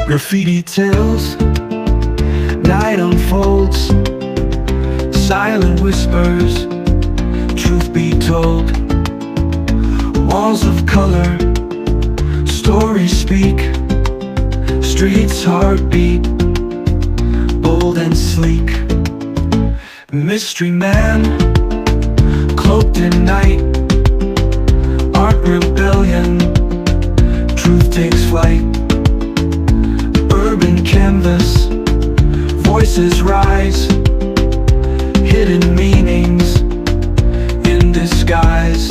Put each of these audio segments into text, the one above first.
Graffiti tales, night unfolds, silent whispers, truth be told. Walls of color, stories speak, streets heartbeat, bold and sleek. Mystery man, cloaked in night, art rebellion, truth takes flight. Urban canvas, voices rise, hidden meanings in disguise.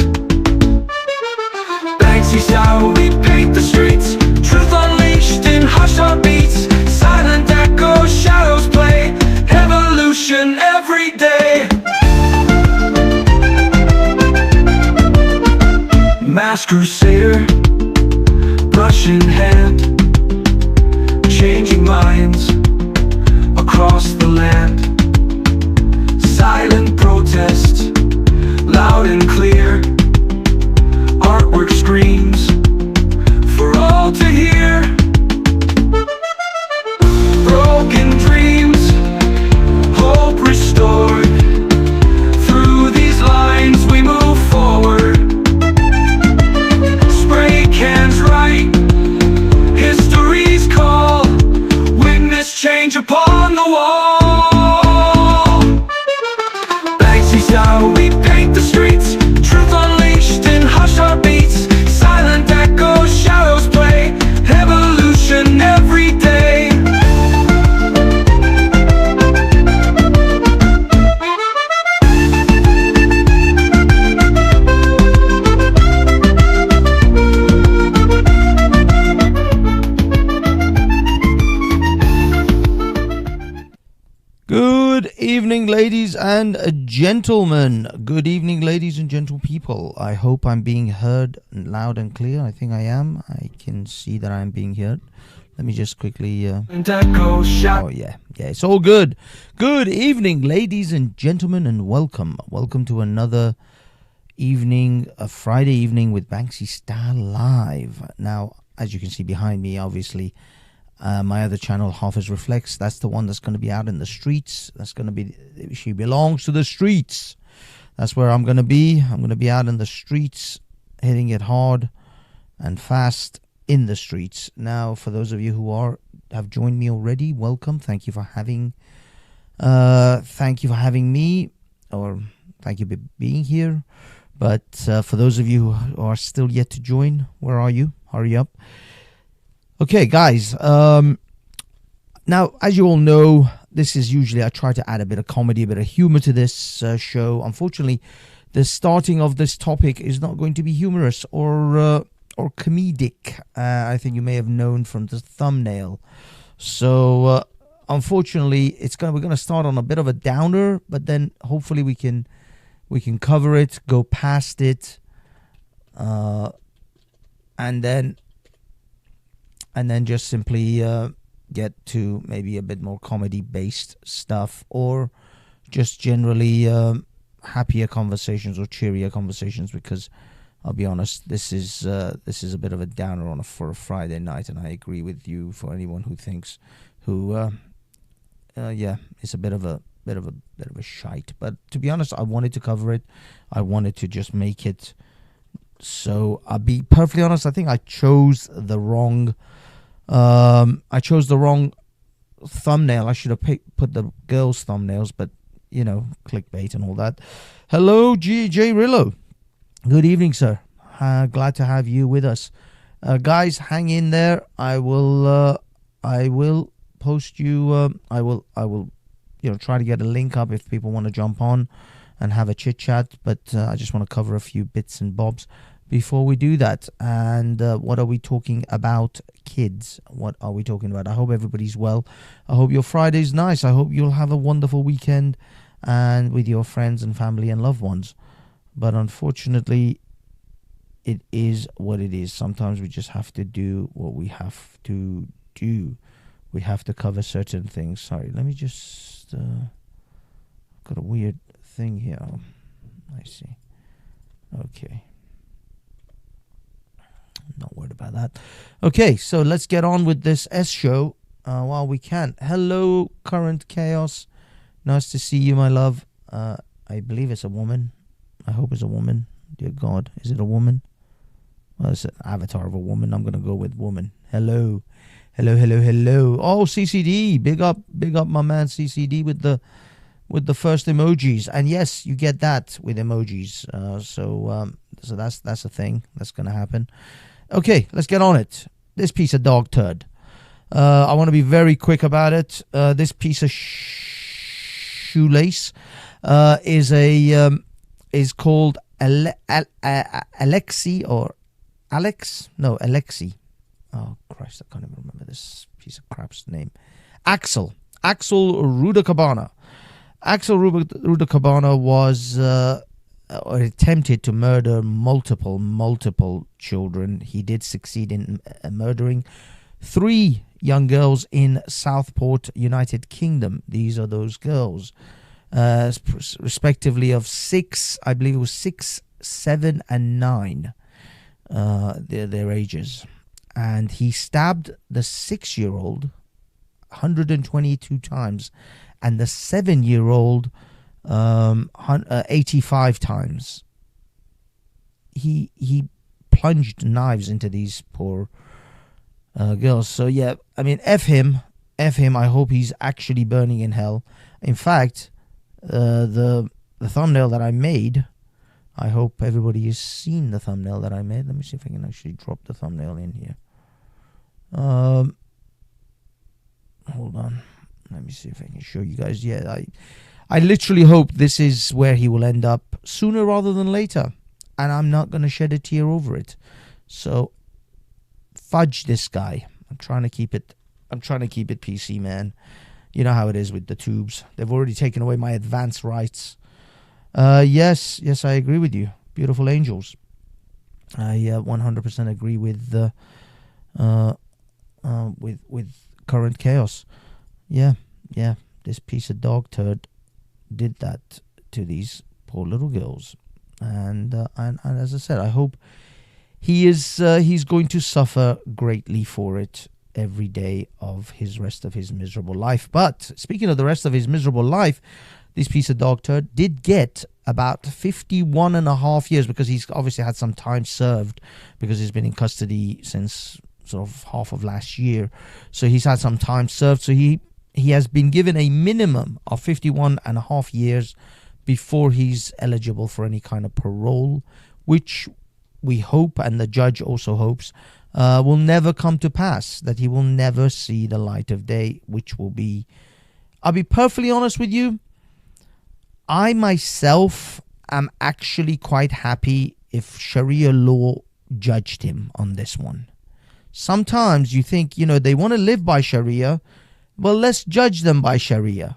Banksy style, we paint the streets, truth unleashed in hushed heartbeats. Silent echoes, shadows play, evolution every day. Mass crusader, brush in hand, changing minds across the land. Silent protest, loud and clear, artwork screams for all to hear. Broken dreams, hope restored. Through these lines we move forward. Spray cans write history's call, witness change upon the wall. Banksy style, we paint the streets, truth unleashed in hushed heartbeats. Silent echoes, shadows play, evolution every day. Good evening, ladies and gentlemen. Good evening, ladies and gentle people. I hope I'm being heard loud and clear. I think I am. I can see that I'm being heard. Let me just quickly... Oh, yeah. Yeah, it's all good. Good evening, ladies and gentlemen, and welcome. Welcome to another evening, a Friday evening with Banksy Style Live. Now, as you can see behind me, obviously... my other channel, Hafiz Reflects, that's the one that's going to be out in the streets. That's going to be, she belongs to the streets. That's where I'm going to be. I'm going to be out in the streets, hitting it hard and fast in the streets. Now, for those of you who have joined me already, welcome. Thank you for having me, or thank you for being here. But for those of you who are still yet to join, where are you? Hurry up. Okay, guys, now, as you all know, this is usually, I try to add a bit of comedy, a bit of humor to this show. Unfortunately, the starting of this topic is not going to be humorous or comedic. I think you may have known from the thumbnail. So, unfortunately, we're going to start on a bit of a downer, but then hopefully we can cover it, go past it, and then just simply get to maybe a bit more comedy-based stuff, or just generally happier conversations or cheerier conversations. Because I'll be honest, this is a bit of a downer for a Friday night, and I agree with you. For anyone who thinks, it's a bit of a shite. But to be honest, I wanted to cover it. I wanted to just make it. So I'll be perfectly honest. I think I chose the wrong. Thumbnail. I should have put the girls' thumbnails, but clickbait and all that. Hello, J. Rillo. Good evening, sir. Glad to have you with us, guys. Hang in there. I will post you. I will. Try to get a link up if people want to jump on and have a chit chat. But I just want to cover a few bits and bobs before we do that. And what are we talking about? Kids. What are we talking about? I hope everybody's well. I hope your Friday's nice. I hope you'll have a wonderful weekend and with your friends and family and loved ones. But unfortunately, it is what it is. Sometimes we just have to do what we have to do. We have to cover certain things. Sorry, let me just... got a weird thing here. I see. Okay. Not worried about that. Okay, so let's get on with this S show while we can. Hello, Current Chaos. Nice to see you, my love. I believe it's a woman. I hope it's a woman. Dear God, is it a woman? Well, it's an avatar of a woman. I'm going to go with woman. Hello. Hello, hello, hello. Oh, CCD. Big up my man CCD with the first emojis. And yes, you get that with emojis. So that's a thing that's going to happen. Okay, let's get on it. This piece of dog turd. I want to be very quick about it. This piece of shoelace is called Alexi or Alex? No, Alexi. Oh Christ, I can't even remember this piece of crap's name. Axel Rudacabana. Axel Rudacabana was or attempted to murder multiple children. He did succeed in murdering 3 young girls in Southport, United Kingdom. These are those girls, respectively of 6, I believe it was 6, 7, and 9. Their ages. And he stabbed the 6-year-old 122 times and the 7-year-old 85 times. He plunged knives into these poor girls. So yeah, I mean, F him. I hope he's actually burning in hell. In fact, the thumbnail that I made, I hope everybody has seen the thumbnail that I made. Let me see if I can actually drop the thumbnail in here. Hold on. Let me see if I can show you guys. Yeah, I literally hope this is where he will end up sooner rather than later. And I'm not going to shed a tear over it. So, fudge this guy. I'm trying to keep it PC, man. You know how it is with the tubes. They've already taken away my advance rights. Yes, I agree with you. Beautiful angels. I 100% agree with Current Chaos. Yeah. This piece of dog turd did that to these poor little girls, and as I said, I hope he's going to suffer greatly for it every day of his rest of his miserable life. But speaking of the rest of his miserable life, this piece of dog turd did get about 51 and a half years, because he's obviously had some time served, because he's been in custody since sort of half of last year. So he's had some time served. So he has been given a minimum of 51 and a half years before he's eligible for any kind of parole, which we hope, and the judge also hopes, will never come to pass, that he will never see the light of day, which will be, I'll be perfectly honest with you, I myself am actually quite happy if Sharia law judged him on this one. Sometimes you think, they want to live by Sharia. Well, let's judge them by Sharia.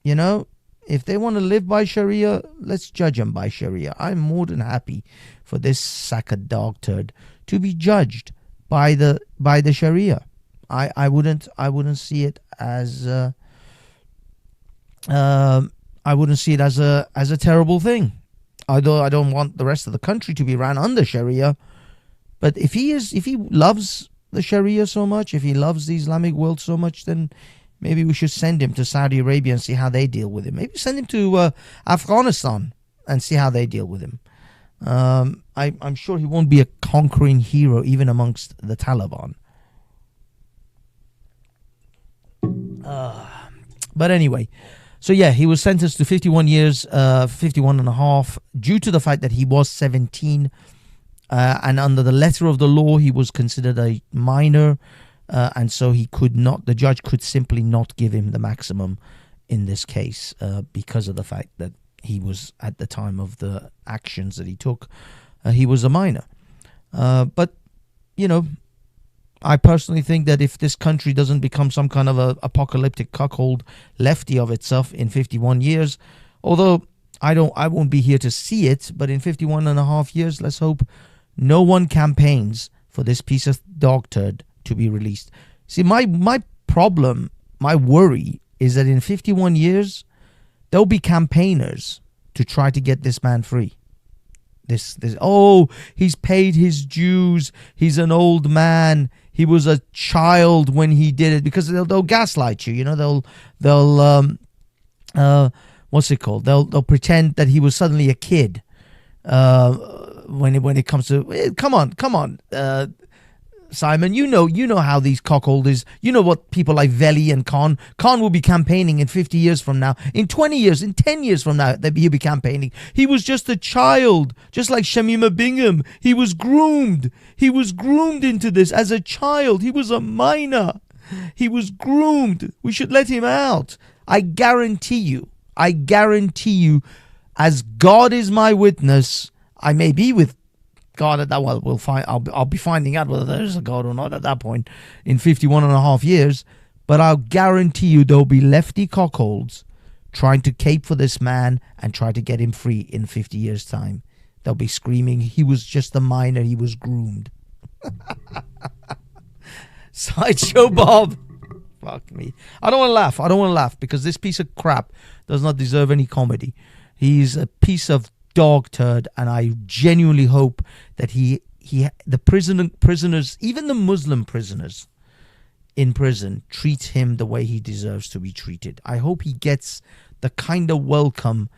If they want to live by Sharia, let's judge them by Sharia. I'm more than happy for this sack of dog turd to be judged by the Sharia. I wouldn't see it as I wouldn't see it as a terrible thing. Although I don't want the rest of the country to be ran under Sharia. But if he loves the Sharia so much, if he loves the Islamic world so much, then maybe we should send him to Saudi Arabia and see how they deal with him. Maybe send him to Afghanistan and see how they deal with him. I'm sure he won't be a conquering hero even amongst the Taliban. But anyway, so yeah, he was sentenced to 51 years, 51 and a half, due to the fact that he was 17. And under the letter of the law, he was considered a minor, and so the judge could simply not give him the maximum in this case, because of the fact that he was, at the time of the actions that he took, he was a minor. But, I personally think that if this country doesn't become some kind of a apocalyptic cuckold lefty of itself in 51 years, although I won't be here to see it, but in 51 and a half years, let's hope no one campaigns for this piece of dog turd to be released. See, my problem, my worry is that in 51 years, there'll be campaigners to try to get this man free. This oh, he's paid his dues. He's an old man. He was a child when he did it, because they'll gaslight you. You know, they'll what's it called? They'll pretend that he was suddenly a kid. When it comes to, come on, Simon, you know how these cockholders, you know what people like Veli and Khan will be campaigning in 50 years from now, in 20 years, in 10 years from now, he'll be campaigning. He was just a child, just like Shamima Bingham. He was groomed into this as a child. He was a minor. He was groomed. We should let him out. I guarantee you, as God is my witness, I may be with God at that. Well, we'll find. I'll be finding out whether there is a God or not at that point in 51 and a half years. But I'll guarantee you there'll be lefty cockholds trying to cape for this man and try to get him free in 50 years' time. They'll be screaming, he was just a minor, he was groomed. Sideshow Bob. Fuck me. I don't want to laugh because this piece of crap does not deserve any comedy. He's a piece of dog turd, and I genuinely hope that the prisoners, even the Muslim prisoners in prison, treat him the way he deserves to be treated. I hope he gets the kind of welcome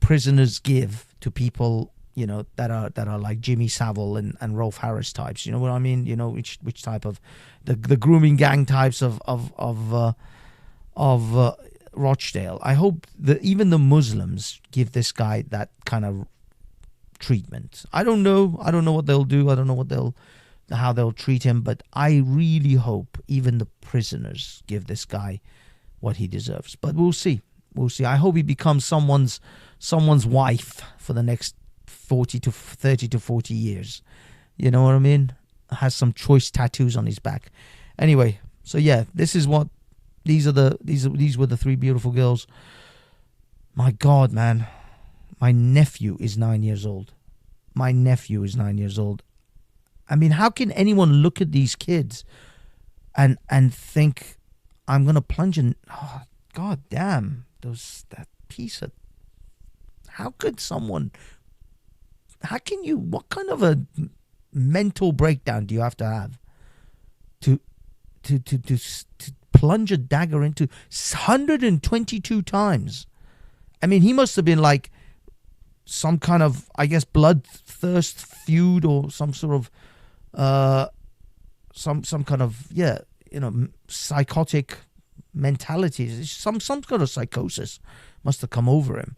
prisoners give to people, you know, that are like Jimmy Savile and Rolf Harris types. You know what I mean? You know which type of the grooming gang types of Rochdale. I hope that even the Muslims give this guy that kind of treatment. I don't know what they'll do. I don't know how they'll treat him, but I really hope even the prisoners give this guy what he deserves. But we'll see. I hope he becomes someone's wife for the next 30 to 40 years. You know what I mean? Has some choice tattoos on his back. Anyway, so yeah, these were the three beautiful girls. My God, man. My nephew is 9 years old. I mean, how can anyone look at these kids and think, I'm going to plunge in... Oh, God damn. That piece of... What kind of a mental breakdown do you have to plunge a dagger into 122 times? I mean, he must have been like some kind of, I guess, bloodthirst feud or some sort of some kind of, yeah, you know, psychotic mentality. Some kind of psychosis must have come over him,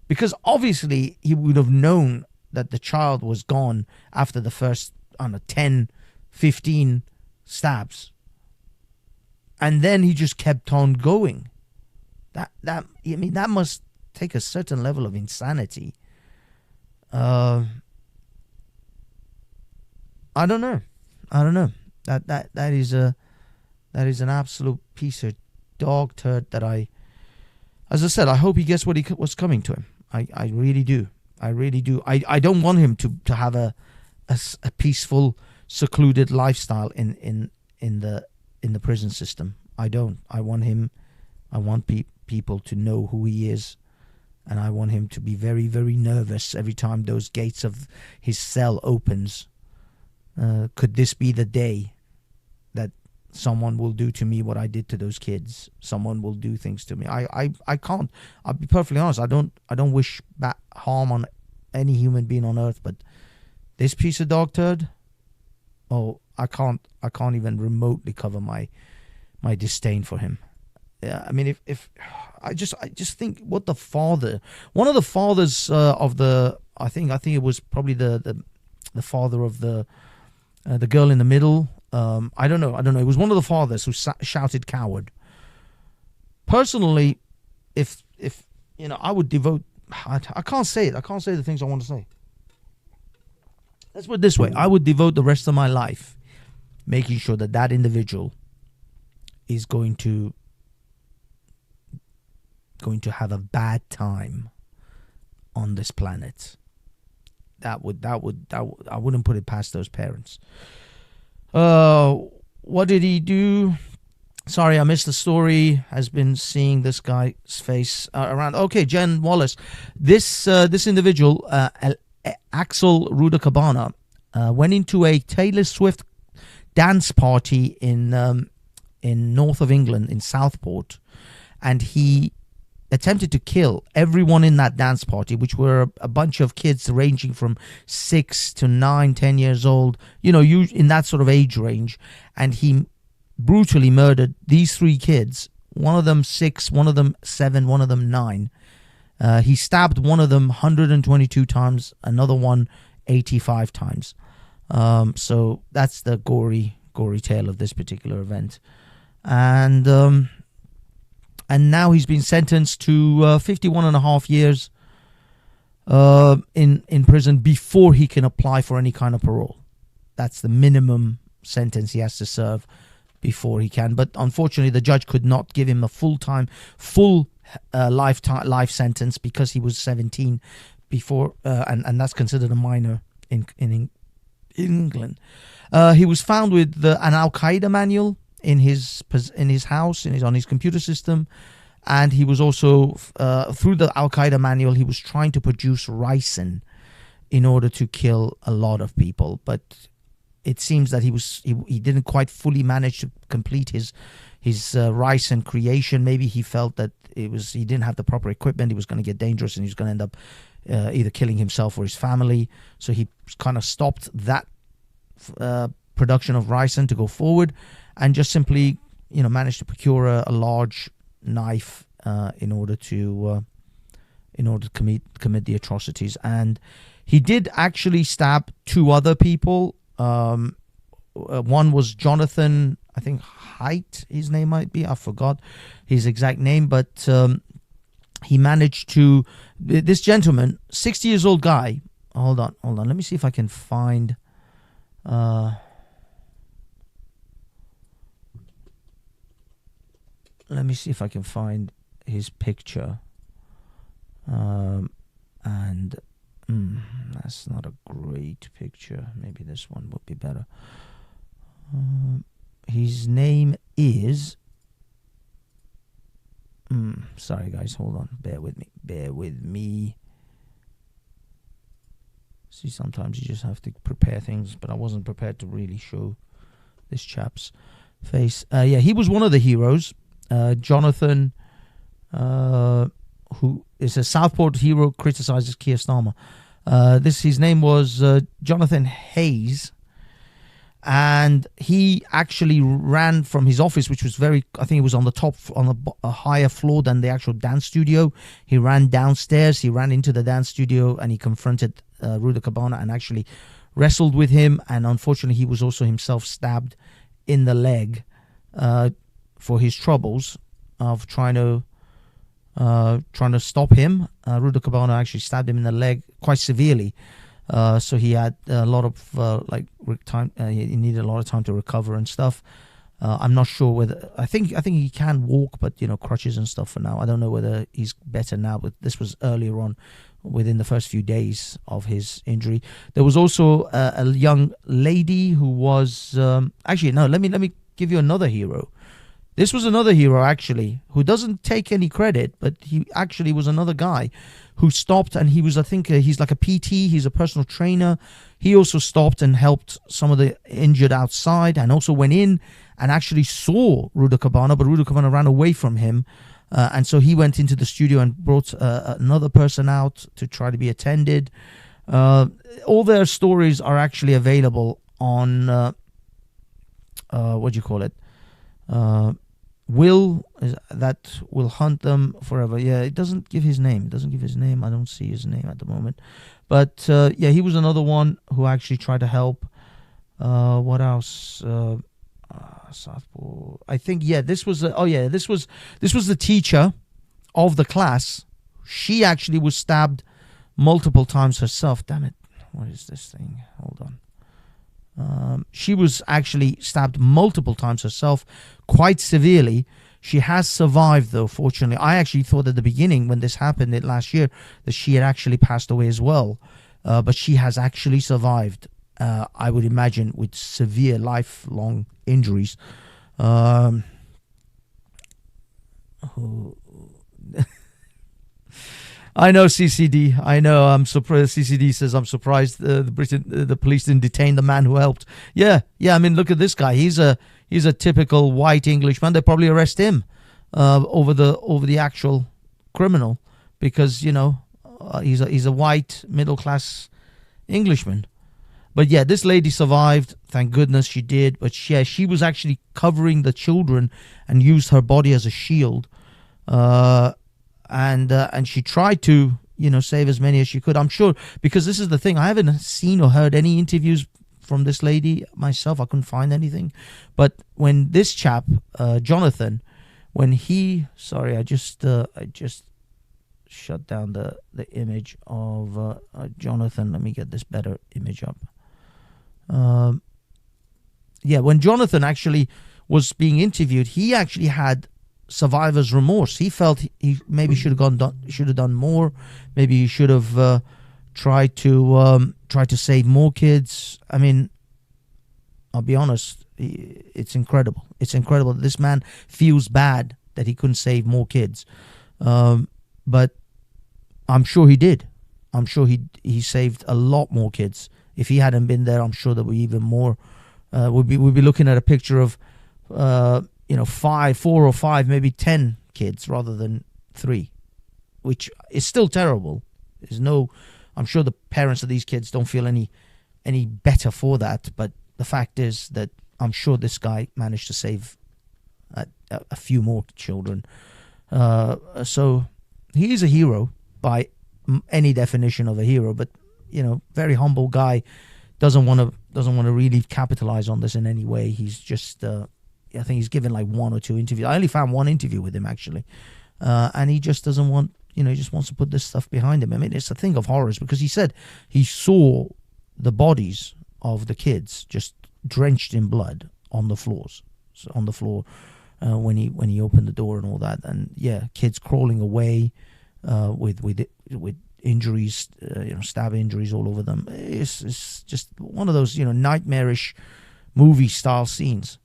because obviously he would have known that the child was gone after the first, I don't know, 10, 15 stabs. And then he just kept on going. That must take a certain level of insanity. I don't know. That is an absolute piece of dog turd that as I said, I hope he gets what's coming to him. I really do. I don't want him to have a peaceful, secluded lifestyle in the prison system. I don't. I want people to know who he is, and I want him to be very, very nervous every time those gates of his cell opens. Could this be the day that someone will do to me what I did to those kids? Someone will do things to me. I can't. I'll be perfectly honest. I don't wish harm on any human being on earth, but this piece of dog turd, oh, I can't even remotely cover my disdain for him. Yeah, I mean, if I just think what one of the fathers of the, I think it was probably the father of the girl in the middle. I don't know. It was one of the fathers who shouted "coward." Personally, if you know, I would devote. I can't say it. I can't say the things I want to say. Let's put it this way: I would devote the rest of my life making sure that individual is going to have a bad time on this planet. That would I wouldn't put it past those parents. What did he do? Sorry, I missed the story. Has been seeing this guy's face around. Okay, Jen Wallace. This individual, Axel Rudakabana, went into a Taylor Swift dance party in north of England, in Southport, and he attempted to kill everyone in that dance party, which were a bunch of kids ranging from 6 to 9, 10 years old, you in that sort of age range. And he brutally murdered these 3 kids, one of them 6, one of them 7, one of them 9. He stabbed one of them 122 times, another one 85 times. So that's the gory tale of this particular event. And now he's been sentenced to 51 and a half years in prison before he can apply for any kind of parole. That's the minimum sentence he has to serve before he can. But unfortunately, the judge could not give him a full life sentence because he was 17 before, and that's considered a minor in England. He was found with an Al Qaeda manual in his house, on his computer system, and he was also through the Al Qaeda manual, he was trying to produce ricin in order to kill a lot of people, but it seems that he didn't quite fully manage to complete his ricin creation. Maybe he felt that he didn't have the proper equipment. He was going to get dangerous, and he was going to end up either killing himself or his family. So he kind of stopped that production of ricin to go forward, and just simply, managed to procure a large knife in order to commit the atrocities. And he did actually stab 2 other people. One was Jonathan, I think Haidt, his name might be. I forgot his exact name, but he managed to. This gentleman, 60 years old guy. Hold on. Let me see if I can find. Let me see if I can find his picture. And that's not a great picture. Maybe this one would be better. His name is... sorry, guys. Hold on. Bear with me. See, sometimes you just have to prepare things, but I wasn't prepared to really show this chap's face. He was one of the heroes. Jonathan, who is a Southport hero, criticizes Keir Starmer. His name was Jonathan Hayes, and he actually ran from his office, which was I think it was on a higher floor than the actual dance studio. He ran downstairs, he ran into the dance studio, and he confronted Rudakabana and actually wrestled with him. And unfortunately, he was also himself stabbed in the leg for his troubles of trying to stop him. Rudakabana actually stabbed him in the leg quite severely, so he had a lot of time. He needed a lot of time to recover and stuff. I'm not sure whether I think he can walk, but crutches and stuff for now. I don't know whether he's better now, but this was earlier on, within the first few days of his injury. There was also a young lady who was actually no. Let me give you another hero. This was another hero, actually, who doesn't take any credit, but he actually was another guy who stopped, and he was, I think, he's like a PT, he's a personal trainer. He also stopped and helped some of the injured outside, and also went in and actually saw Rudakabana, but Rudakabana ran away from him. And so he went into the studio and brought another person out to try to be attended. All their stories are actually available on, what do you call it? That will hunt them forever. Yeah, it doesn't give his name. I don't see his name at the moment. But he was another one who actually tried to help. What else? Southport. I think this was the teacher of the class. She actually was stabbed multiple times herself. Damn it! What is this thing? Hold on. She was actually stabbed multiple times herself, quite severely. She has survived, though, fortunately. I actually thought at the beginning, when this happened last year, that she had actually passed away as well. But she has actually survived, I would imagine, with severe lifelong injuries. who I know CCD. I know. I'm surprised. CCD says I'm surprised the police didn't detain the man who helped. Yeah. I mean, look at this guy. He's a typical white Englishman. They probably arrest him over the actual criminal because he's a white middle class Englishman. But yeah, this lady survived. Thank goodness she did. But yeah, she was actually covering the children and used her body as a shield. And she tried to save as many as she could. I'm sure, because this is the thing, I haven't seen or heard any interviews from this lady myself. I couldn't find anything. But when this chap Jonathan, when he I just shut down the image of Jonathan. Let me get this better image up. When Jonathan actually was being interviewed, he actually had survivor's remorse. He felt he maybe should have done more. Maybe he should have tried to save more kids. I mean, I'll be honest, it's incredible. It's incredible that this man feels bad that he couldn't save more kids. But I'm sure he did. I'm sure he saved a lot more kids. If he hadn't been there, I'm sure there were even more. We'd be looking at a picture of 4 or 5, maybe 10 kids rather than 3, which is still terrible. I'm sure the parents of these kids don't feel any better for that. But the fact is that I'm sure this guy managed to save a few more children. So he is a hero by any definition of a hero. But very humble guy, doesn't want to really capitalize on this in any way. He's just I think he's given like 1 or 2 interviews. I only found 1 interview with him actually, and he just doesn't want, he just wants to put this stuff behind him. I mean, it's a thing of horrors, because he said he saw the bodies of the kids just drenched in blood on the floor when he opened the door and all that, and yeah, kids crawling away with injuries, stab injuries all over them. It's just one of those nightmarish movie style scenes.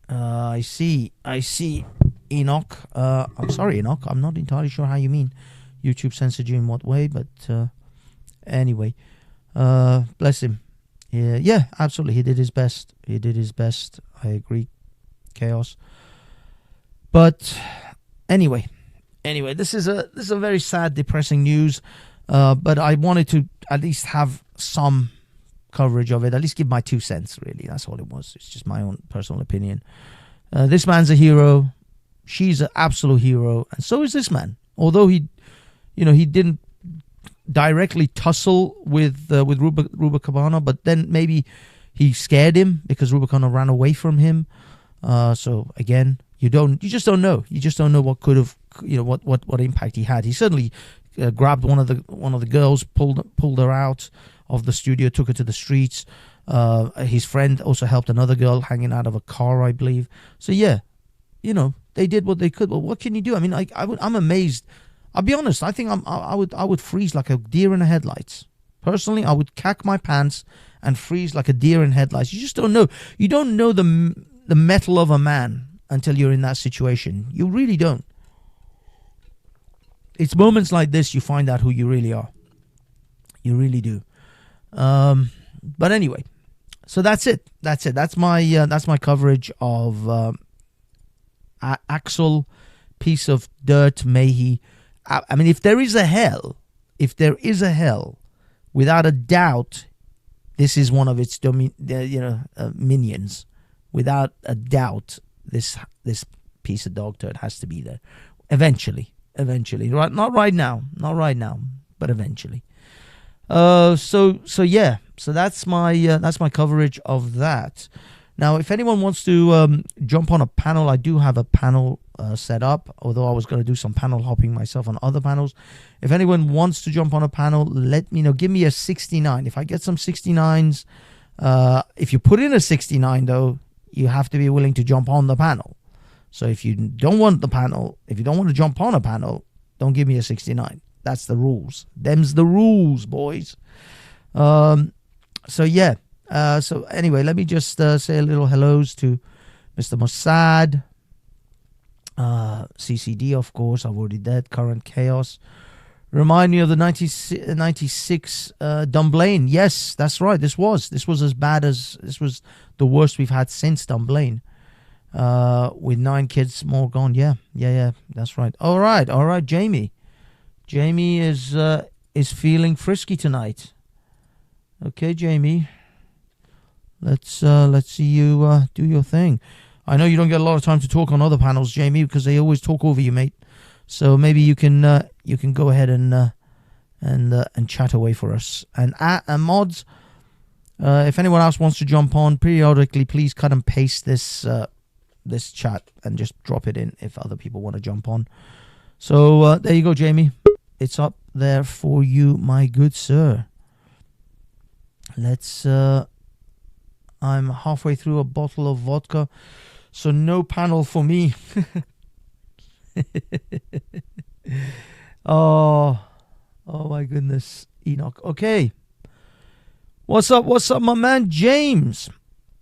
I see Enoch. I'm sorry, Enoch, I'm not entirely sure how you mean YouTube censored you in what way, but anyway, bless him. Yeah, absolutely, he did his best. I agree. Chaos. But anyway, this is a very sad, depressing news, but I wanted to at least have some coverage of it, at least give my 2 cents, really. That's all it was. It's just my own personal opinion. This man's a hero. She's an absolute hero, and so is this man. Although he didn't directly tussle with Rubicabana, but then maybe he scared him because Rubicabana ran away from him. So again, you just don't know. You just don't know what could have, what impact he had. He certainly grabbed one of the girls, pulled her out of the studio, took her to the streets. His friend also helped another girl hanging out of a car, I believe. So yeah, they did what they could. But what can you do? I mean, I'm amazed. I'll be honest. I think I would freeze like a deer in the headlights. Personally, I would cack my pants and freeze like a deer in headlights. You just don't know. You don't know the mettle of a man until you're in that situation. You really don't. It's moments like this you find out who you really are. You really do. But anyway, so that's it. That's my coverage of Axel, piece of dirt, Mayhe. I mean, if there is a hell, without a doubt, this is one of its minions. Without a doubt, this piece of dog turd has to be there eventually. Right, not right now, but eventually. So yeah. So that's my coverage of that. Now, if anyone wants to jump on a panel, I do have a panel set up, although I was going to do some panel hopping myself on other panels. If anyone wants to jump on a panel, let me know. Give me a 69. If I get some 69s, if you put in a 69, though, you have to be willing to jump on the panel. So if you don't want the panel, if you don't want to jump on a panel, don't give me a 69. That's the rules. Them's the rules, boys. So yeah. So anyway, let me just say a little hellos to Mr. Mossad. CCD, of course, I've already did. Current Chaos. Remind me of the 96 Dunblane. Yes, that's right. This was as bad as, this was the worst we've had since Dunblane. With 9 kids more gone. Yeah, that's right. All right, Jamie. Jamie is feeling frisky tonight. Okay, Jamie. Let's see you do your thing. I know you don't get a lot of time to talk on other panels, Jamie, because they always talk over you, mate. So maybe you can go ahead and chat away for us. And mods, if anyone else wants to jump on periodically, please cut and paste this chat and just drop it in if other people want to jump on. So there you go, Jamie. It's up there for you, my good sir. Let's. I'm halfway through a bottle of vodka, so no panel for me. Oh my goodness, Enoch. Okay, what's up, my man James?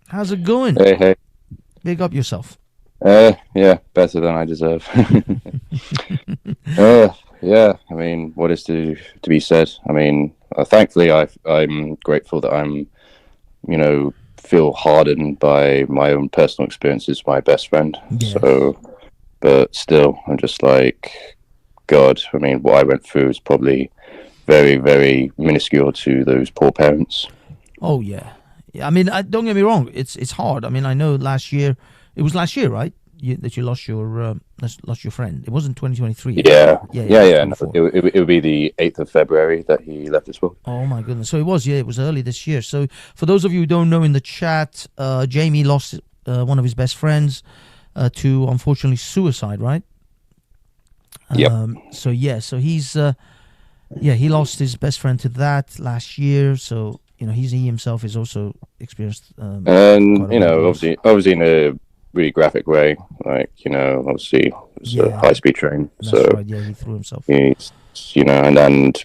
How's it going? Hey. Big up yourself. Yeah, better than I deserve. Yeah, I mean, what is to be said? I mean, thankfully, I'm grateful that I'm, feel hardened by my own personal experiences. My best friend. Yes. So, but still, I'm just like, God. I mean, what I went through is probably very, very minuscule to those poor parents. Oh yeah. I mean, don't get me wrong. It's hard. I mean, I know last year. It was last year, right? That you lost your friend. It wasn't 2023. Yeah. No, it would be the 8th of February that he left this world. Oh my goodness! So it was early this year. So for those of you who don't know, in the chat, Jamie lost one of his best friends to, unfortunately, suicide. Right? Yep. So he's he lost his best friend to that last year. So he himself has also experienced and obviously in a really graphic way, like obviously it's a high-speed train. That's so right. Yeah, he threw himself. He's, and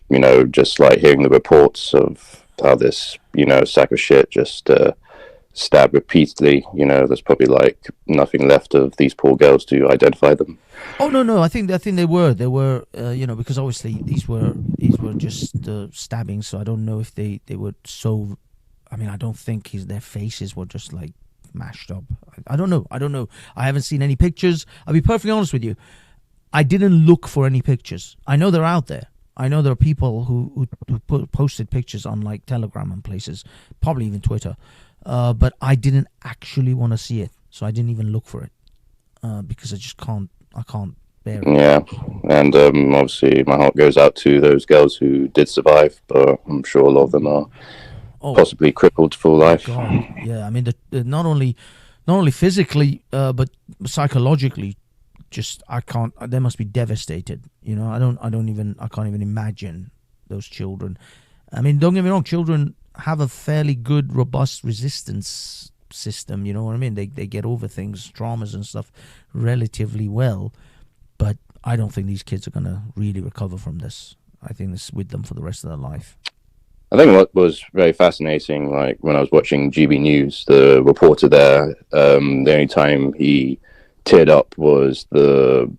just like hearing the reports of how this sack of shit just stabbed repeatedly. There's probably like nothing left of these poor girls to identify them. Oh no! I think they were because obviously these were just stabbings. So I don't know if they were so. I mean, I don't think their faces were just like mashed up. I don't know. I haven't seen any pictures. I'll be perfectly honest with you. I didn't look for any pictures. I know they're out there. I know there are people who posted pictures on like Telegram and places, probably even Twitter. But I didn't actually want to see it, so I didn't even look for it because I just can't. I can't bear it. Yeah, and obviously my heart goes out to those girls who did survive, but I'm sure a lot of them are possibly crippled for life. God. Yeah, I mean, not only physically, but psychologically, just I can't. They must be devastated. I can't even imagine those children. I mean, don't get me wrong, children have a fairly good, robust resistance system. You know what I mean? They get over things, traumas and stuff, relatively well. But I don't think these kids are gonna really recover from this. I think this is with them for the rest of their life. I think what was very fascinating, like when I was watching GB News, the reporter there, the only time he teared up was that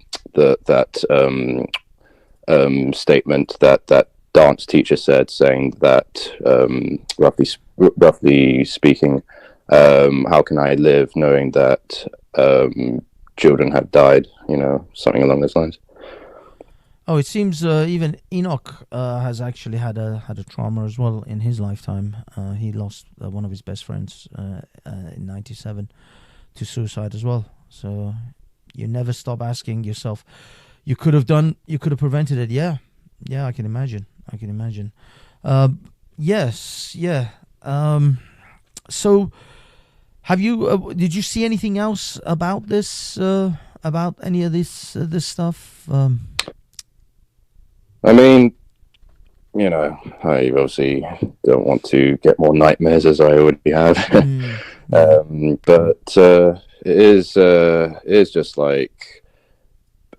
statement that dance teacher said, saying that roughly speaking, how can I live knowing that children have died? Something along those lines. Oh, it seems even Enoch has actually had a trauma as well in his lifetime. He lost one of his best friends in '97 to suicide as well. So you never stop asking yourself, you could have prevented it. Yeah, I can imagine. Yes, yeah. So have you? Did you see anything else about this? About any of this stuff? I mean, I obviously don't want to get more nightmares as I already have. But it is just like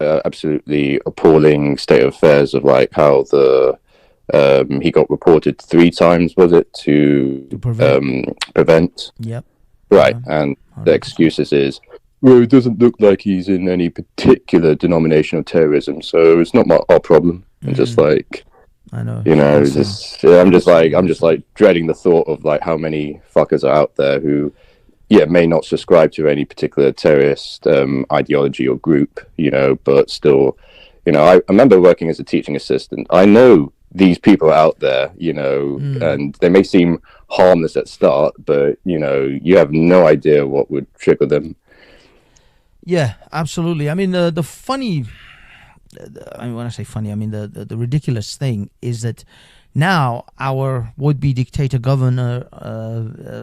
absolutely appalling state of affairs of like how he got reported 3 times, was it, to prevent? Yep. Right, and the excuses is well, it doesn't look like he's in any particular denomination of terrorism, so it's not our problem. And just like, I know. I'm just like dreading the thought of like how many fuckers are out there who, yeah, may not subscribe to any particular terrorist ideology or group, but still, I remember working as a teaching assistant. I know these people are out there, and they may seem harmless at start, but you have no idea what would trigger them. Yeah, absolutely. I mean, the funny, when I say funny, I mean the ridiculous thing is that now our would-be dictator governor,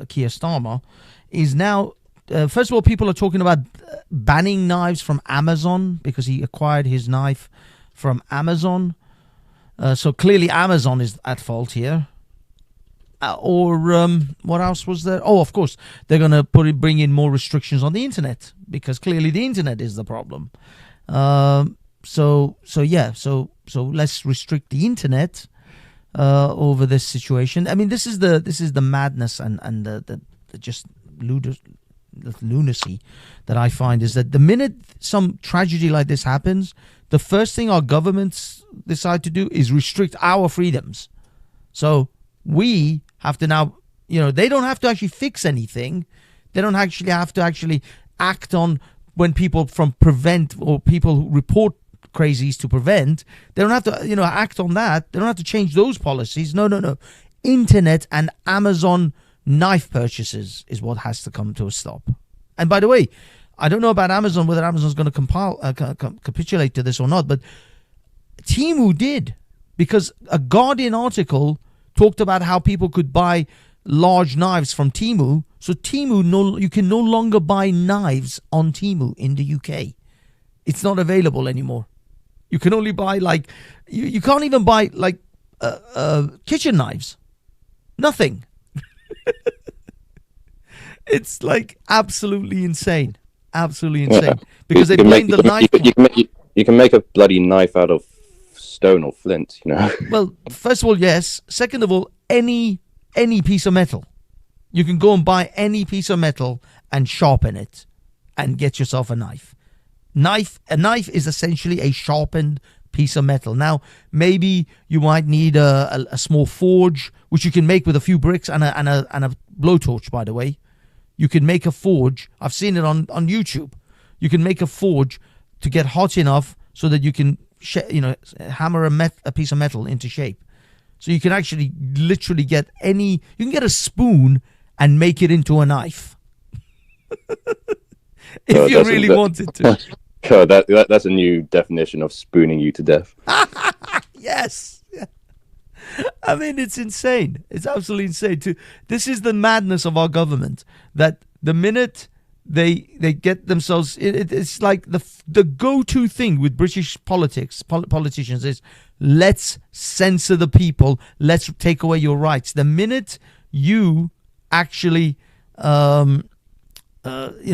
Keir Starmer, is now, first of all, people are talking about banning knives from Amazon because he acquired his knife from Amazon. So clearly Amazon is at fault here. What else was there? Oh, of course, they're going to bring in more restrictions on the internet because clearly the internet is the problem. So let's restrict the internet over this situation. I mean, this is the madness and the just lunacy that I find is that the minute some tragedy like this happens, the first thing our governments decide to do is restrict our freedoms. So we have to now, they don't have to actually fix anything. They don't actually have to act on when people from prevent or people who report crazies to prevent. They don't have to, act on that. They don't have to change those policies. No. Internet and Amazon knife purchases is what has to come to a stop. And by the way, I don't know about Amazon, whether Amazon's going to capitulate to this or not, but Temu did, because a Guardian article talked about how people could buy large knives from Temu. So you can no longer buy knives on Temu in the UK. It's not available anymore. You can only buy you can't even buy kitchen knives. Nothing. It's absolutely insane. Absolutely insane. Yeah. Because they blame the knife. You can make a bloody knife out of stone or flint, Well, first of all, yes. Second of all, any piece of metal. You can go and buy any piece of metal and sharpen it and get yourself a knife. A knife is essentially a sharpened piece of metal. Now, maybe you might need a small forge, which you can make with a few bricks and a blowtorch, by the way. You can make a forge. I've seen it on YouTube. You can make a forge to get hot enough so that you can hammer a piece of metal into shape. So you can actually literally you can get a spoon and make it into a knife. If you really wanted to. God, that's a new definition of spooning you to death. Yes. Yeah. I mean, it's insane. It's absolutely insane. This is the madness of our government, that the minute they get themselves, it's like the go-to thing with British politicians is, let's censor the people, let's take away your rights. The minute you actually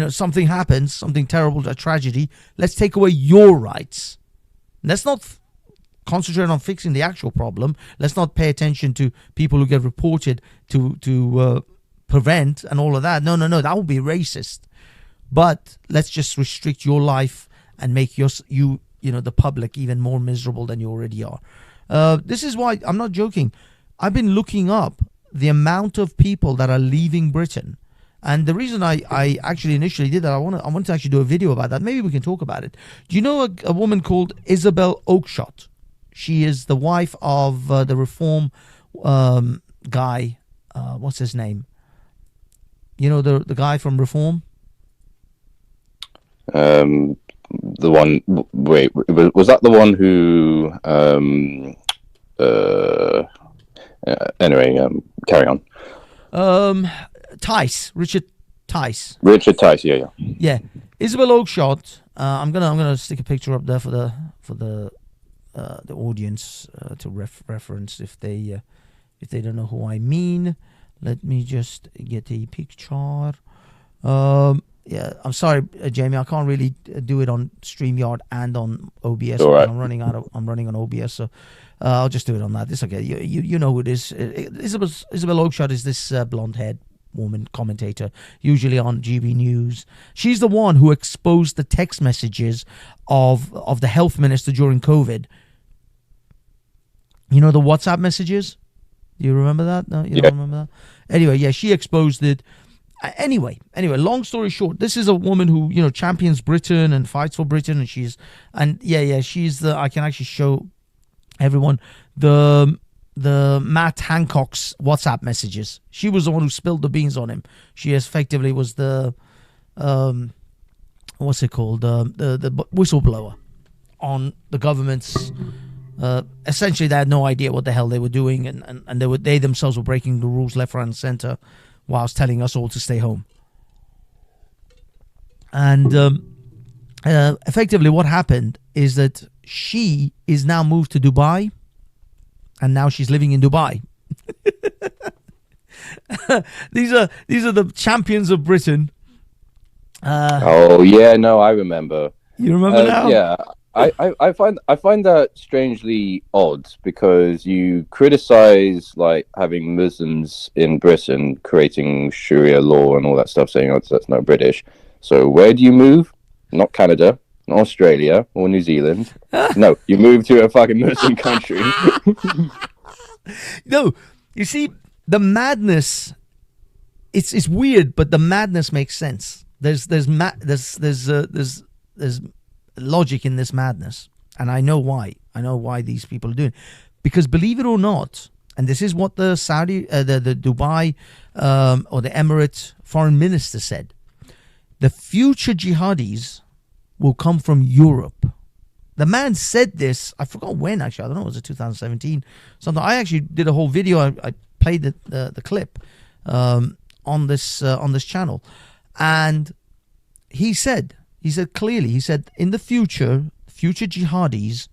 something happens, something terrible, a tragedy, let's take away your rights. Let's not concentrate on fixing the actual problem. Let's not pay attention to people who get reported to prevent and all of that. No, that would be racist. But let's just restrict your life and make the public even more miserable than you already are. This is why, I'm not joking, I've been looking up the amount of people that are leaving Britain. And the reason I actually initially did that, I want to actually do a video about that. Maybe we can talk about it. Do you know a woman called Isabel Oakeshott? She is the wife of the Reform guy. What's his name? The guy from Reform? The one. Wait, was that the one who? Anyway, carry on. Richard Tice. Richard Tice, yeah. Yeah, Isabel Oakeshott. I'm gonna stick a picture up there for the audience to reference if they don't know who I mean. Let me just get a picture. Yeah, I'm sorry, Jamie. I can't really do it on StreamYard and on OBS. Right. I'm running on OBS, so I'll just do it on that. It's okay. You know who it is. Isabel Oakeshott is this blonde-haired woman commentator, usually on GB News. She's the one who exposed the text messages of the health minister during COVID. You know, the WhatsApp messages? Do you remember that? No, you don't remember that? Anyway, yeah, she exposed it. Anyway, long story short, this is a woman who, you know, champions Britain and fights for Britain, and she's the, I can actually show everyone the Matt Hancock's WhatsApp messages. She was the one who spilled the beans on him. She effectively was the what's it called, the whistleblower on the government's. Essentially, they had no idea what the hell they were doing, and they themselves were breaking the rules left, right, and center, whilst telling us all to stay home. And effectively, what happened is that she is now moved to Dubai, and now she's living in Dubai. These are the champions of Britain. Oh yeah, no, I remember. You remember now? Yeah. I find that strangely odd, because you criticize like having Muslims in Britain creating Sharia law and all that stuff, saying, oh, that's not British. So where do you move? Not Canada, not Australia or New Zealand. No, you move to a fucking Muslim country. No, you see, the madness. It's weird, but the madness makes sense. There's logic in this madness, and I know why. I know why these people are doing it. Because believe it or not, and this is what the Saudi, the Dubai or the Emirate foreign minister said, the future jihadis will come from Europe. The man said this, I forgot when actually, I don't know, was it 2017? Something. I actually did a whole video, I played the clip on this channel, and he said clearly, in the future jihadis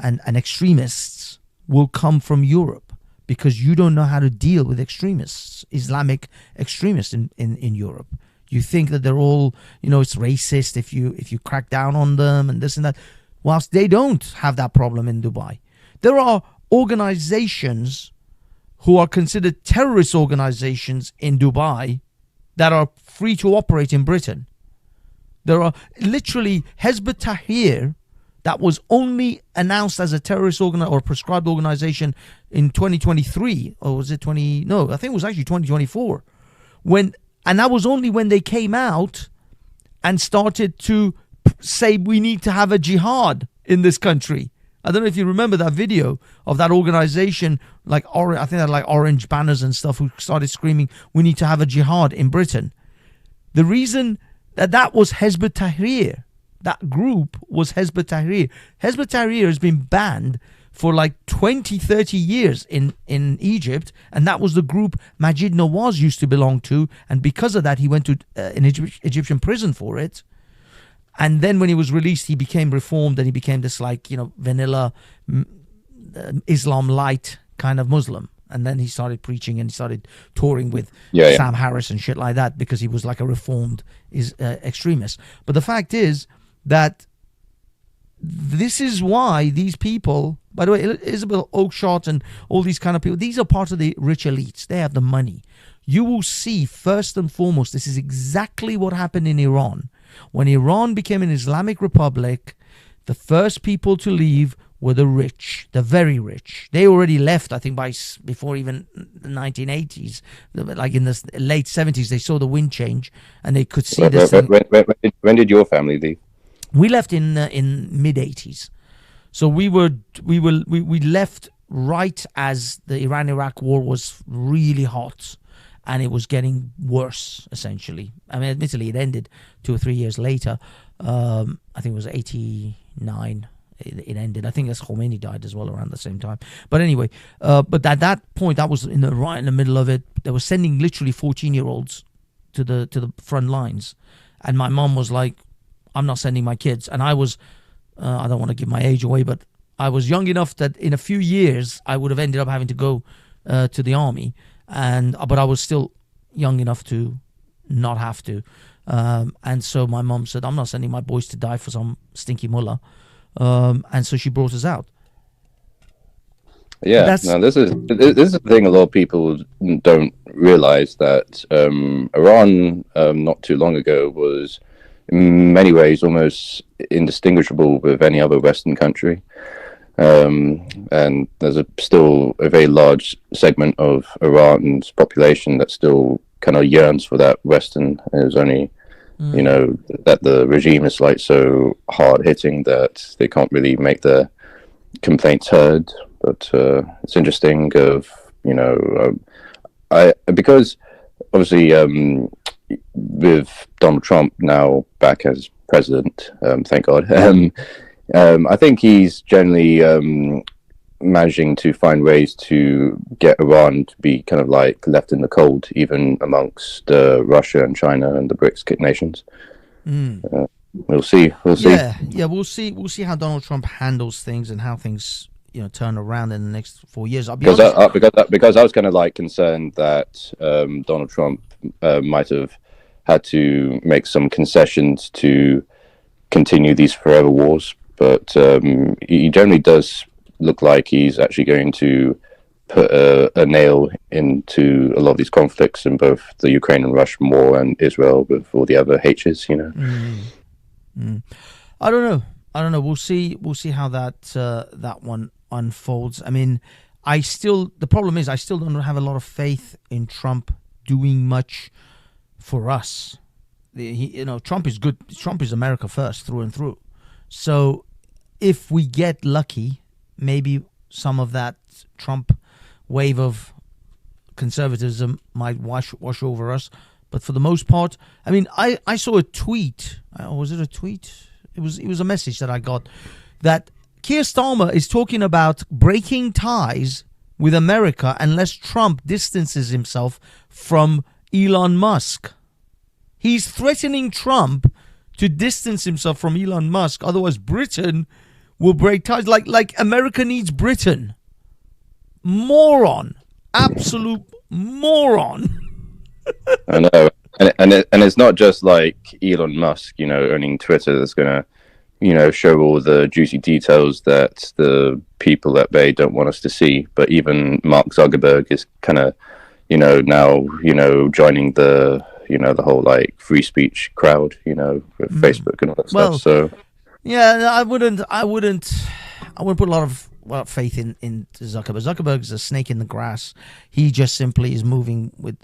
and extremists will come from Europe, because you don't know how to deal with extremists, Islamic extremists in Europe. You think that they're all, you know, it's racist if you crack down on them and this and that, whilst they don't have that problem in Dubai. There are organizations who are considered terrorist organizations in Dubai that are free to operate in Britain. There are literally Hezbollah Tahrir, that was only announced as a terrorist or prescribed organization in 2023, or was it No, I think it was actually 2024. And that was only when they came out and started to say we need to have a jihad in this country. I don't know if you remember that video of that organization, I think they had like orange banners and stuff, who started screaming, we need to have a jihad in Britain. The reason that was Hezbollah Tahrir. That group was Hezbollah Tahrir. Hezbollah Tahrir has been banned for like 20, 30 years in Egypt, and that was the group Majid Nawaz used to belong to, and because of that he went to an Egyptian prison for it. And then when he was released, he became reformed, and he became this vanilla Islam light kind of Muslim. And then he started preaching, and he started touring with Sam Harris and shit like that, because he was like a reformed extremist. But the fact is that this is why these people, by the way, Isabel Oakeshott and all these kind of people, these are part of the rich elites. They have the money. You will see, first and foremost, this is exactly what happened in Iran. When Iran became an Islamic republic, the first people to leave were the rich, the very rich. They already left, I think, before even the 1980s. Like in the late 70s, they saw the wind change, and they could see this. When did your family leave? We left in mid 80s. So we left right as the Iran-Iraq war was really hot, and it was getting worse, essentially. I mean, admittedly, it ended 2 or 3 years later. I think it was 89. It ended. I think as Khomeini died as well around the same time. But anyway, but at that point, that was right in the middle of it. They were sending literally 14-year-olds to the front lines, and my mom was like, "I'm not sending my kids." And I was, I don't want to give my age away, but I was young enough that in a few years I would have ended up having to go to the army, but I was still young enough to not have to. And so my mom said, "I'm not sending my boys to die for some stinky mullah." And so she brought us out. Yeah, That's no, this is the thing a lot of people don't realize that Iran not too long ago was in many ways almost indistinguishable with any other Western country. And there's still a very large segment of Iran's population that still kind of yearns for that Western. It was only, that the regime is like so hard hitting that they can't really make their complaints heard. But it's interesting because obviously with Donald Trump now back as president, thank God. I think he's generally managing to find ways to get Iran to be kind of like left in the cold, even amongst Russia and China and the BRICS nations. We'll see. Yeah, we'll see. We'll see how Donald Trump handles things and how things turn around in the next 4 years. I'll be honest. Because I was kind of like concerned that Donald Trump might have had to make some concessions to continue these forever wars. But he generally does look like he's actually going to put a nail into a lot of these conflicts in both the Ukraine and Russian war and Israel with all the other H's, I don't know. We'll see how that one unfolds. I mean, the problem is I still don't have a lot of faith in Trump doing much for us. Trump is good. Trump is America first through and through. So if we get lucky, maybe some of that Trump wave of conservatism might wash over us. But for the most part, I mean, I saw a tweet. Was it a tweet? It was a message that I got that Keir Starmer is talking about breaking ties with America unless Trump distances himself from Elon Musk. He's threatening Trump to distance himself from Elon Musk, otherwise Britain will break ties. Like America needs Britain. Moron. Absolute moron. I know. And it's not just like Elon Musk, owning Twitter that's going to, show all the juicy details that the people at Bay don't want us to see. But even Mark Zuckerberg is kind of, now, joining the whole like free speech crowd, with Facebook and all that stuff. So yeah, I wouldn't put a lot of faith in Zuckerberg. Zuckerberg is a snake in the grass. He just simply is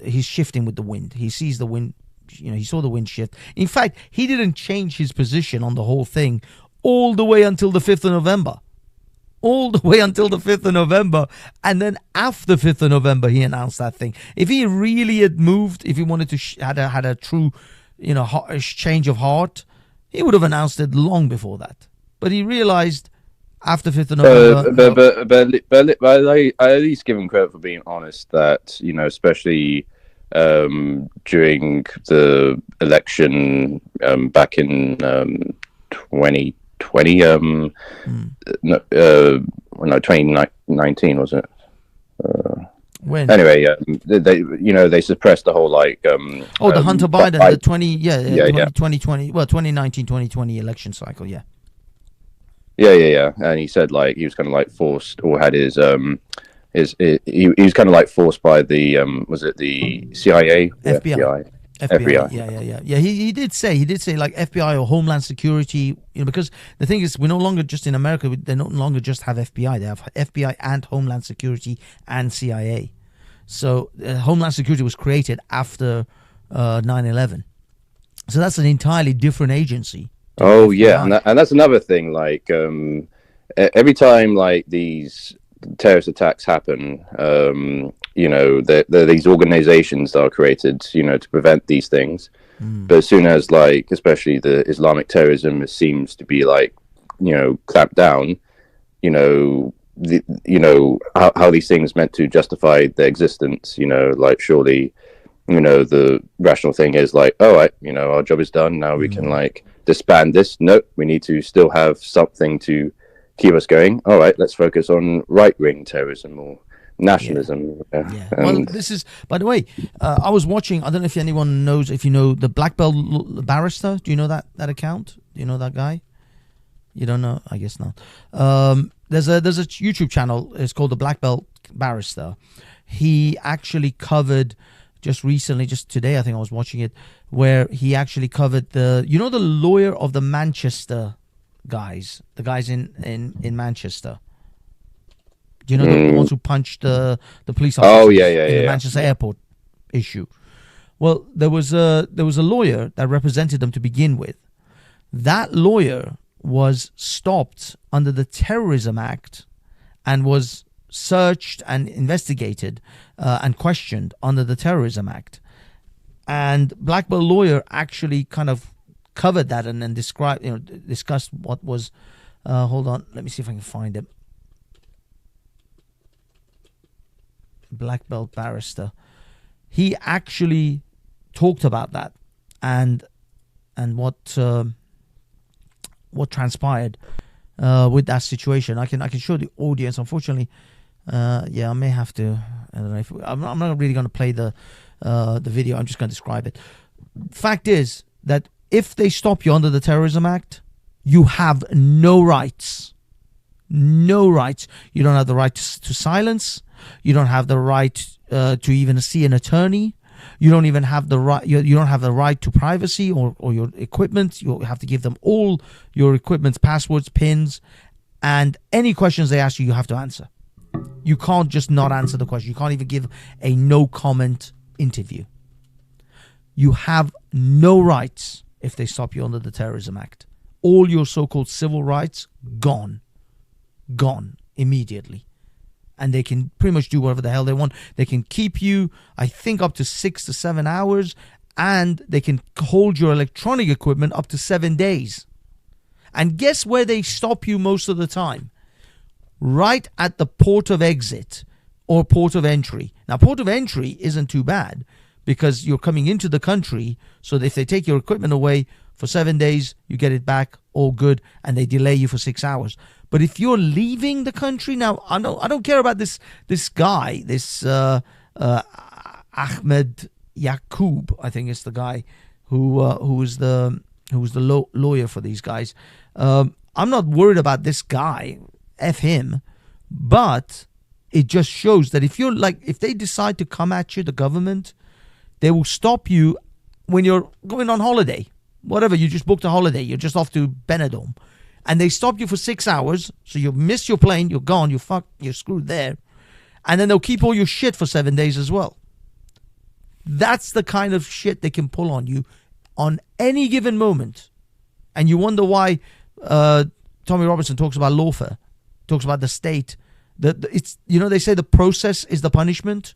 he's shifting with the wind. He sees the wind, he saw the wind shift. In fact, he didn't change his position on the whole thing all the way until the 5th of November. All the way until the 5th of November. And then after 5th of November, he announced that thing. If he really had moved, if he wanted to had a true, change of heart, he would have announced it long before that. But he realized after 5th of November... But I at least give him credit for being honest that, especially during the election back in 2020, 2019, was it? When? Anyway, they suppressed the whole like the Hunter Biden, the 2019-2020 election cycle, yeah. Yeah. And he said like he was kind of like forced, or had he was kind of like forced by the was it the CIA? FBI. Yeah. He did say like FBI or Homeland Security, because the thing is, we're no longer just in America. They no longer just have FBI. They have FBI and Homeland Security and CIA. So Homeland Security was created after 9/11. So that's an entirely different agency. Oh yeah, and that's another thing. Like every time like these terrorist attacks happen, there are these organizations that are created, to prevent these things. But as soon as like, especially the Islamic terrorism seems to be like, clamped down, how these things meant to justify their existence, like surely, the rational thing is like, all right, our job is done. Now we can like disband this. Nope, we need to still have something to keep us going. All right, let's focus on right-wing terrorism or nationalism. Yeah. Well, this is, by the way, I was watching, I don't know if anyone knows, if you know the Black Belt Barrister. Do you know that account? Do you know that guy? You don't know? I guess not. there's a YouTube channel. It's called the Black Belt Barrister. He actually covered just recently, just today, I think I was watching it, where he actually covered the lawyer of the Manchester guys, the guys in Manchester. Do you know the ones who punched the police officers in the Manchester airport issue? Well, there was a lawyer that represented them to begin with. That lawyer was stopped under the Terrorism Act and was searched and investigated and questioned under the Terrorism Act. And Black Belt lawyer actually kind of covered that and then discussed what was. Hold on, let me see if I can find it. Black Belt Barrister. He actually talked about that and what transpired with that situation. I can show the audience. Unfortunately, I may have to. I don't know if I'm not really going to play the video. I'm just going to describe it. Fact is that if they stop you under the Terrorism Act, you have no rights. No rights. You don't have the right to silence. You don't have the right to even see an attorney. You don't even have the right. You don't have the right to privacy or your equipment. You have to give them all your equipment's passwords, pins, and any questions they ask you, you have to answer. You can't just not answer the question. You can't even give a no comment interview. You have no rights if they stop you under the Terrorism Act. All your so-called civil rights gone immediately. And they can pretty much do whatever the hell they want. They can keep you, I think, up to 6 to 7 hours, and they can hold your electronic equipment up to 7 days. And guess where they stop you most of the time? Right at the port of exit or port of entry. Now, port of entry isn't too bad because you're coming into the country, so if they take your equipment away for 7 days, you get it back, all good, and they delay you for 6 hours. But if you're leaving the country, now I don't care about this guy, this Ahmed Yaqub, I think it's the guy who was the lawyer for these guys. I'm not worried about this guy, F him, but it just shows that if they decide to come at you, the government, they will stop you when you're going on holiday. Whatever, you just booked a holiday, you're just off to Benidorm. And they stop you for 6 hours, so you miss your plane, you're gone, you're screwed there. And then they'll keep all your shit for 7 days as well. That's the kind of shit they can pull on you on any given moment. And you wonder why Tommy Robinson talks about lawfare, talks about the state. They say the process is the punishment.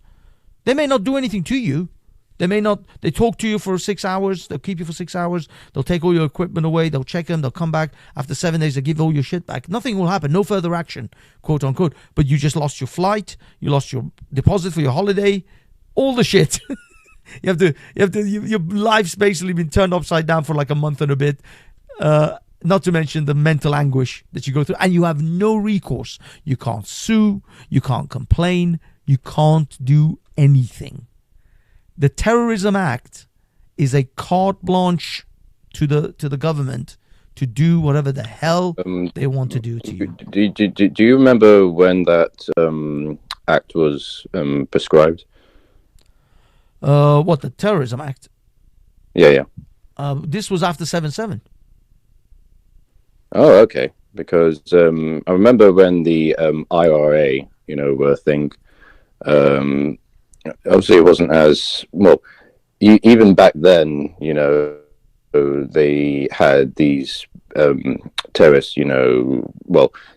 They may not do anything to you. They talk to you for 6 hours, they'll keep you for 6 hours, they'll take all your equipment away, they'll check them, they'll come back. After 7 days, they'll give all your shit back. Nothing will happen, no further action, quote unquote. But you just lost your flight, you lost your deposit for your holiday, all the shit. Your life's basically been turned upside down for like a month and a bit. Not to mention the mental anguish that you go through, and you have no recourse. You can't sue, you can't complain, you can't do anything. The Terrorism Act is a carte blanche to the government to do whatever the hell they want to do to you. Do you remember when that act was prescribed? What, the Terrorism Act? Yeah. This was after 7/7. Oh, okay. Because I remember when the IRA, thing. Obviously, it wasn't as well. Even back then, they had these terrorists,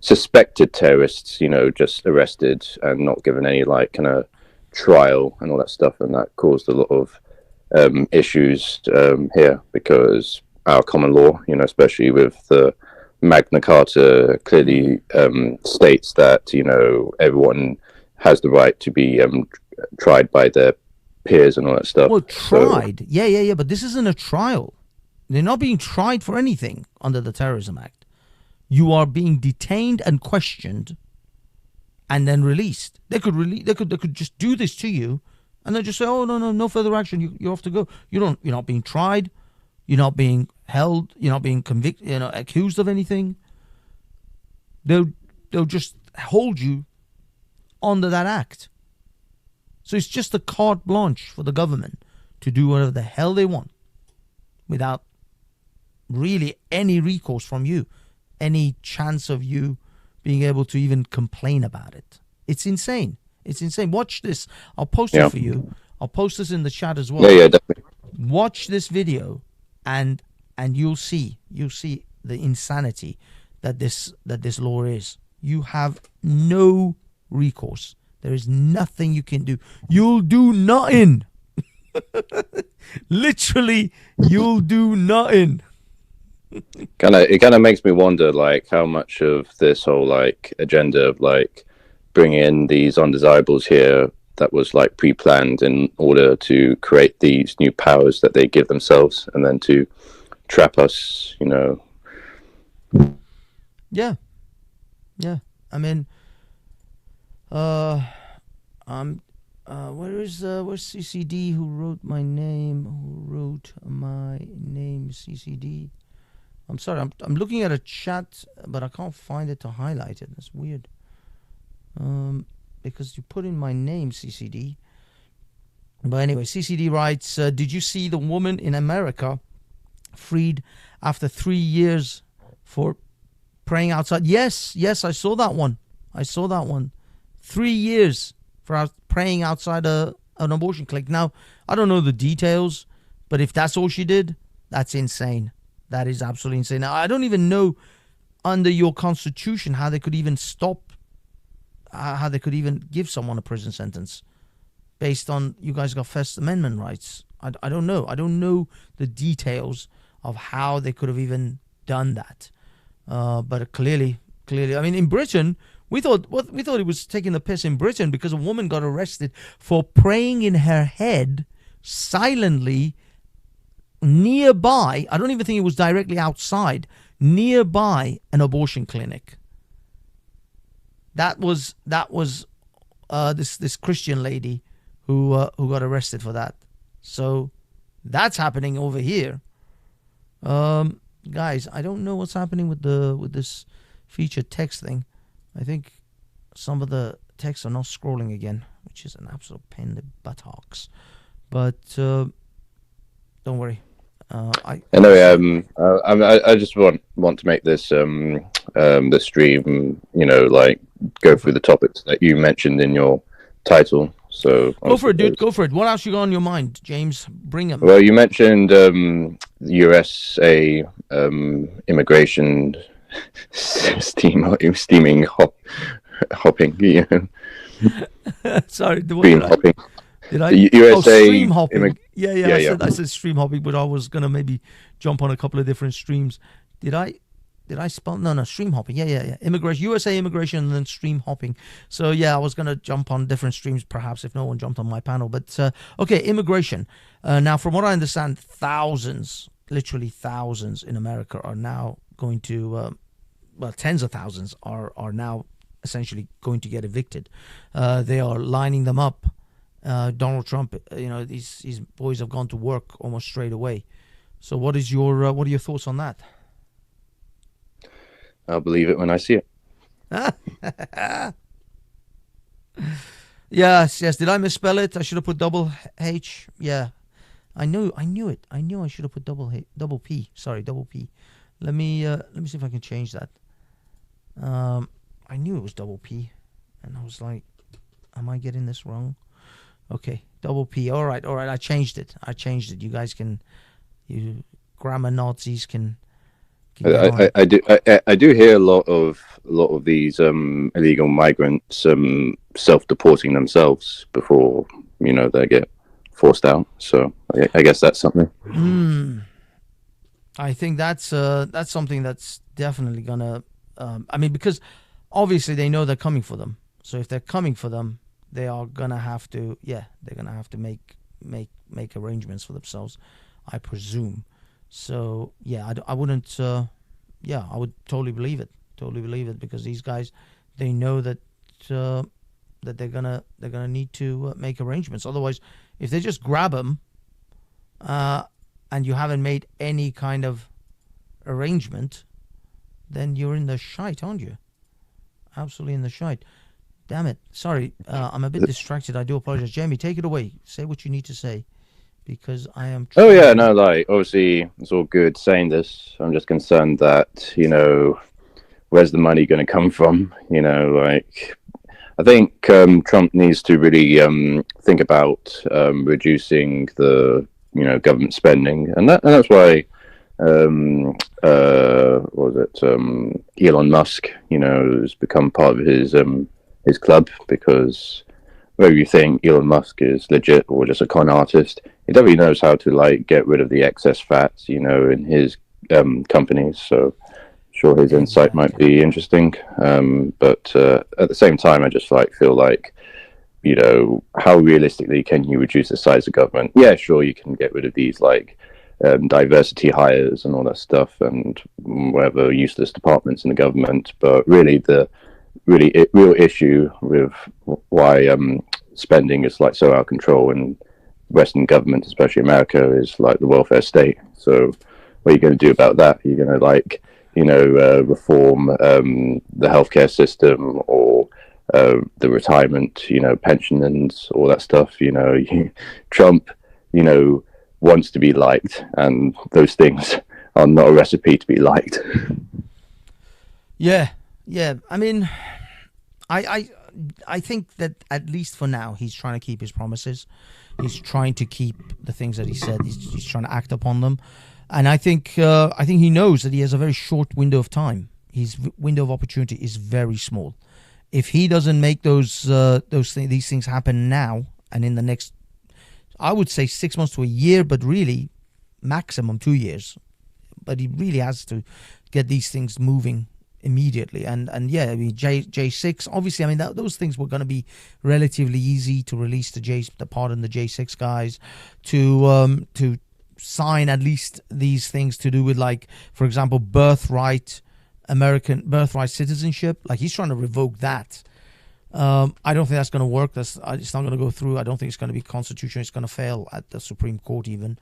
suspected terrorists, just arrested and not given any kind of trial and all that stuff, and that caused a lot of issues here because our common law, especially with the Magna Carta, clearly states that everyone has the right to be tried by their peers and all that stuff. Well, tried. Yeah. But this isn't a trial. They're not being tried for anything under the Terrorism Act. You are being detained and questioned and then released. They could just do this to you and then just say, oh, no further action. You're off to go. You're not being tried. You're not being held. You're not being convicted, accused of anything. they'll just hold you under that act. So it's just a carte blanche for the government to do whatever the hell they want without really any recourse from you, any chance of you being able to even complain about it. It's insane. It's insane. Watch this. I'll post it for you. I'll post this in the chat as well. Yeah, definitely. Watch this video, and you'll see the insanity that this law is. You have no recourse. There is nothing you can do. You'll do nothing. Literally, you'll do nothing. It kind of makes me wonder, like, how much of this whole like agenda of like bringing in these undesirables here that was like pre-planned in order to create these new powers that they give themselves, and then to trap us, you know. Yeah. I mean, where's CCD? Who wrote my name? CCD. I'm sorry. I'm looking at a chat, but I can't find it to highlight it. That's weird. Because you put in my name, CCD. But anyway, CCD writes, did you see the woman in America freed after 3 years for praying outside? Yes, I saw that one. 3 years for praying outside an abortion clinic. Now, I don't know the details, but if that's all she did, that's insane. That is absolutely insane. Now, I don't even know under your constitution how they could even stop, how they could even give someone a prison sentence based on, you guys got First Amendment rights. I don't know. I don't know the details of how they could have even done that. But clearly, I mean, in Britain, we thought it was taking the piss in Britain because a woman got arrested for praying in her head silently nearby. I don't even think it was directly outside, nearby an abortion clinic. That was this Christian lady who got arrested for that. So that's happening over here. Guys, I don't know what's happening with this featured text thing. I think some of the texts are not scrolling again, which is an absolute pain in the buttocks. But don't worry. Anyway, I just want to make this the stream, you know, like go through the topics that you mentioned in your title. So go for it, dude. Go for it. What else you got on your mind, James? Bring them. Well, you mentioned USA immigration steaming hopping. You know. Sorry, stream hopping. Did I? USA stream hopping. I said stream hopping, but I was gonna maybe jump on a couple of different streams. Did I spell? No, stream hopping. Yeah. Immigration, USA immigration, and then stream hopping. So yeah, I was gonna jump on different streams, perhaps if no one jumped on my panel. But okay, immigration. Now, from what I understand, thousands, literally thousands in America are now going to, tens of thousands are now essentially going to get evicted. They are lining them up. Donald Trump, these boys have gone to work almost straight away. So what are your thoughts on that? I'll believe it when I see it. Yes. Did I misspell it? I should have put double H. Yeah, I knew it. I knew I should have put double P. Sorry, double P. Let me see if I can change that. I knew it was double P, and I was like, am I getting this wrong? Okay, double P. All right. I changed it. You guys you grammar Nazis can. I do hear a lot of these illegal migrants self-deporting themselves before they get forced out. So I guess that's something. I think that's something that's definitely gonna. Because obviously they know they're coming for them. So if they're coming for them, they are gonna have to. Yeah, they're gonna have to make arrangements for themselves, I presume. So yeah, I wouldn't. I would totally believe it because these guys, they know that they're gonna need to make arrangements. Otherwise, if they just grab them, and you haven't made any kind of arrangement, then you're in the shite, aren't you? Absolutely in the shite. Damn it. Sorry, I'm a bit distracted. I do apologize. Jamie, take it away. Say what you need to say, because I am. Oh yeah, no, like obviously it's all good saying this. I'm just concerned that where's the money going to come from? Like I think Trump needs to really think about reducing the government spending, and that's why what was it Elon Musk has become part of his club, because whether you think Elon Musk is legit or just a con artist, he definitely knows how to like get rid of the excess fats in his companies. So sure, his insight might be interesting, but at the same time I just feel like how realistically can you reduce the size of government? Yeah, sure, you can get rid of these diversity hires and all that stuff and whatever useless departments in the government, but really the real issue with why spending is so out of control in Western governments, especially America, is the welfare state. So what are you going to do about that? Are you going to reform the healthcare system or the retirement, pension and all that stuff? Trump, wants to be liked, and those things are not a recipe to be liked. Yeah. I mean, I think that at least for now, he's trying to keep his promises. He's trying to keep the things that he said. He's trying to act upon them, and I think he knows that he has a very short window of time. His window of opportunity is very small. If he doesn't make these things happen now, and in the next, I would say 6 months to a year, but really maximum 2 years. But he really has to get these things moving immediately. And yeah, I mean, J6, obviously, I mean, those things were going to be relatively easy to release the J6 guys to sign at least these things to do with, for example, American birthright citizenship. He's trying to revoke that. I don't think that's going to work. It's not going to go through. I don't think it's going to be constitutional. It's going to fail at the Supreme Court even.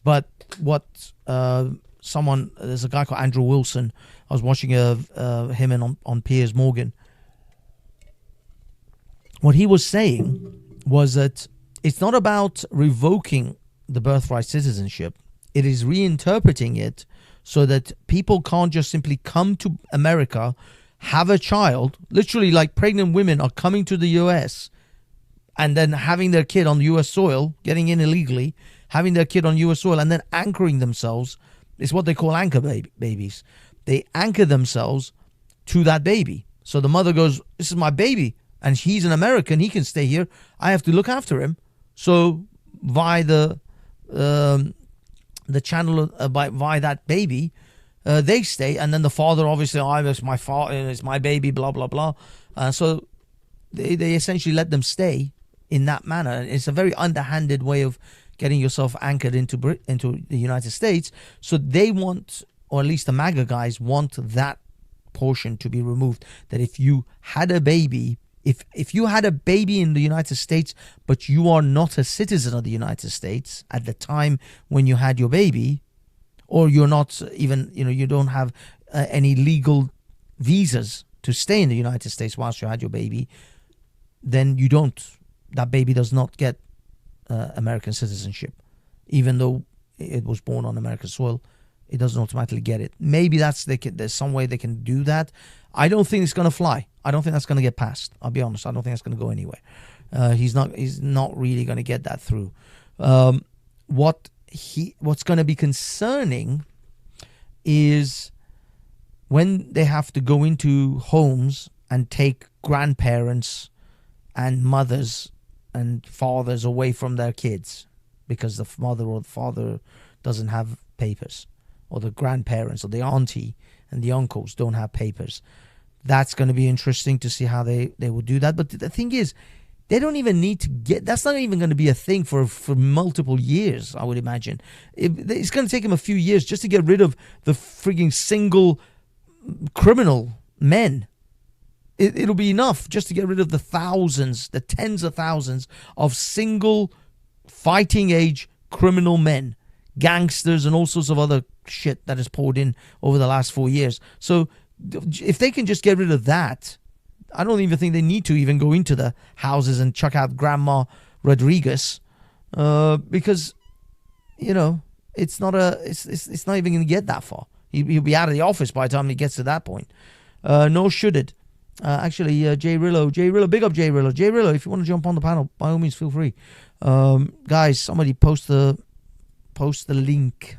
But what there's a guy called Andrew Wilson. I was watching him on Piers Morgan. What he was saying was that it's not about revoking the birthright citizenship. It is reinterpreting it so that people can't just simply come to America, have a child, literally pregnant women are coming to the US and then having their kid on US soil, getting in illegally, having their kid on US soil and then anchoring themselves. It's what they call anchor babies. They anchor themselves to that baby. So the mother goes, this is my baby, and he's an American, he can stay here. I have to look after him. So via the channel, via that baby, they stay, and then the father obviously, it's my father, it's my baby, blah blah blah. So they essentially let them stay in that manner. It's a very underhanded way of getting yourself anchored into the United States. So they want, or at least the MAGA guys want, that portion to be removed. That if you had a baby, if you had a baby in the United States, but you are not a citizen of the United States at the time when you had your baby, or you're not even, you don't have any legal visas to stay in the United States whilst you had your baby, then that baby does not get American citizenship. Even though it was born on American soil, it doesn't automatically get it. Maybe there's some way they can do that. I don't think it's going to fly. I don't think that's going to get passed. I'll be honest. I don't think that's going to go anywhere. He's not really going to get that through. What's going to be concerning is when they have to go into homes and take grandparents and mothers and fathers away from their kids because the mother or the father doesn't have papers, or the grandparents or the auntie and the uncles don't have papers. That's going to be interesting to see how they will do that. But the thing is, they don't even need to that's not even going to be a thing for multiple years, I would imagine. It's going to take them a few years just to get rid of the frigging single criminal men. It'll be enough just to get rid of the thousands, the tens of thousands of single fighting age criminal men, gangsters and all sorts of other shit that has poured in over the last 4 years. So if they can just get rid of that, I don't even think they need to even go into the houses and chuck out Grandma Rodriguez, because it's not it's not even going to get that far. He'll be out of the office by the time he gets to that point. Nor should it. Actually, Jay Rillo, big up Jay Rillo. If you want to jump on the panel, by all means, feel free. Guys, somebody post the link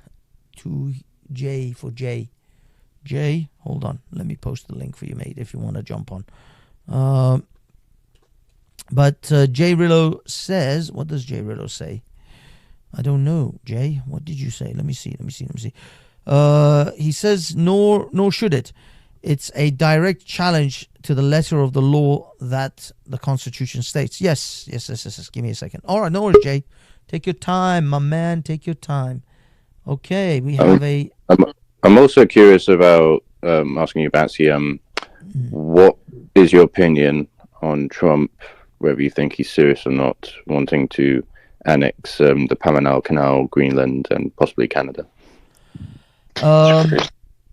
to Jay for Jay. Jay, hold on. Let me post the link for you, mate, if you want to jump on. But Jay Rillo says, what does Jay Rillo say? I don't know, Jay. What did you say? Let me see. He says, nor should it. It's a direct challenge to the letter of the law that the Constitution states. Yes. Give me a second. All right, no worries, Jay. Take your time, my man. Take your time. Okay, we have I'm also curious about asking you, Batsy, what is your opinion on Trump, whether you think he's serious or not, wanting to annex the Panama Canal, Greenland, and possibly Canada?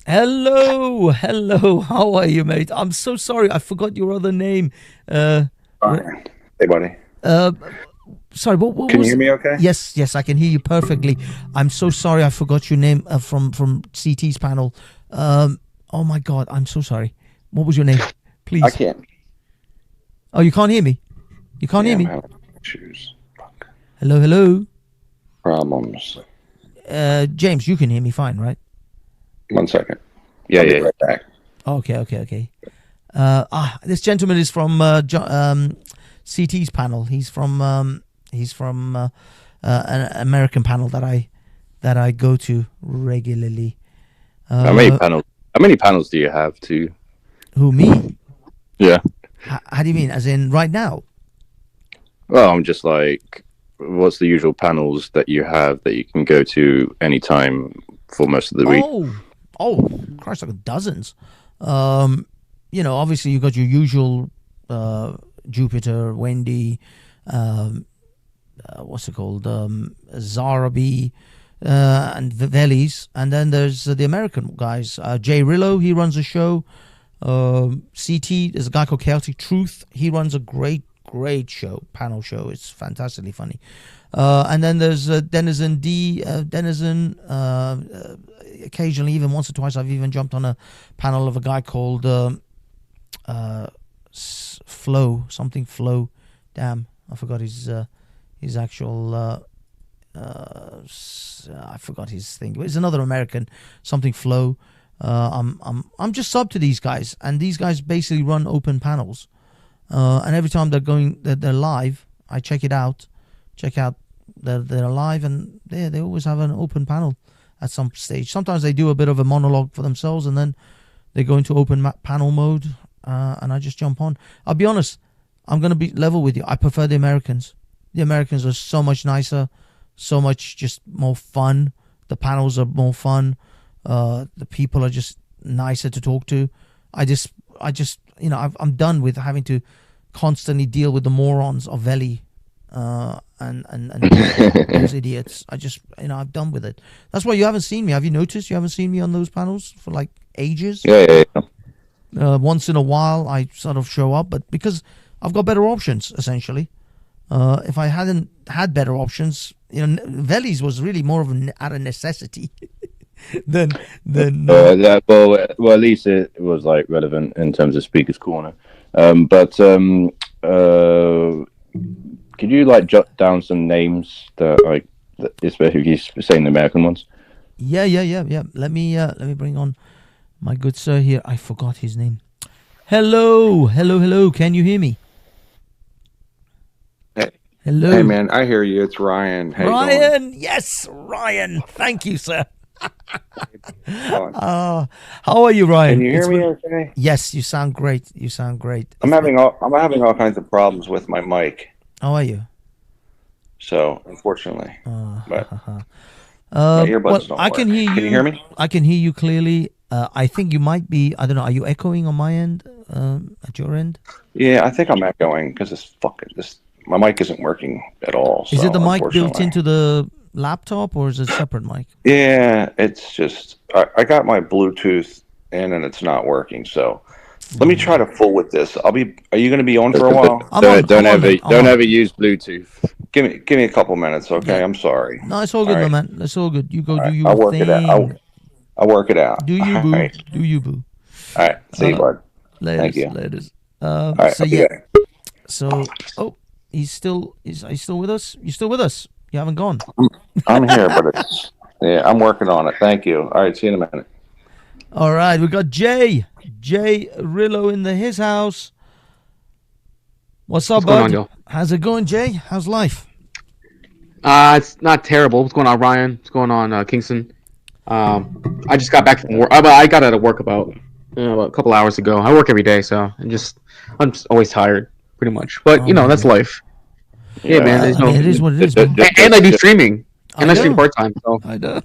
Hello. How are you, mate? I'm so sorry. I forgot your other name. Fine. Hey, buddy. Sorry, what Can was you hear me okay? Yes, I can hear you perfectly. I'm so sorry. I forgot your name from CT's panel. Oh my God, I'm so sorry. What was your name, please? I can't. Oh, you can't hear me? You can't hear me? I'm having issues. Fuck. Hello. Problems. James, you can hear me fine, right? 1 second. Yeah, I'll be yeah. right back. Okay. This gentleman is from CT's panel. He's from an American panel that I go to regularly. How many panels do you have to? Who, me? Yeah. How do you mean? As in right now? Well, I'm just like, what's the usual panels that you have that you can go to anytime for most of the week? Oh, Christ, like dozens. Obviously you got your usual Jupiter, Wendy, what's it called? Zarabi, and Velis, and then there's the American guys. Jay Rillo, he runs a show. CT, there's a guy called Chaotic Truth. He runs a great panel show. It's fantastically funny. And then there's Denizen D. Denizen, occasionally, even once or twice, I've even jumped on a panel of a guy called Flow. Damn, I forgot his actual. I forgot his thing. It's another American, something Flow. I'm just sub to these guys, and these guys basically run open panels. And every time they're live, I check out they're live, and they always have an open panel at some stage. Sometimes they do a bit of a monologue for themselves, and then they go into open panel mode, and I just jump on. I'll be honest, I'm going to be level with you. I prefer the Americans. The Americans are so much nicer, so much just more fun. The panels are more fun. The people are just nicer to talk to. I just I'm done with having to constantly deal with the morons of Veli and those idiots. I'm done with it. That's why you haven't seen me. Have you noticed you haven't seen me on those panels for like ages? Yeah. Once in a while I sort of show up, but because I've got better options, essentially. If I hadn't had better options, Veli's was really more of out of necessity. Than well, at least it was like relevant in terms of Speaker's Corner. But could you like jot down some names that especially if you're saying the American ones? Yeah. Let me bring on my good sir here. I forgot his name. Hello. Can you hear me? Hey. Hello. Hey, man, I hear you. It's Ryan. How Ryan, you yes, Ryan. Thank you, sir. doing? How are you, Ryan? Can you hear me okay? Yes, you sound great. I'm having all kinds of problems with my mic. How are you? So, unfortunately, but my well, earbuds don't I work. can hear you. Can you hear me? I can hear you clearly. I think you might be. I don't know. Are you echoing on my end? At your end? Yeah, I think I'm echoing because my mic isn't working at all. Is so, it the mic built unfortunately. into the laptop, or is it a separate mic? Yeah, it's just I got my Bluetooth in and it's not working. So Let me try to fool with this. Are you going to be on for a while? Don't ever use Bluetooth. Give me a couple minutes, okay? Yeah. I'm sorry. No, it's all good, my man. It's all good. You go do your I'll work thing. it out. I'll work it out. Do you, All boo? right. Do you, boo? All right. See you, bud. Thank you. All right, so I'll be yeah. there. So he's still with us? You still with us? You haven't gone. I'm here, but I'm working on it. Thank you. All right. See you in a minute. All right, we got Jay Rillo in his house. What's up, bud? Going on, Joe? How's it going, Jay? How's life? It's not terrible. What's going on, Ryan? What's going on, Kingston? I just got back from work. I got out of work about a couple hours ago. I work every day, so I'm just always tired, pretty much. But that's life. Yeah, man. There's it is what it is, man. And I do streaming, and I stream part time. So I know.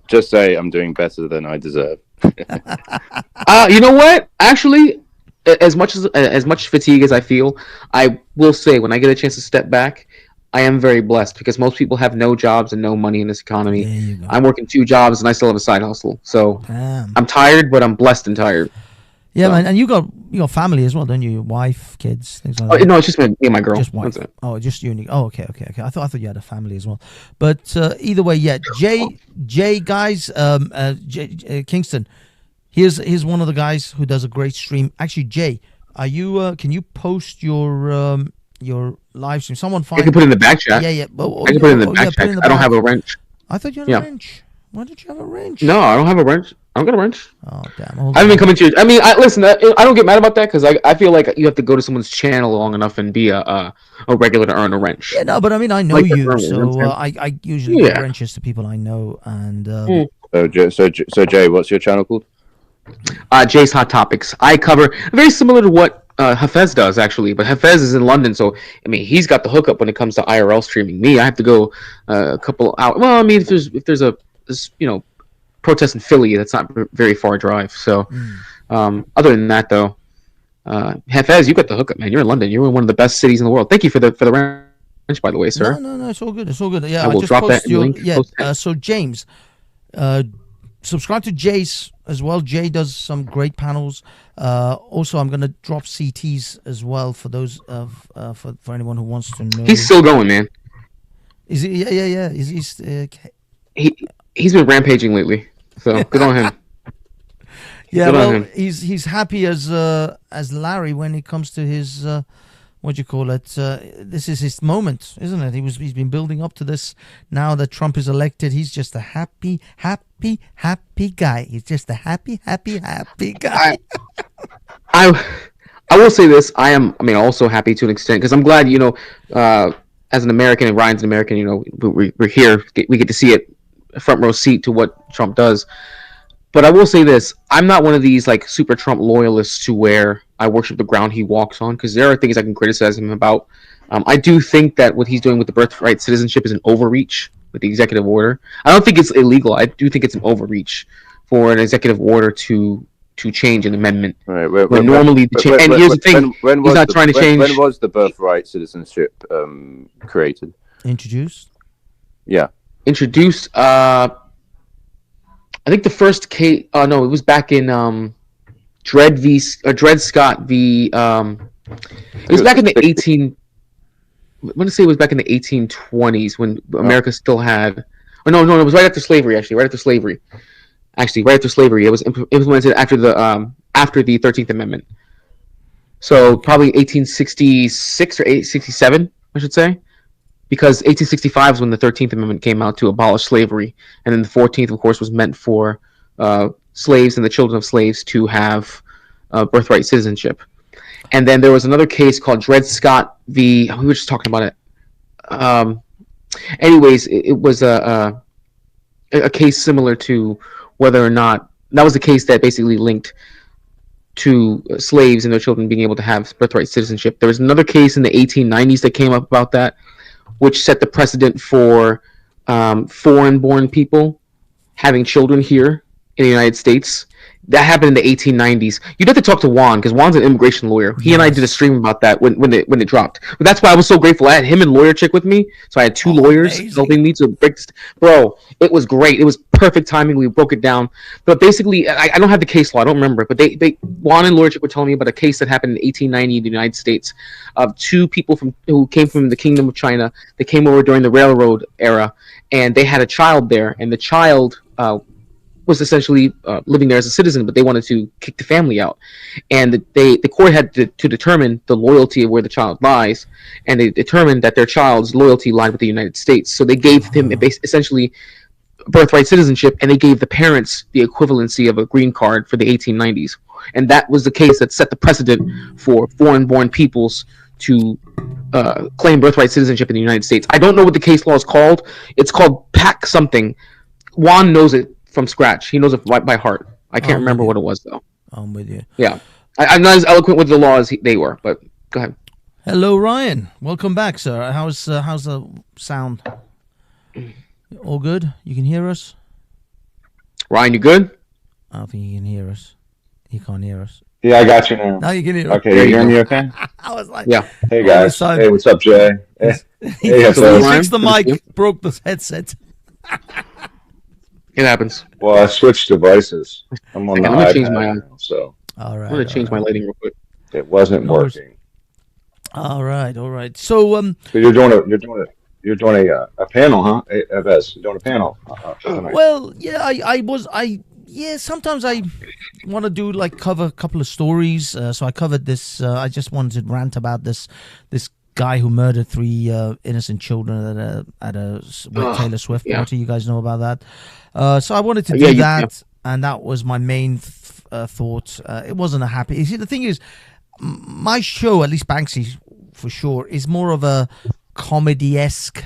Just say I'm doing better than I deserve. you know what? Actually, as much fatigue as I feel, I will say when I get a chance to step back, I am very blessed because most people have no jobs and no money in this economy. There you go. I'm working 2 jobs and I still have a side hustle. So Damn. I'm tired, but I'm blessed and tired. Yeah, man. And you got family as well, don't you? Your wife, kids, things like that. No, it's just me and my girl. Just wife. That's it. Oh, just you. Oh, okay. I thought you had a family as well. But either way, yeah. Jay, guys, Kingston. Here's one of the guys who does a great stream. Actually, Jay, are you? Can you post your live stream? Someone find. I can put it in the back chat. Yeah. I can put it in the back chat. I don't have a wrench. I thought you had a wrench. Why did you have a wrench? No, I don't have a wrench. I don't got a wrench. Oh damn! I haven't been coming to your. I mean, listen. I don't get mad about that because I feel like you have to go to someone's channel long enough and be a regular to earn a wrench. Yeah, no, but I mean, I know Like you, the so Burman, I usually give wrenches to people I know, and So Jay, what's your channel called? Jay's Hot Topics. I cover very similar to what Hafez does actually, but Hafez is in London, so I mean he's got the hookup when it comes to IRL streaming. Me, I have to go a couple hours. Well, I mean if there's a protest in Philly, that's not very far drive. So other than that though, Hafez, you got the hookup, man. You're in London. You're in one of the best cities in the world. Thank you for the wrench, by the way, sir. No, it's all good. It's all good. Yeah, I will just drop post that in the link. Yeah. So James, subscribe to Jay's as well. Jay does some great panels. Also, I'm gonna drop CTs as well for those for anyone who wants to know. He's still going, man. Is he? Yeah. He's been rampaging lately, so good on him. Yeah, good on well, him. he's happy as Larry when it comes to his what do you call it? This is his moment, isn't it? He's been building up to this. Now that Trump is elected, he's just a happy guy. He's just a happy guy. I will say this. I am also happy to an extent because I'm glad as an American and Ryan's an American. We're here. We get to see it front row seat to what Trump does. But I will say this: I'm not one of these like super Trump loyalists to where I worship the ground he walks on, because there are things I can criticize him about. I do think that what he's doing with the birthright citizenship is an overreach with the executive order. I don't think it's illegal. I do think it's an overreach for an executive order to change an amendment. Right. And here's the thing: he's not trying to change. When was the birthright citizenship created? Introduced? Yeah. Introduced. I think the first case. No, it was back in Dred Scott v. It was back in the 18. I want to say it was back in the 1820s when America still had. Oh no, it was right after slavery. Actually, right after slavery. It was implemented after the 13th Amendment. So probably 1866 or 1867, I should say, because 1865 is when the 13th Amendment came out to abolish slavery, and then the 14th, of course, was meant for slaves and the children of slaves to have birthright citizenship. And then there was another case called Dred Scott v. We were just talking about it. Anyways, it was a case similar to whether or not that was the case that basically linked to slaves and their children being able to have birthright citizenship. There was another case in the 1890s that came up about that, which set the precedent for foreign-born people having children here in the United States That happened in the 1890s. You'd have to talk to Juan because Juan's an immigration lawyer. He and I did a stream about that when it dropped. But that's why I was so grateful. I had him and Lawyer Chick with me, so I had two lawyers helping me to break this. Bro, it was great. It was perfect timing. We broke it down. But basically, I don't have the case law. I don't remember. But Juan and Lawyer Chick were telling me about a case that happened in 1890 in the United States of two people who came from the Kingdom of China. They came over during the railroad era, and they had a child there, and the child was essentially living there as a citizen, but they wanted to kick the family out, and the court had to determine the loyalty of where the child lies, and they determined that their child's loyalty lied with the United States. So they gave him essentially birthright citizenship, and they gave the parents the equivalency of a green card for the 1890s, and that was the case that set the precedent for foreign-born peoples to claim birthright citizenship in the United States. I don't know what the case law is called. It's called PAC something. Juan knows it from scratch. He knows it by heart. I can't remember what it was though. I'm with you. Yeah, I'm not as eloquent with the law as they were, but go ahead. Hello, Ryan. Welcome back, sir. How's the sound? All good? You can hear us? Ryan, you good? I don't think you can hear us. You can't hear us. Yeah, I got you now. Now you can hear us. Okay, you hearing me okay? I was like, yeah. Hey, guys. Hey, what's up, Jay? Hey, he hey, fixed the mic, broke the headset. It happens. Well, I switched devices. I'm on the iPad change my now, so All right. I'm gonna change my lighting real quick. it wasn't working. All right. So So you're doing a panel, huh? Hey, FS, you're doing a panel. Tonight. well, yeah, sometimes I want to do cover a couple of stories. So I covered this. I just wanted to rant about this guy who murdered 3 innocent children at a Taylor Swift party. You guys know about that. So I wanted to do that, and that was my main thought. It wasn't a happy. You see, the thing is, my show, at least Banksy for sure, is more of a comedy-esque,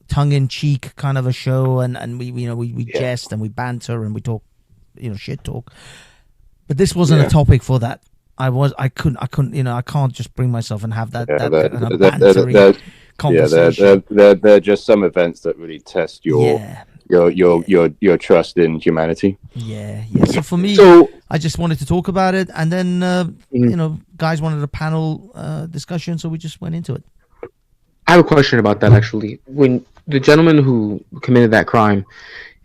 tongue-in-cheek kind of a show, and we jest and we banter and we talk, shit talk. But this wasn't a topic for that. I couldn't, I can't just bring myself and have that kind of bantery conversation. They're just some events that really test your trust in humanity. Yeah. So for me, I just wanted to talk about it, and then guys wanted a panel discussion, so we just went into it. I have a question about that actually. When the gentleman who committed that crime,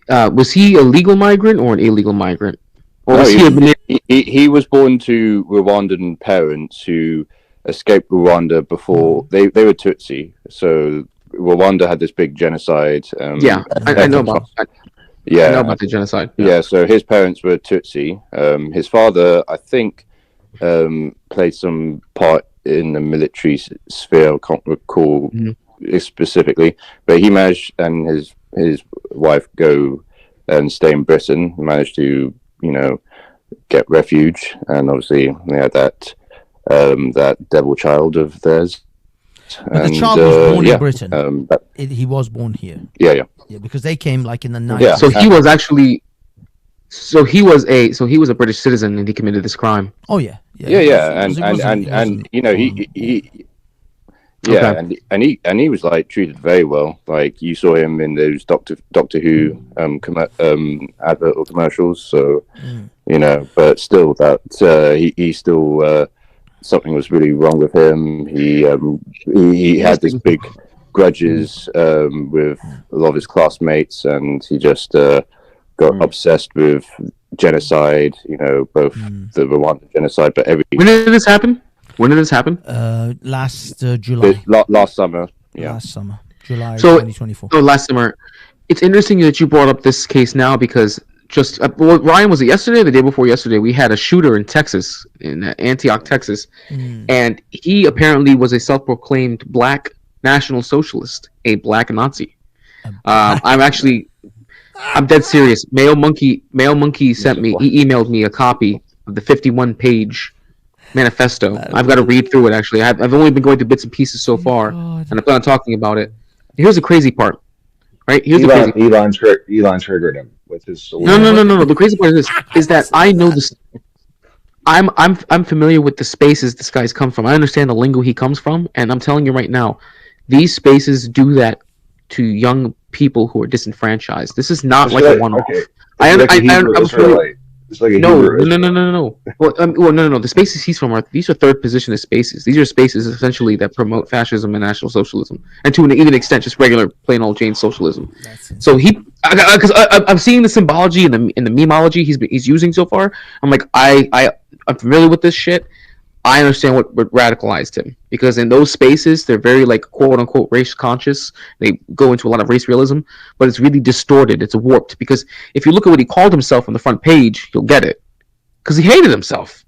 was he a legal migrant or an illegal migrant? Or was he was born to Rwandan parents who escaped Rwanda before they were Tutsi. So Rwanda had this big genocide. I know about that. Yeah, I know about the genocide. Yeah, so his parents were Tutsi. His father, I think, played some part in the military sphere. I can't recall specifically, but he managed, and his wife go and stay in Britain. Managed to get refuge, and obviously they had that devil child of theirs. But the child was born in Britain. He was born here. Yeah, because they came in the 90s. Yeah. So he was actually, he was a British citizen, and he committed this crime. Oh yeah. And he was treated very well. You saw him in those Doctor Who advert or commercials. So but still that he still something was really wrong with him. He had this big grudges with a lot of his classmates, and he just got obsessed with genocide. Both the Rwandan genocide, but When did this happen? Last July. Last summer. Yeah. Last summer, July 2024. So last summer. It's interesting that you brought up this case now because Ryan, was it yesterday or the day before yesterday? We had a shooter in Texas, in Antioch, Texas, and he apparently was a self-proclaimed black National Socialist, a black Nazi. I'm dead serious. Male Monkey sent me. He emailed me a copy of the 51-page manifesto. I've got to read through it. Actually, I've only been going through bits and pieces so far, and I plan on talking about it. Here's the crazy part. Right? Here's the crazy part. Elon triggered him with his. No. The crazy part is that I know this. I'm familiar with the spaces this guy's come from. I understand the lingo he comes from, and I'm telling you right now, these spaces do that to young people who are disenfranchised. This is not a one-off. Okay. It's like a No, Hebrew no, no, no, no, no. No. The spaces he's from these are third positionist spaces. These are spaces essentially that promote fascism and national socialism, and to an even extent, just regular plain old Jane socialism. So because I'm seeing the symbology and the memology he's using so far. I'm like, I'm familiar with this shit. I understand what radicalized him, because in those spaces they're very like quote unquote race conscious. They go into a lot of race realism, but it's really distorted. It's warped, because if you look at what he called himself on the front page, you'll get it, because he hated himself.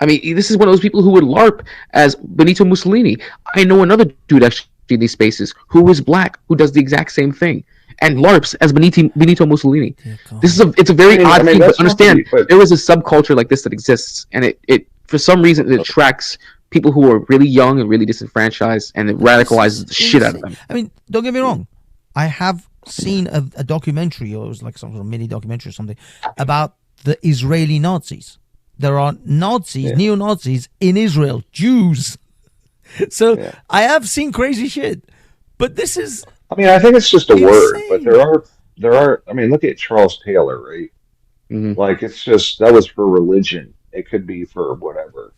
I mean, this is one of those people who would LARP as Benito Mussolini. I know another dude actually in these spaces who is black, who does the exact same thing and LARPs as Benito Mussolini. It's a very odd thing, but understand there is a subculture like this that exists, and it for some reason it attracts people who are really young and really disenfranchised, and it radicalizes the shit out of them. I mean, don't get me wrong. I have seen a documentary, or it was like some sort of mini documentary or something, about the Israeli Nazis. There are Nazis, neo-Nazis in Israel, Jews. So I have seen crazy shit, but this is. I mean, I think it's just a insane. word, but there are. I mean, look at Charles Taylor, right? Mm-hmm. Like, it's just that was for religion. It could be for whatever,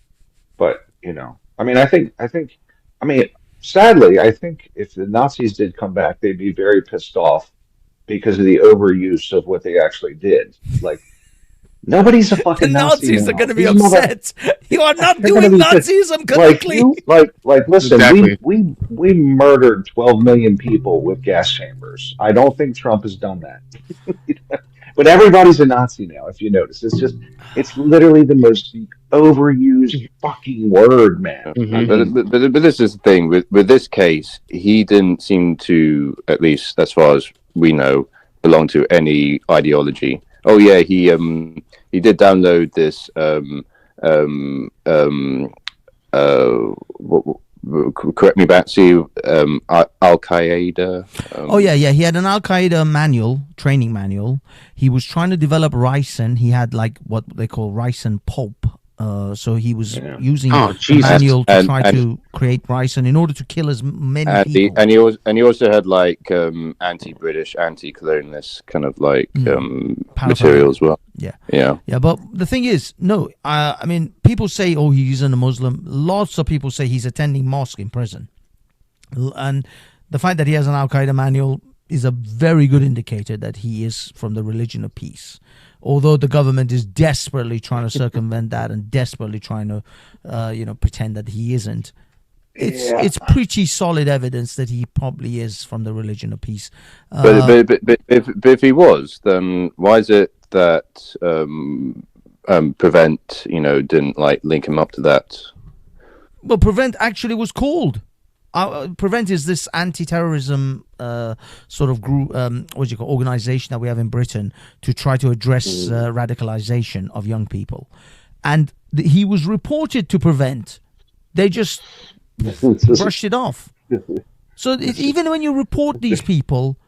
but I mean, I think, I mean, sadly, I think if the Nazis did come back, they'd be very pissed off because of the overuse of what they actually did. Like, nobody's a fucking The Nazi Nazis now. are going to be These upset. You are not They're gonna doing be pissed. Nazism correctly. Like, listen, Exactly. we murdered 12 million people with gas chambers. I don't think Trump has done that. But everybody's a Nazi now, if you notice. It's literally the most overused fucking word, man. Mm-hmm. But this is the thing with this case. He didn't seem to, at least as far as we know, belong to any ideology. Oh yeah, he did download this correct me, Batsy, Al Qaeda. Oh yeah, he had an Al Qaeda manual, training manual. He was trying to develop ricin. He had like what they call ricin pulp. So he was using the manual to try to create ricin in order to kill as many people. And he also had like anti-British, anti-colonialist kind of like material as well. Yeah. But the thing is, no. I mean, people say, "Oh, he's a Muslim." Lots of people say he's attending mosque in prison, and the fact that he has an Al Qaeda manual is a very good indicator that he is from the religion of peace. Although the government is desperately trying to circumvent that and desperately trying to, pretend that he isn't. It's pretty solid evidence that he probably is from the religion of peace. But if he was, then why is it that Prevent, didn't like link him up to that? Well, Prevent actually was called. Prevent is this anti-terrorism sort of group, organization that we have in Britain to try to address radicalization of young people. And he was reported to Prevent. They just brushed it off. So even when you report these people,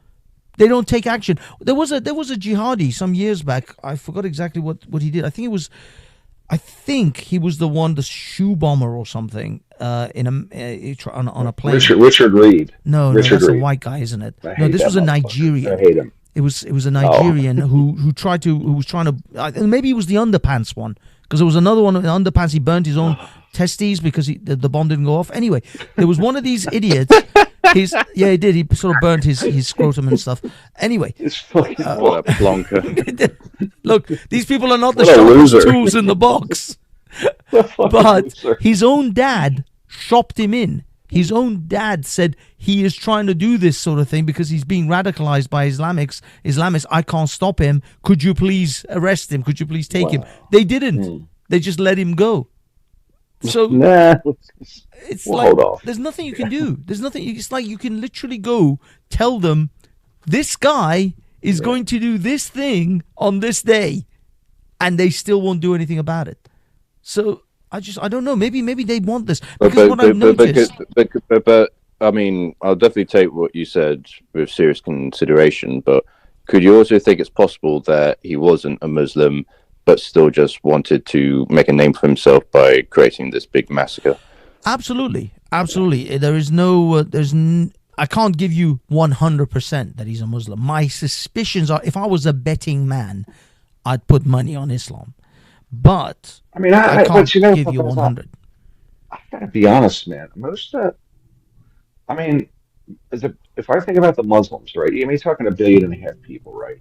they don't take action. There was a jihadi some years back. I forgot exactly what he did. I think he was the one, the shoe bomber or something, on a plane. Richard Reed. No, that's a white guy, isn't it? No, this was a Nigerian. I hate him. It was a Nigerian who was trying to. Maybe it was the underpants one, because there was another one in the underpants. He burnt his own testes because the bomb didn't go off. Anyway, there was one of these idiots. He did. He sort of burnt his scrotum and stuff. Anyway, what a plonker. Look, these people are not the sharpest tools in the box. But his own dad shopped him in. His own dad said he is trying to do this sort of thing because he's being radicalized by Islamists. I can't stop him. Could you please arrest him? Could you please take him? They didn't. They just let him go. So it's like there's nothing you can do. There's nothing. It's like you can literally go tell them this guy is going to do this thing on this day, and they still won't do anything about it. So I don't know. Maybe they want this because what I've noticed. But I mean, I'll definitely take what you said with serious consideration. But could you also think it's possible that he wasn't a Muslim, but still just wanted to make a name for himself by creating this big massacre? Absolutely. There is no. I can't give you 100% that he's a Muslim. My suspicions are, if I was a betting man, I'd put money on Islam. But I mean, I can't but you know, give you 100. I gotta be honest, man. I mean, if I think about the Muslims, right? I mean, you're talking 1.5 billion people, right?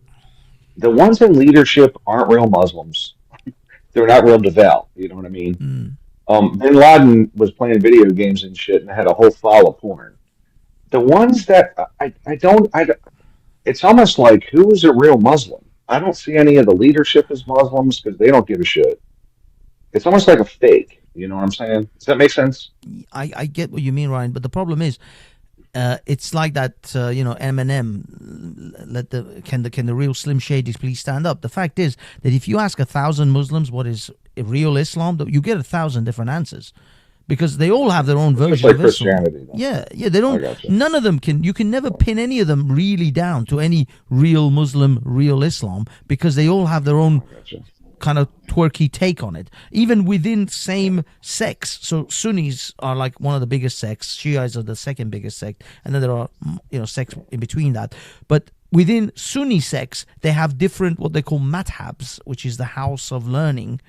The ones in leadership aren't real Muslims. They're not real devout. You know what I mean? Mm. Bin Laden was playing video games and shit and had a whole file of porn. The ones that it's almost like, who is a real Muslim? I don't see any of the leadership as Muslims because they don't give a shit. It's almost like a fake. You know what I'm saying? Does that make sense? I get what you mean, Ryan, but the problem is, it's like that, Eminem. Can the real Slim Shadys please stand up? The fact is that if you ask 1,000 Muslims what is real Islam, you get 1,000 different answers, because they all have their own version like of Islam. Christianity. Yeah, they don't. None of them can. You can never pin any of them really down to any real Muslim, real Islam, because they all have their own kind of twerky take on it, even within same sects. So Sunnis are like one of the biggest sects, Shiites are the second biggest sect, and then there are sects in between that. But within Sunni sects, they have different, what they call madhabs, which is the house of learning,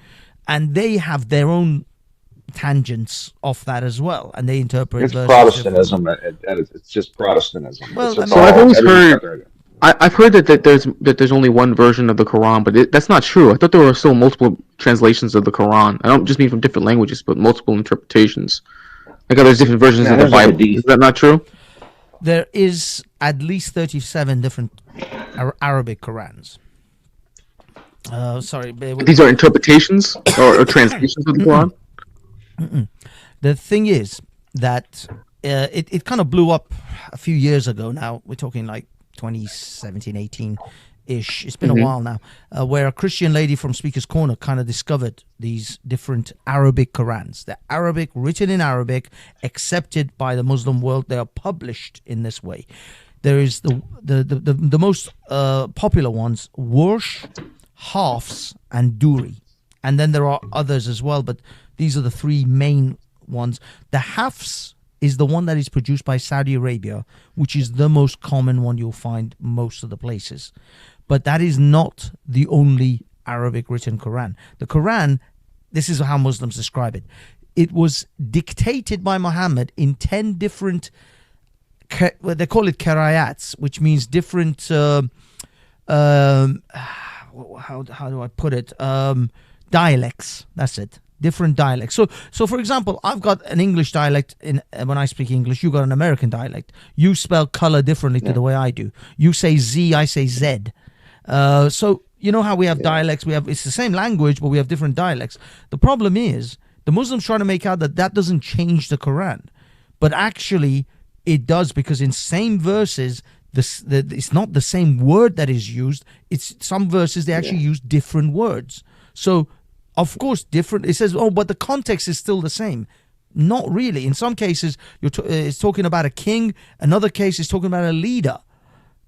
and they have their own tangents off that as well, and they interpret it's Protestantism. It's just Protestantism. Well, so I've always heard. I've heard that there's only one version of the Quran, but that's not true. I thought there were still multiple translations of the Quran. I don't just mean from different languages, but multiple interpretations. Like there's different versions of the Bible. Is that not true? There is at least 37 different Arabic Qurans. Sorry, these are interpretations or translations of the Quran. The thing is that it kind of blew up a few years ago. Now we're talking like 2017, 18-ish. It's been a while now, where a Christian lady from Speaker's Corner kind of discovered these different Arabic Qurans. They're Arabic, written in Arabic, accepted by the Muslim world. They are published in this way. There is the most popular ones: Warsh, Hafs, and Duri. And then there are others as well, but these are the three main ones. The Hafs is the one that is produced by Saudi Arabia, which is the most common one you'll find most of the places. But that is not the only Arabic written Quran. The Quran, this is how Muslims describe it. It was dictated by Muhammad in 10 different, they call it qira'ats, which means different, how do I put it? Dialects. That's it. Different dialects. So for example, I've got an English dialect when I speak English. You got an American dialect. You spell color differently to the way I do. You say Z, I say Z. So you know how we have dialects. It's the same language, but we have different dialects. The problem is the Muslims trying to make out that doesn't change the Quran, but actually it does, because in same verses, it's not the same word that is used. It's some verses they actually use different words. So of course, different. It says, but the context is still the same. Not really. In some cases, it's talking about a king. Another case is talking about a leader.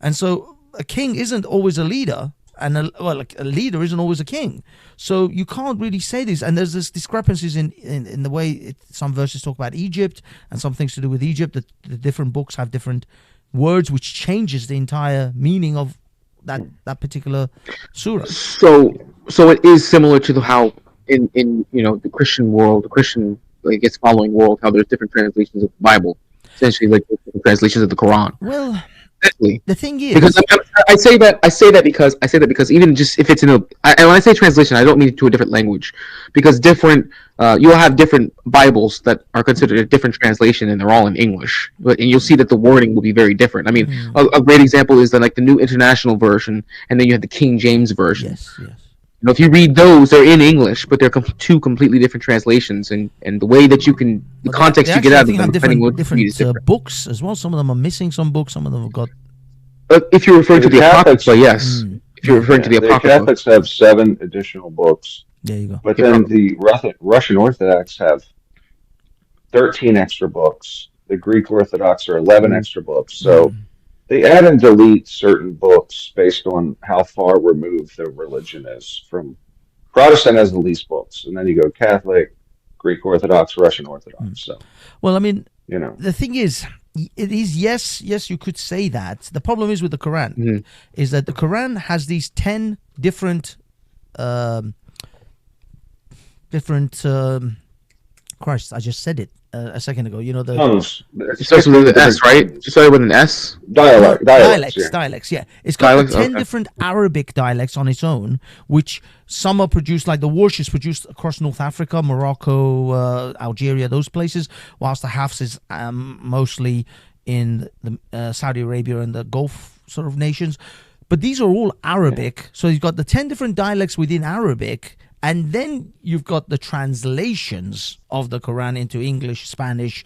And so a king isn't always a leader, and a leader isn't always a king. So you can't really say this. And there's this discrepancies in the way some verses talk about Egypt and some things to do with Egypt. That the different books have different words, which changes the entire meaning of that particular surah. So it is similar to how in the Christian world, the Christian following world, how there's different translations of the Bible, essentially like different translations of the Quran. Well, exactly. The thing is, because I say that because even just if it's and when I say translation, I don't mean to a different language, because different you'll have different Bibles that are considered a different translation, and they're all in English, and you'll see that the wording will be very different. I mean, a great example is the New International Version, and then you have the King James Version. Yes. If you read those, they're in English, but they're two completely different translations, and the way that you can, the context you get out of them, depending on what you read is different. Books as well. Some of them are missing some books. Some of them have got. If you're referring to the Apocrypha, yes. If you're referring to the Apocrypha, the Catholics have 7 additional books. There you go. But then the Russian Orthodox have 13 extra books. The Greek Orthodox are 11 extra books. So they add and delete certain books based on how far removed their religion is from. Protestant has the least books, and then you go Catholic, Greek Orthodox, Russian Orthodox. So, well, I mean, the thing is, it is yes, you could say that. The problem is with the Quran is that the Quran has these 10 different different. Christ, I just said it a second ago. You know the Tongues. It starts with an S, right? It started with an S. dialects. Yeah, it's got Dialects, 10 okay. different Arabic dialects on its own, which some are produced like the Warsh is produced across North Africa, Morocco, Algeria, those places, whilst the Hafs is mostly in the Saudi Arabia and the Gulf sort of nations. But these are all Arabic. So you've got the 10 different dialects within Arabic, and then you've got the translations of the Quran into English, Spanish,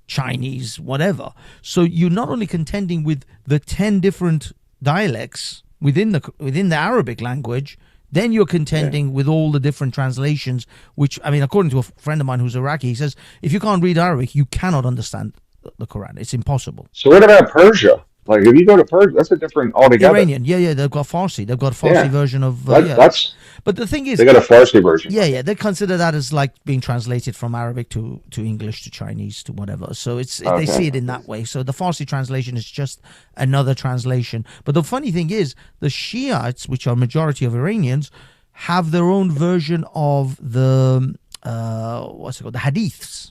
Chinese, whatever. So you're not only contending with the 10 different dialects within the Arabic language, then you're contending with all the different translations, which, I mean, according to a friend of mine who's Iraqi, he says, if you can't read Arabic, you cannot understand the Quran. It's impossible. So what about Persia? Like, if you go to Persia, that's a different altogether. Iranian, yeah, they've got Farsi. They've got a Farsi version of, That's But the thing is, they got a Farsi version. yeah, they consider that as like being translated from Arabic to English to Chinese to whatever. So they see it in that way. So the Farsi translation is just another translation. But the funny thing is, the Shiites, which are majority of Iranians, have their own version of the what's it called, the Hadiths.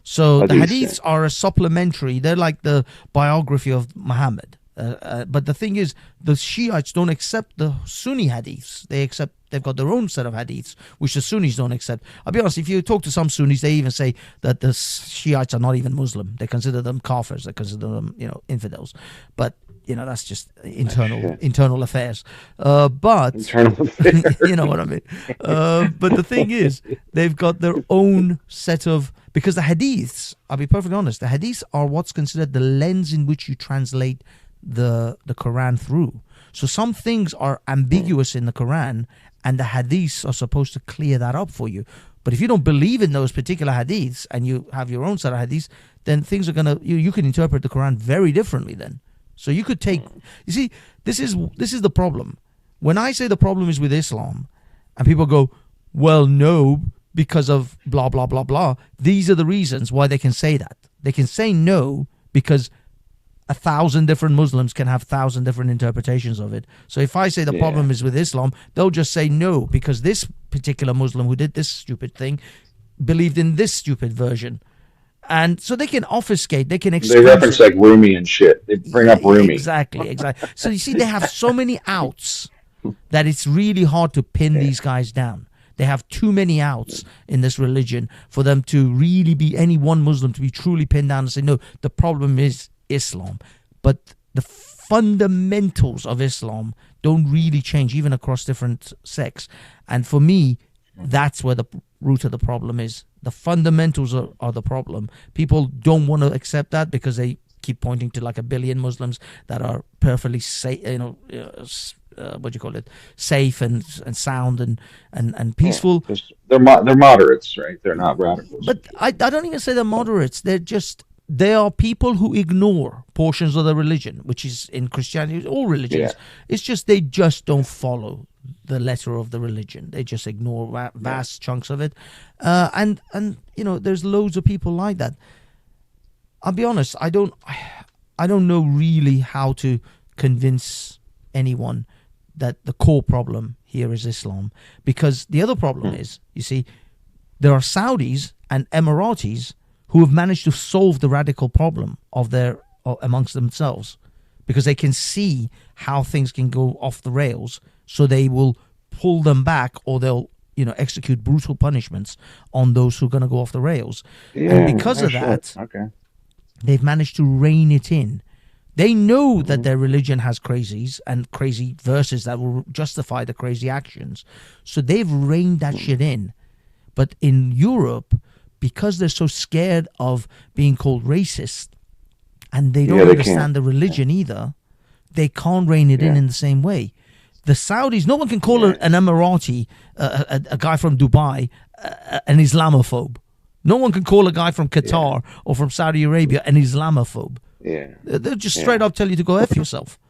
So the Hadiths are a supplementary. They're like the biography of Muhammad. But the thing is, the Shiites don't accept the Sunni Hadiths. They've got their own set of Hadiths, which the Sunnis don't accept. I'll be honest, if you talk to some Sunnis, they even say that the Shiites are not even Muslim. They consider them kafirs. They consider them, infidels. But that's just internal affairs. But Internal affairs. you know what I mean. But the thing is, they've got their own set of, because the Hadiths, I'll be perfectly honest, the Hadiths are what's considered the lens in which you translate the Quran through. So some things are ambiguous in the Quran, and the Hadiths are supposed to clear that up for you. But if you don't believe in those particular Hadiths and you have your own set of Hadiths, then things are gonna you can interpret the Quran very differently then. So you could take, you see, this is the problem. When I say the problem is with Islam, and people go, well, no, because of blah, blah, blah, blah. These are the reasons why they can say that. They can say no because 1,000 different Muslims can have 1,000 different interpretations of it. So if I say the problem is with Islam, they'll just say no because this particular Muslim who did this stupid thing believed in this stupid version. And so they can obfuscate, they can excuse. They reference like Rumi and shit. They bring up Rumi. Exactly. So you see, they have so many outs that it's really hard to pin these guys down. They have too many outs in this religion for them to really be any one Muslim to be truly pinned down and say, no, the problem is Islam. But the fundamentals of Islam don't really change, even across different sects. And for me, that's where the root of the problem is. The fundamentals are the problem. People don't want to accept that because they keep pointing to like a billion Muslims that are perfectly safe, safe and sound and peaceful. They're moderates, right? They're not radicals. But I don't even say they're moderates. They are people who ignore portions of the religion, which is in Christianity, all religions. It's just they just don't follow the letter of the religion. They just ignore vast chunks of it. And there's loads of people like that. I'll be honest, I don't know really how to convince anyone that the core problem here is Islam. Because the other problem is, you see, there are Saudis and Emiratis who have managed to solve the radical problem amongst themselves, because they can see how things can go off the rails, so they will pull them back, or they'll execute brutal punishments on those who are going to go off the rails. And because of that, they've managed to rein it in. They know that their religion has crazies and crazy verses that will justify the crazy actions, so they've reined that shit in. But in Europe, because they're so scared of being called racist, and they don't understand the religion either, they can't rein it in the same way. The Saudis, no one can call an Emirati, a guy from Dubai, an Islamophobe. No one can call a guy from Qatar or from Saudi Arabia an Islamophobe. Yeah. They'll just straight up tell you to go F yourself.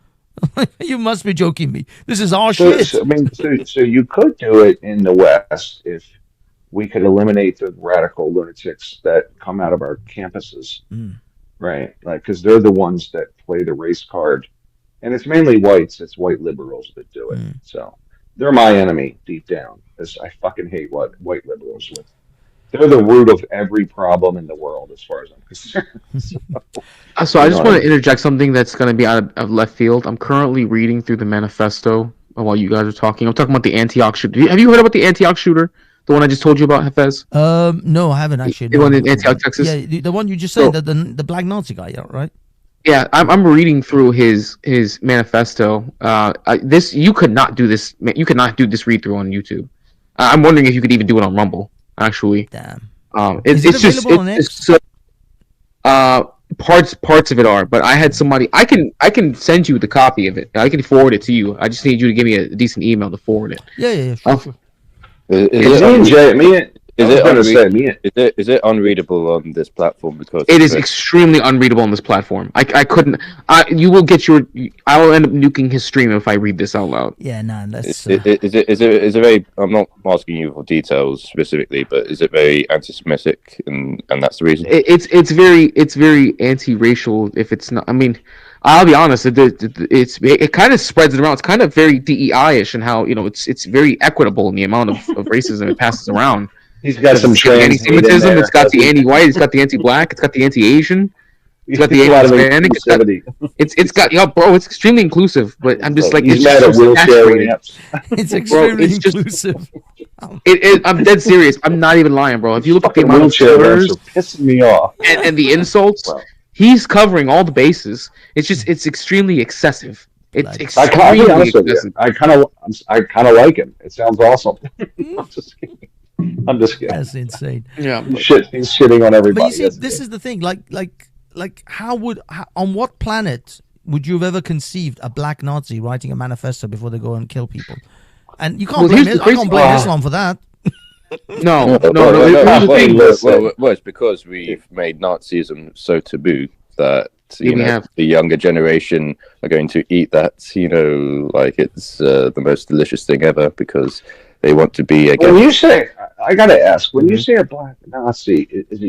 You must be joking me. This is our shit. So you could do it in the West if we could eliminate the radical lunatics that come out of our campuses, right? Like, because they're the ones that play the race card, and it's mainly whites. It's white liberals that do it. So they're my enemy deep down. Because I fucking hate what white liberals with. They're the root of every problem in the world, as far as I'm concerned. So I You know just what I want to mean? interject something that's going to be out of left field. I'm currently reading through the manifesto while you guys are talking. I'm talking about the Antioch shooter. Have you heard about the Antioch shooter? The one I just told you about, Hafez? No, I haven't actually. The No, one no. in Antioch, Texas? Yeah, the one you just So, said, the black Nazi guy, yeah, right? yeah, I'm reading through his manifesto. This you could not do this. You could not do this read through on YouTube. I'm wondering if you could even do it on Rumble. Actually, Damn. it's Is it it's just available on it's X? so parts of it are. But I had somebody. I can send you the copy of it. I can forward it to you. I just need you to give me a decent email to forward it. Yeah, sure, sure. Is Me and Jay, I is was it going to say, is it unreadable on this platform because It is extremely unreadable on this platform. I couldn't. You will get your. I will end up nuking his stream if I read this out loud. Yeah, nah, that's. is it very? I'm not asking you for details specifically, but is it very anti-Semitic, and that's the reason? It's very anti-racial. If it's not, I mean, I'll be honest. It kind of spreads it around. It's kind of very DEI-ish in how it's very equitable in the amount of racism it passes around. he's got some It's got the trans hate in anti-Semitism. there. It's got the anti-white. It's got the anti-black. It's got the anti-Asian. It's got the a lot of anti-Hispanic. inclusivity. It's got bro. It's extremely inclusive. But I'm just like He's it's mad just at so wheelchair saturated. ramps. It's extremely it's just- inclusive. I'm dead serious. I'm not even lying, bro. If you look at the Fucking amount of wheelchair ramps slurs are pissing me off. and the insults, Well, he's covering all the bases. It's extremely excessive. It's Like- I'll be extremely honest with you. excessive. I kind of like him. It sounds awesome. I'm just kidding. I'm just kidding. That's insane. Yeah, He's shitting on everybody. But you see, Yes, this he is the thing. Like, on what planet would you have ever conceived a black Nazi writing a manifesto before they go and kill people? And you can't Well, blame here's the I can't blame crazy- Islam for that. no. Here's the Well, thing. well, it's because we've made Nazism so taboo that Yeah, we have. the younger generation are going to eat that, like it's the most delicious thing ever because they want to be When again. you say, I gotta ask, when you Mhm. say a black Nazi, is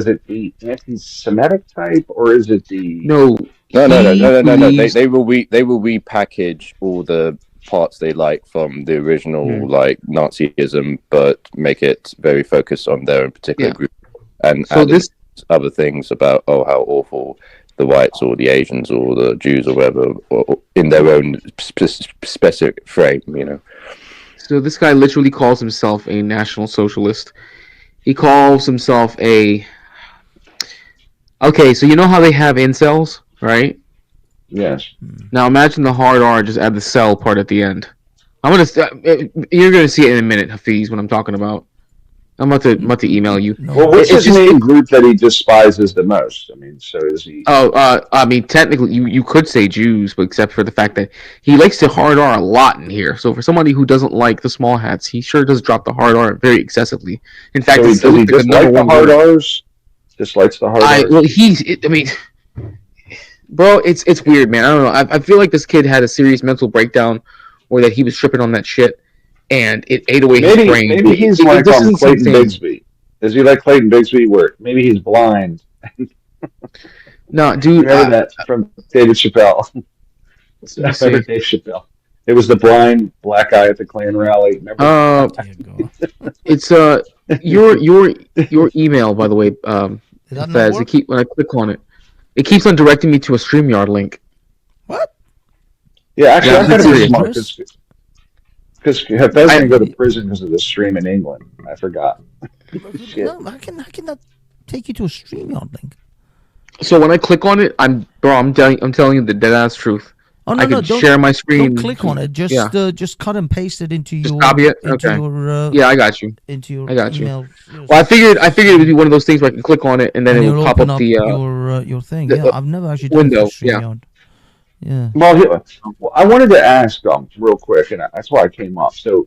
it the anti-Semitic type or is it the? No. No. he believes- They will repackage all the parts they like from the original like Nazism, but make it very focused on their own particular Yeah. group and So add this other things about how awful the whites or the Asians or the Jews or whatever, or in their own specific frame. So this guy literally calls himself a national socialist. He calls himself a. Okay, so you know how they have incels, right? Yes. Now imagine the hard R, just add the cell part at the end. You're gonna see it in a minute, Hafiz, what I'm talking about. I'm about to email you. No. Well, what's It's his just- main group that he despises the most? I mean, so is he? I mean, technically, you could say Jews, but except for the fact that he likes to hard R a lot in here. So for somebody who doesn't like the small hats, he sure does drop the hard R very excessively. In fact, So he, it's does he like the dislike number the one hard word. R's? Dislikes the hard R's? Well, I mean, bro, it's weird, man. I don't know. I feel like this kid had a serious mental breakdown, or that he was tripping on that shit, and it ate away his brain. Maybe he's It like doesn't Clayton seem- Bigsby. Is he like Clayton Bigsby, where maybe he's blind? No, dude. Remember that from David Chappelle? Let's see. Remember Dave Chappelle? It was the blind black guy at the Klan rally. Remember? There you go. It's your email, by the way, Did that not Fez. work? When I click on it, it keeps on directing me to a StreamYard link. What? Yeah, actually, Yeah, I'm going to that's be it. smart because Hefez didn't go to prison because of the stream in England. I forgot. No, how can that take you to a StreamYard link? So when I click on it, I'm telling you the dead ass truth. Oh no, I can no, don't share my screen. don't click on it. Just Yeah. just cut and paste it into Just your copy it? into Okay. your Yeah, I got you. into your I got you. email. Well, I figured it would be one of those things where I can click on it and then and it you'll will pop open up up the. your thing. the, Yeah, I've never actually done window, it for StreamYard. Yeah. Well, I wanted to ask real quick, and that's why I came up. So,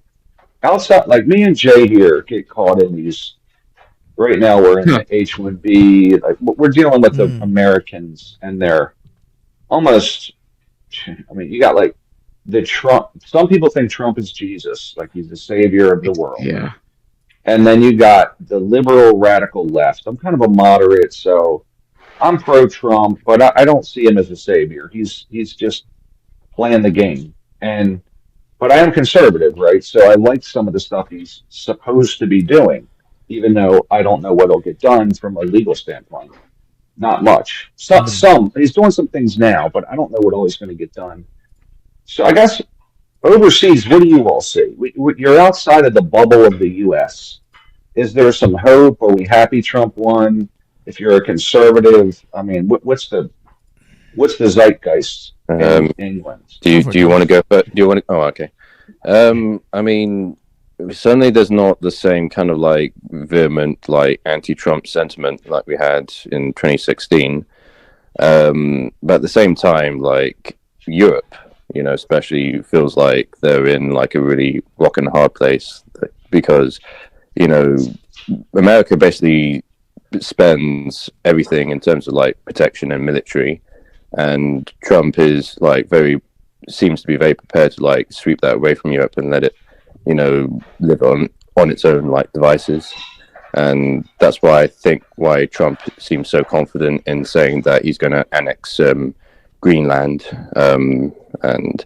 outside, like me and Jay here get caught in these. Right now, we're in the H-1B. Like we're dealing with the Americans, and they're almost. I mean, you got like the Trump. Some people think Trump is Jesus, like he's the savior of the world. Yeah. And then you got the liberal radical left. I'm kind of a moderate, so I'm pro-Trump, but I don't see him as a savior. He's just playing the game. And but I am conservative, right? So I like some of the stuff he's supposed to be doing, even though I don't know what'll get done from a legal standpoint. Not much. Some he's doing some things now, but I don't know what all he's going to get done. So I guess overseas, what do you all see? You're outside of the bubble of the U.S. Is there some hope? Are we happy Trump won? If you're a conservative, I mean, what's the zeitgeist in Um, England? do you want to go first? Do you want to? Oh, okay. I mean, certainly there's not the same kind of like vehement like anti-Trump sentiment like we had in 2016. But at the same time, like Europe, especially feels like they're in like a really rock and hard place because you know America basically spends everything in terms of like protection and military, and Trump is like very seems to be very prepared to like sweep that away from Europe and let it, live on its own like devices. And that's why I think why Trump seems so confident in saying that he's going to annex Greenland, and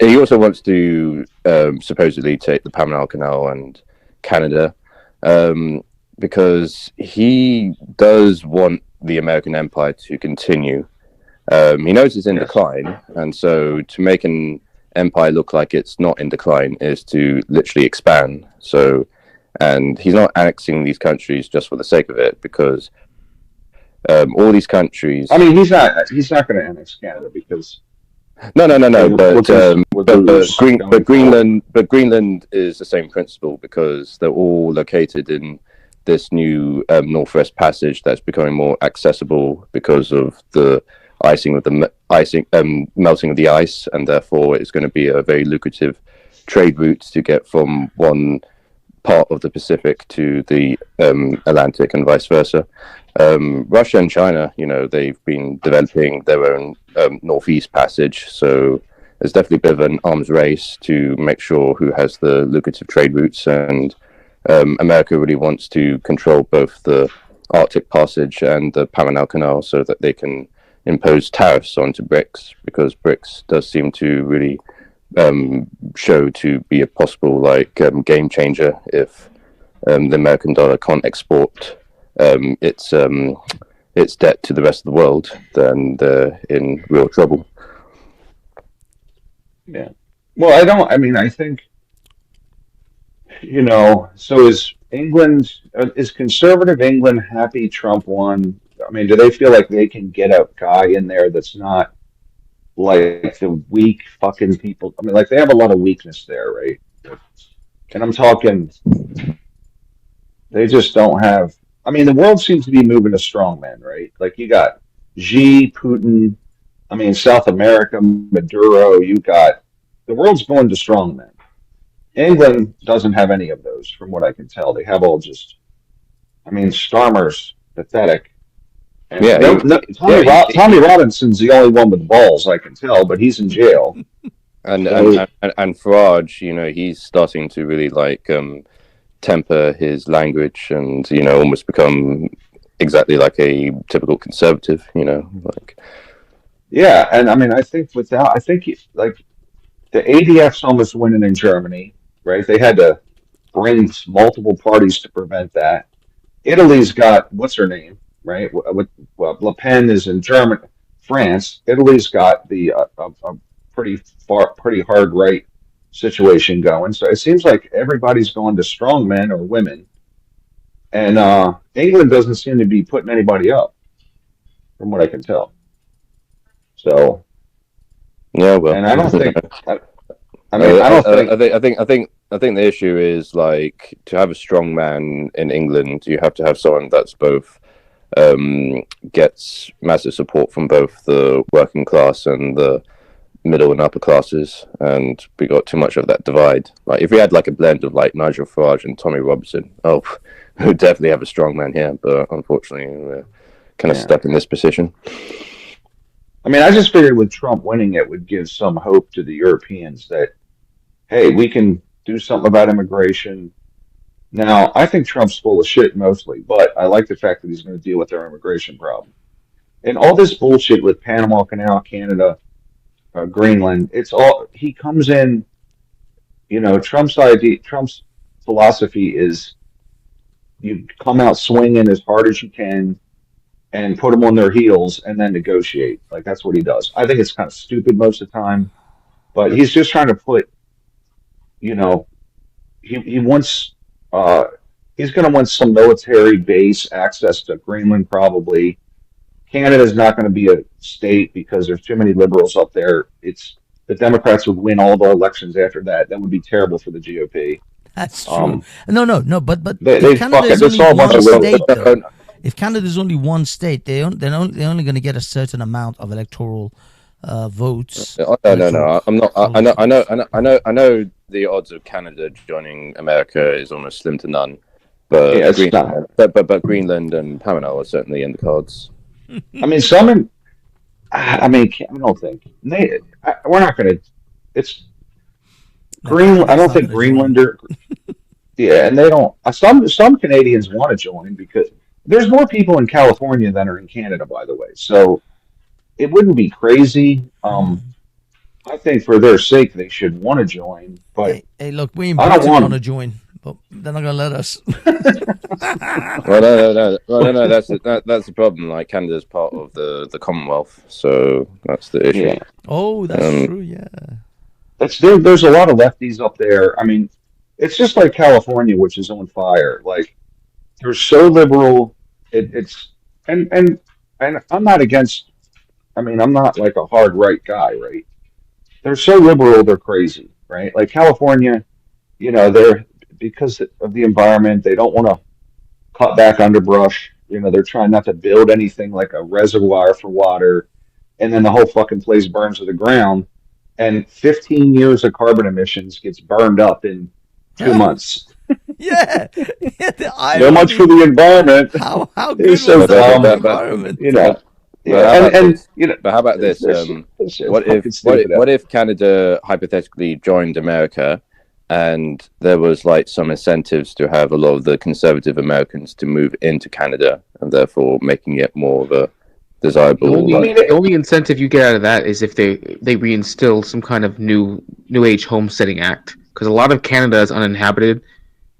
he also wants to supposedly take the Panama Canal and Canada, because he does want the American empire to continue. He knows it's in Yes. decline, and so to make an empire look like it's not in decline is to literally expand. So, and he's not annexing these countries just for the sake of it, because all these countries. I mean, he's not going to annex Canada because No. but Greenland is the same principle because they're all located in this new Northwest Passage that's becoming more accessible because of the melting of the ice, and therefore it's going to be a very lucrative trade route to get from one part of the Pacific to the Atlantic and vice versa. Russia and China, they've been developing their own Northeast Passage, so there's definitely a bit of an arms race to make sure who has the lucrative trade routes, and America really wants to control both the Arctic Passage and the Panama Canal so that they can impose tariffs onto BRICS, because BRICS does seem to really show to be a possible game changer if the American dollar can't export its debt to the rest of the world, then they're in real trouble. yeah. Well, I don't. I mean, I think So is conservative England happy Trump won? I mean, do they feel like they can get a guy in there that's not like the weak fucking people? I mean, like they have a lot of weakness there, right? And I'm talking, they just don't have. I mean, the world seems to be moving to strongmen, right? Like you got Xi, Putin. I mean, South America, Maduro. You got the world's going to strongmen. England doesn't have any of those, from what I can tell. They have all just. I mean, Starmer's pathetic. And Yeah, Tommy Robinson's the only one with balls, I can tell, but he's in jail. and So- and Farage, he's starting to really temper his language and almost become exactly like a typical conservative. Yeah, and I mean, I think like the ADF's almost winning in Germany, right? They had to bring multiple parties to prevent that. Italy's got what's her name, right? Le Pen is in France. Italy's got the a pretty hard right situation going. So it seems like everybody's going to strong men or women, and England doesn't seem to be putting anybody up, from what I can tell. So, Yeah, well, and I don't think. I mean, I don't think. I think the issue is to have a strong man in England, you have to have someone that's both gets massive support from both the working class and the middle and upper classes, and we got too much of that divide. Like if we had a blend of Nigel Farage and Tommy Robinson, we would definitely have a strong man here. But unfortunately, we're kind of stuck in this position. I mean, I just figured with Trump winning, it would give some hope to the Europeans that, hey, we can do something about immigration. Now, I think Trump's full of shit mostly, but I like the fact that he's going to deal with their immigration problem. And all this bullshit with Panama Canal, Canada, Greenland, it's all, he comes in Trump's philosophy is you come out swinging as hard as you can and put them on their heels and then negotiate. Like that's what he does. I think it's kind of stupid most of the time, but he's just trying to put, you know, he wants uh he's going to want some military base access to Greenland probably. Canada's not going to be a state because there's too many liberals up there. It's the Democrats would win all the elections after that. That would be terrible for the GOP. That's true. No. But They if Canada fuck it. is There's only all a bunch one of state, liberals. though, if Canada is only one state, they're only going to get a certain amount of electoral votes. No. I'm not. I know the odds of Canada joining America is almost slim to none. But Yeah, it's not. but Greenland and Panama are certainly in the cards. I mean, I don't think we're not going to. It's No, Greenland. I Canada's don't not think gonna join. Greenlander. Yeah, and they don't. Some Canadians want to join because there's more people in California than are in Canada, by the way. So it wouldn't be crazy. I think for their sake they should want to join, but Hey, look, we in I don't Britain want want to them. join, but they're not going to let us. Well, no. That's the problem. Like Canada's part of the Commonwealth, so that's the issue. Yeah, Oh, that's true. Yeah. there's a lot of lefties up there. I mean, it's just like California, which is on fire. Like they're so liberal. It's and and I'm not against. I mean, I'm not like a hard right guy, right? They're so liberal, they're crazy, right? Like California, they're because of the environment, they don't want to cut back underbrush. They're trying not to build anything like a reservoir for water, and then the whole fucking place burns to the ground, and 15 years of carbon emissions gets burned up in 2 months. Yeah. Yeah, the So much for the environment. How good It's was so that for dumb. the environment? But Yeah, how about and this? you know, But how about this? it's What fucking if stupid. what if Canada hypothetically joined America, and there was like some incentives to have a lot of the conservative Americans to move into Canada, and therefore making it more of a desirable. The only incentive you get out of that is if they reinstill some kind of new age homesteading act, because a lot of Canada is uninhabited,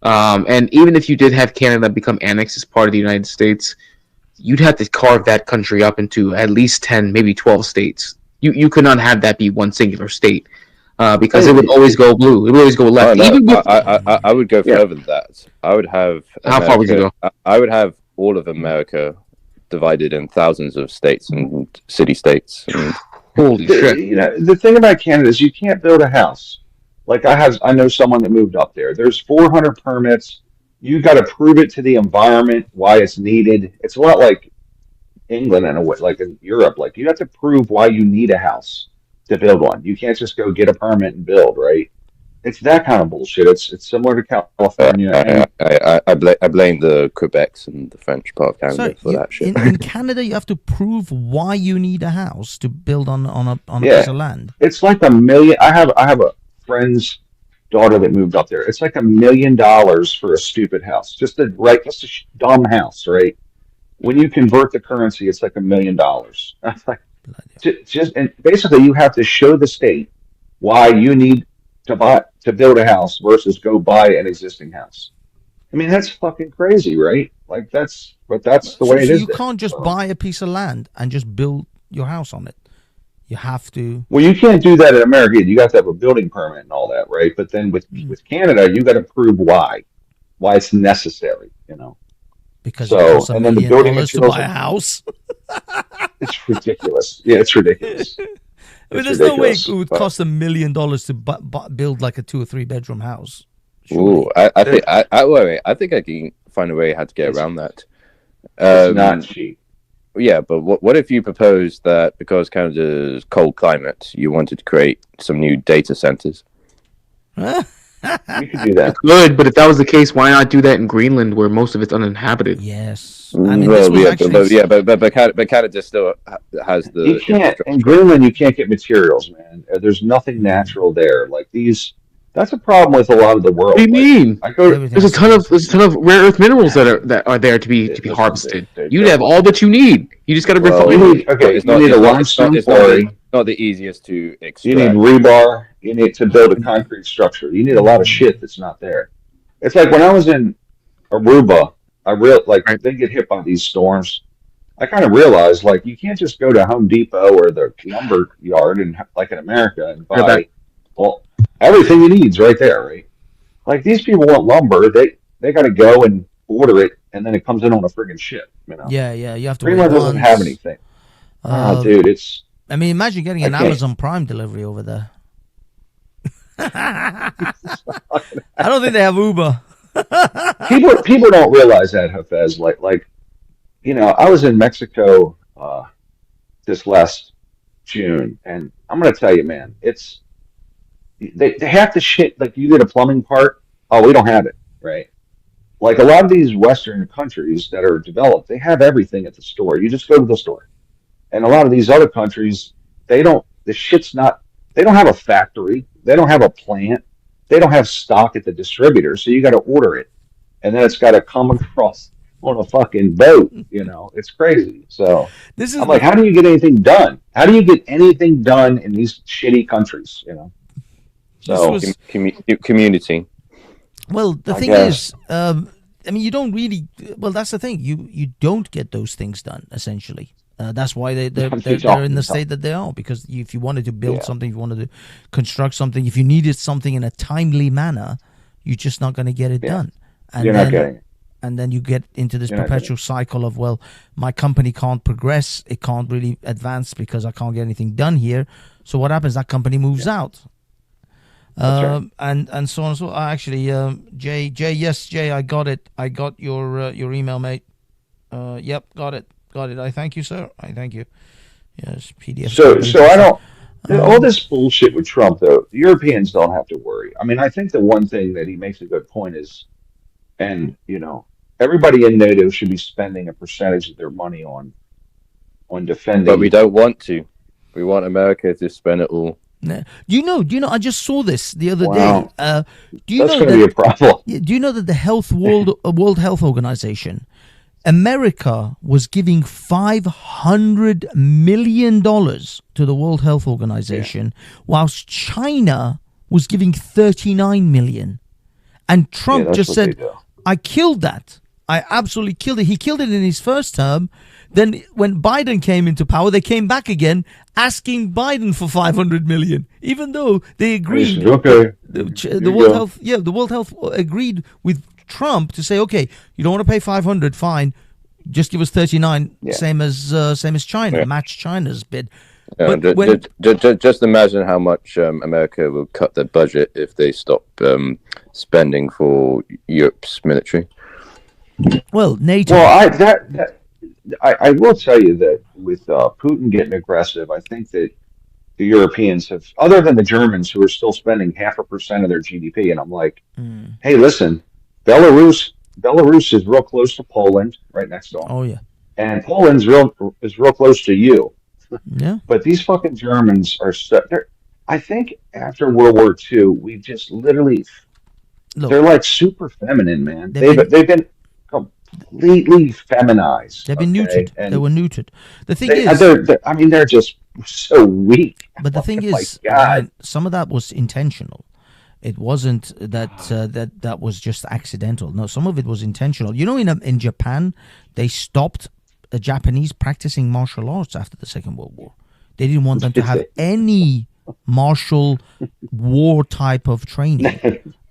and even if you did have Canada become annexed as part of the United States, you'd have to carve that country up into at least 10, maybe 12 states. You could not have that be one singular state, because it would always go blue. It would always go left. No, Even with, I would go further than that. I would have. How far would you go? I would have all of America divided in thousands of states and city-states. And holy shit. The thing about Canada is you can't build a house. Like I know someone that moved up there. There's 400 permits. You got to prove it to the environment why it's needed. It's a lot like England in a way, like in Europe. Like you have to prove why you need a house to build one. You can't just go get a permit and build, right? It's that kind of bullshit. It's similar to California. I blame the Quebecs and the French part of Canada for that shit. In Canada, you have to prove why you need a house to build on a Yeah. piece of land. It's like $1 million. I have a friend's daughter that moved up there. It's like $1 million for a stupid house, just a dumb house, right? When you convert the currency, it's like $1 million. That's like and basically you have to show the state why you need to build a house versus go buy an existing house. I mean, that's fucking crazy, right? Like that's the way it is. You can't just buy a piece of land and just build your house on it. You have to. Well, you can't do that in America. You got to have a building permit and all that, right? But then with Canada, you got to prove why it's necessary. Because So, it costs and $1 then the million building to materials buy a house. It's ridiculous. Yeah, it's ridiculous. I mean, It's there's no way ridiculous, it would but- cost $1 million to build like a 2 or 3 bedroom house. Ooh, I think I can find a way how to get around that. It's not cheap. Yeah, but what if you proposed that because Canada's cold climate, you wanted to create some new data centers? You could do that. Good, but if that was the case, why not do that in Greenland, where most of it's uninhabited? Yes. I mean, this Well, was yeah, actually... but Canada still has the. You can't in Greenland. You can't get materials, man. There's nothing natural there. Like these. That's a problem with a lot of the world. What do you mean? I go. Everything There's a ton of rare earth minerals that are there to be harvested. You'd have all that you need. You just got to You refine. need a limestone quarry. Not the easiest to extract. You need rebar. You need to build a concrete structure. You need a lot of shit that's not there. It's like when I was in Aruba, Right. they get hit by these storms. I kind of realized like you can't just go to Home Depot or the lumber yard and like in America and Right back. buy well everything you need's right there, right? Like these people want lumber, they got to go and order it, and then it comes in on a friggin' ship. You know, Yeah, yeah. You have to wait Greenland doesn't have months. anything. Ah, Uh, dude, it's I mean, imagine getting I an can't. Amazon Prime delivery over there. I don't think they have Uber. People don't realize that, Hafez. I was in Mexico this last June, and I'm gonna tell you, man, it's they have the shit like you get a plumbing part. Oh, we don't have it, right? Like a lot of these Western countries that are developed, they have everything at the store. You just go to the store. And a lot of these other countries, they don't. The shit's not. They don't have a factory. They don't have a plant. They don't have stock at the distributor. So you got to order it, and then it's got to come across on a fucking boat. It's crazy. So This is I'm like, how do you get anything done? How do you get anything done in these shitty countries? this So was Community. well. The I thing guess is, I mean, you don't really. Well, that's the thing. You don't get those things done essentially. That's why they're in the state that they are. Because if you wanted to build Yeah, something, if you wanted to construct something, if you needed something in a timely manner, you're just not going to get it yeah. done. And You're not getting it. and then you get into this You're not getting perpetual cycle of, well, my company can't progress, it can't really advance because I can't get anything done here. So what happens? That company moves out. That's right. And so on and so. Actually, Jay, I got it. I got your email, mate. Yep, got it. I thank you, sir. I thank you. Yes, PDF. So I don't. All Um, this bullshit with Trump, though, the Europeans don't have to worry. I mean, I think the one thing that he makes a good point is, and everybody in NATO should be spending a percentage of their money on But we defending. don't want to. We want America to spend it all. do you know? I just saw this the other day. Wow, Do you that's know going to be that? a problem. Yeah, do you know that the World Health Organization, America was giving $500 million to the World Health Yeah, Organization, whilst China was giving 39 million. And yeah, Trump that's just what they said, do. I killed that. I absolutely killed it. He killed it in his first term. Then when Biden came into power, they came back again asking Biden for 500 million, even though they And he says, agreed. "Okay, The here you World go." Health, the World Health agreed with Trump to say, okay, you don't want to pay 500, fine, just give us 39, Yeah, same as China, Yeah. match China's bid. Yeah, But when just imagine how much America will cut their budget if they stop spending for Europe's military. NATO, well, I will tell you that with Putin getting aggressive, I think that the Europeans have, other than the Germans, who are still spending 0.5% of their GDP, and I'm like, mm, hey, listen, Belarus is real close to Poland, right next to them, oh yeah, and Poland's real close to you. yeah. But these fucking Germans are I think after World War II, we just literally Look, they're like super feminine, man. they've been They've been completely feminized, they've been okay, neutered. They and were neutered. The thing is, I mean, they're just so weak. but the thing My is, God. Ryan, some of that was intentional. It wasn't that was just accidental. No, some of it was intentional. In Japan, they stopped the Japanese practicing martial arts after the Second World War. They didn't want them to have any martial war type of training.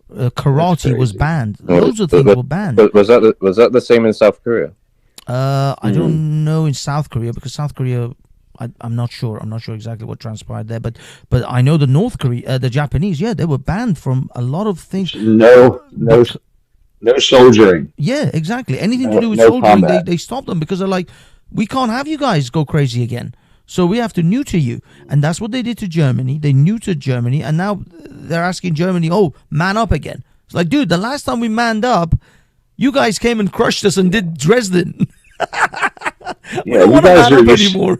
That's Karate was crazy. banned. Loads of things were banned. But was that the same in South Korea? I don't know in South Korea, because South Korea, I'm not sure. I'm not sure exactly what transpired there. But I know the Japanese, yeah, they were banned from a lot of things. Bec- No soldiering, yeah, exactly. Anything to do with no soldiering, combat. they stopped them because they're like, we can't have you guys go crazy again. So we have to neuter you. And that's what they did to Germany. They neutered Germany, and now they're asking Germany, oh, man up again. It's like, dude, the last time we manned up, you guys came and crushed us and did Dresden. We Yeah, don't you want to guys man are up used. anymore.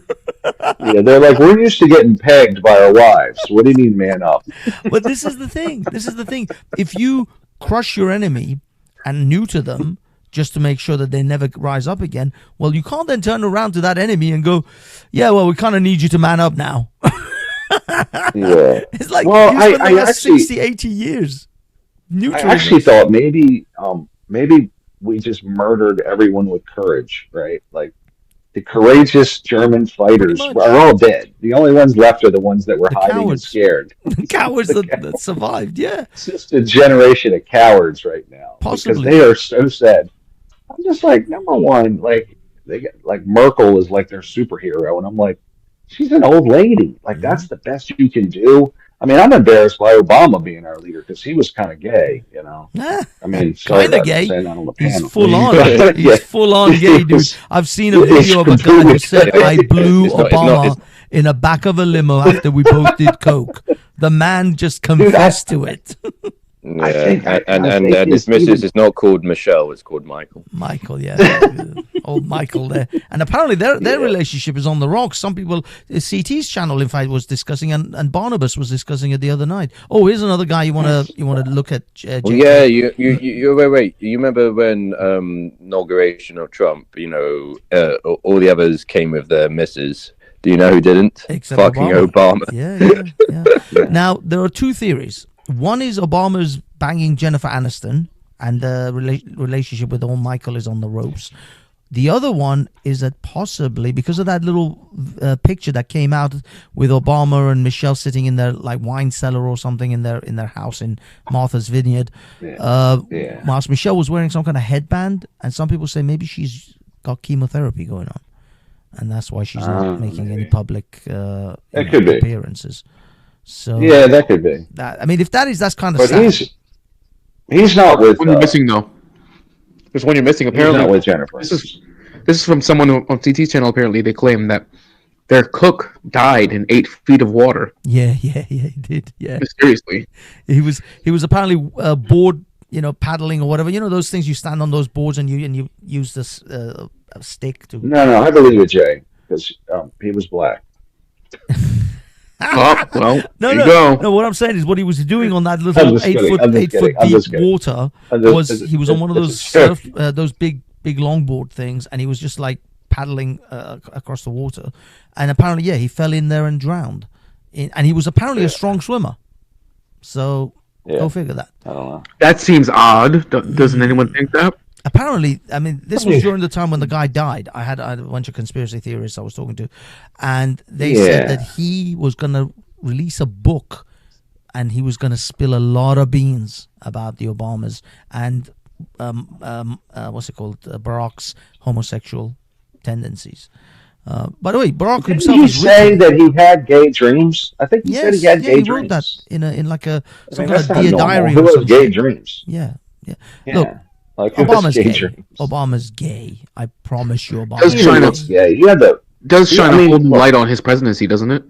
Yeah, they're like, we're used to getting pegged by our wives. What do you mean, man up? But this is the thing. If you crush your enemy and neuter them just to make sure that they never rise up again, well, you can't then turn around to that enemy and go, yeah, well, we kind of need you to man up now. Yeah. It's like Well, you I, spent the I last actually 60, 80 years I neutering actually us. thought maybe we just murdered everyone with courage, right? Like the courageous German Pretty fighters much. are all dead. The only ones left are the ones that were The hiding and cowards. scared. The cowards that survived. Yeah, It's just a generation of cowards right now because possibly. they are so sad. I'm just like, number one, like they get like Merkel is like their superhero, and I'm like, she's an old lady. Like Mm. that's the best you can do. I mean, I'm embarrassed by Obama being our leader because he was kind of gay, you know. Ah, I mean, sorry kind of about gay. saying that on the He's panel. full on. But, He's yeah, full on gay, he dude. was, I've seen a he's video of a guy who completely said, Yeah, "I blew it's not. Obama in the back of a limo after we both did coke." The man just dude. confessed to it. I Yeah, think I, and I and think and his his missus even is not called Michelle; it's called Michael. Michael, yeah, old Michael there, and apparently their yeah. relationship is on the rocks. Some people, CT's channel, in fact, was discussing, and Barnabas was discussing it the other night. Oh, here's another guy you wanna look at. Well, JK. yeah, you wait. You remember when inauguration of Trump? All the others came with their misses. Do you know who didn't? Except Fucking Obama. Obama. Yeah. Now there are two theories. One is Obama's banging Jennifer Aniston, and the relationship with old Michael is on the ropes. The other one is that possibly because of that little picture that came out with Obama and Michelle sitting in their like wine cellar or something in their house in Martha's Vineyard, Yeah. whilst Michelle was wearing some kind of headband, and some people say maybe she's got chemotherapy going on, and that's why she's not making any Maybe. public That could be. appearances. So Yeah, that could be. that, I mean, if that is, that's kind of But sad. he's not with One you're missing though. There's one you're missing. he's Apparently, not with Jennifer. this is from someone on CT's channel. Apparently, they claim that their cook died in 8 feet of water. Yeah, he did. Yeah, Mysteriously. he was apparently bored, paddling or whatever. You know those things you stand on those boards and you use this a stick to. No, I believe it, Jay, because he was black. Oh, well, No, there you no, go. no. What I'm saying is, what he was doing on that I'm little just kidding, 8 foot I'm just 8 foot kidding, I'm deep just kidding. water I'm just- was it's- he was on one of it's those a joke. surf, those big longboard things, and he was just like paddling across the water, and apparently, yeah, he fell in there and drowned, and he was apparently a strong swimmer. So Yeah. go figure that. I don't know. That seems odd. Doesn't anyone think that? Apparently, I mean, this was during the time when the guy died. I had a bunch of conspiracy theorists I was talking to, and they said Yeah. that he was going to release a book, and he was going to spill a lot of beans about the Obamas and what's it called, Barack's homosexual tendencies. By the way, Barack Didn't himself he is say written- that he had gay dreams? I think he said Yes, he had yeah, gay he dreams. wrote that in like a I some mean, kind that's of not dear normal. diary Who or has some gay shit. dreams? Yeah. Yeah. Look, Like who has Obama's gay gay. dreams? Obama's gay. I promise you, Obama's Does He China- looks gay. You had the Does Yeah, shine I a mean, golden look. light on his presidency, doesn't it?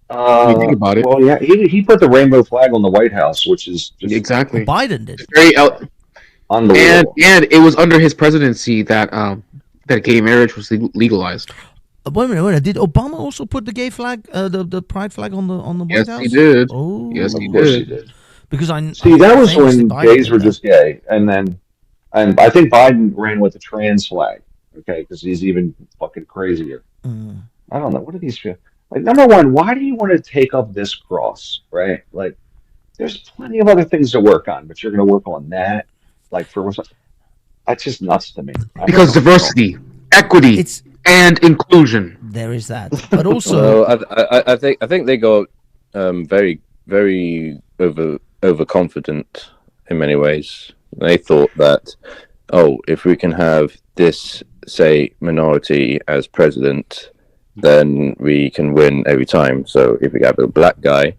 When you think about it. Well, yeah, he put the rainbow flag on the White House, which is just Exactly. Biden did. Very unbelievable. and it was under his presidency that gay marriage was legalized. Wait a minute. Did Obama also put the gay flag, the pride flag on the Yes, White House? he did. Oh, Yes, Of he course did. he did. Because See, that was famously when Biden gays did were that. just gay, and I think Biden ran with the trans flag, okay, because he's even fucking crazier. Mm. I don't know. What do these feel? Like, number one, why do you want to take up this cross, right? Like, there's plenty of other things to work on, but you're going to work on that, like for what's that's just nuts to me. Because diversity, equity, It's and inclusion. there is that, but also Well, I think they got very overconfident in many ways. They thought that if we can have this say minority as president, then we can win every time. So if we have a black guy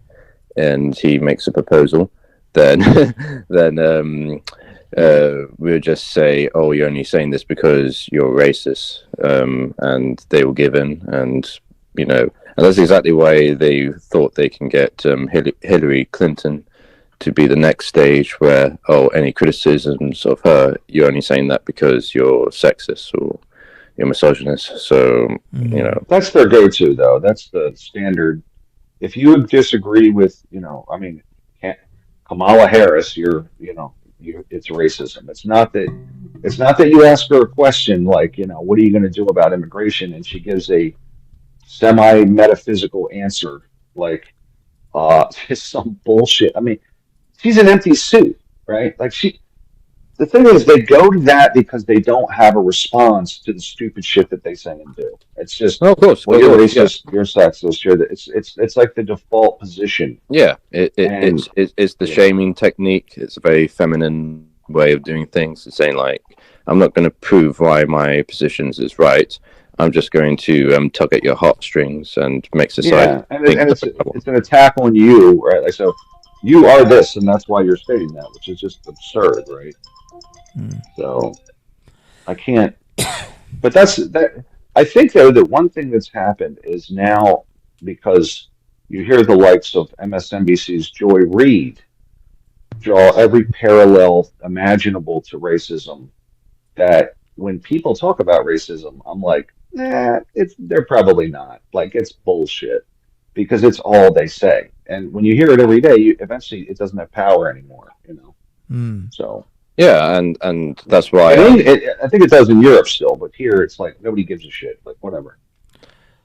and he makes a proposal, then we'll just say, "Oh, you're only saying this because you're racist," and they will give in, and and that's exactly why they thought they can get Hillary Clinton to be the next stage where, any criticisms of her, you're only saying that because you're sexist or you're misogynist. So, That's their go-to, though. That's the standard. If you disagree with, I mean, Kamala Harris, it's racism. It's not that you ask her a question like, what are you going to do about immigration, and she gives a semi-metaphysical answer. like just some bullshit. I mean, she's an empty suit, right? Like the thing is, they go to that because they don't have a response to the stupid shit that they say and do. It's just, Oh, of course, well, of you're course, yeah, racist, you're sexist, it's like the default position. yeah. And It's the yeah, shaming technique. It's a very feminine way of doing things. It's saying like, I'm not going to prove why my positions is right. I'm just going to tug at your heartstrings and make society yeah, and think it's that I want. it's an attack on you, right? Like, so you are this, and that's why you're stating that, which is just absurd, right? Mm. So I can't. But that's that. I think though that one thing that's happened is now because you hear the likes of MSNBC's Joy Reid draw every parallel imaginable to racism. That when people talk about racism, I'm like, nah, they're probably not. Like it's bullshit because it's all they say. And when you hear it every day, eventually it doesn't have power anymore. Mm. So. Yeah, and that's why I mean, I think it does in Europe still, but here it's like nobody gives a shit. Like whatever.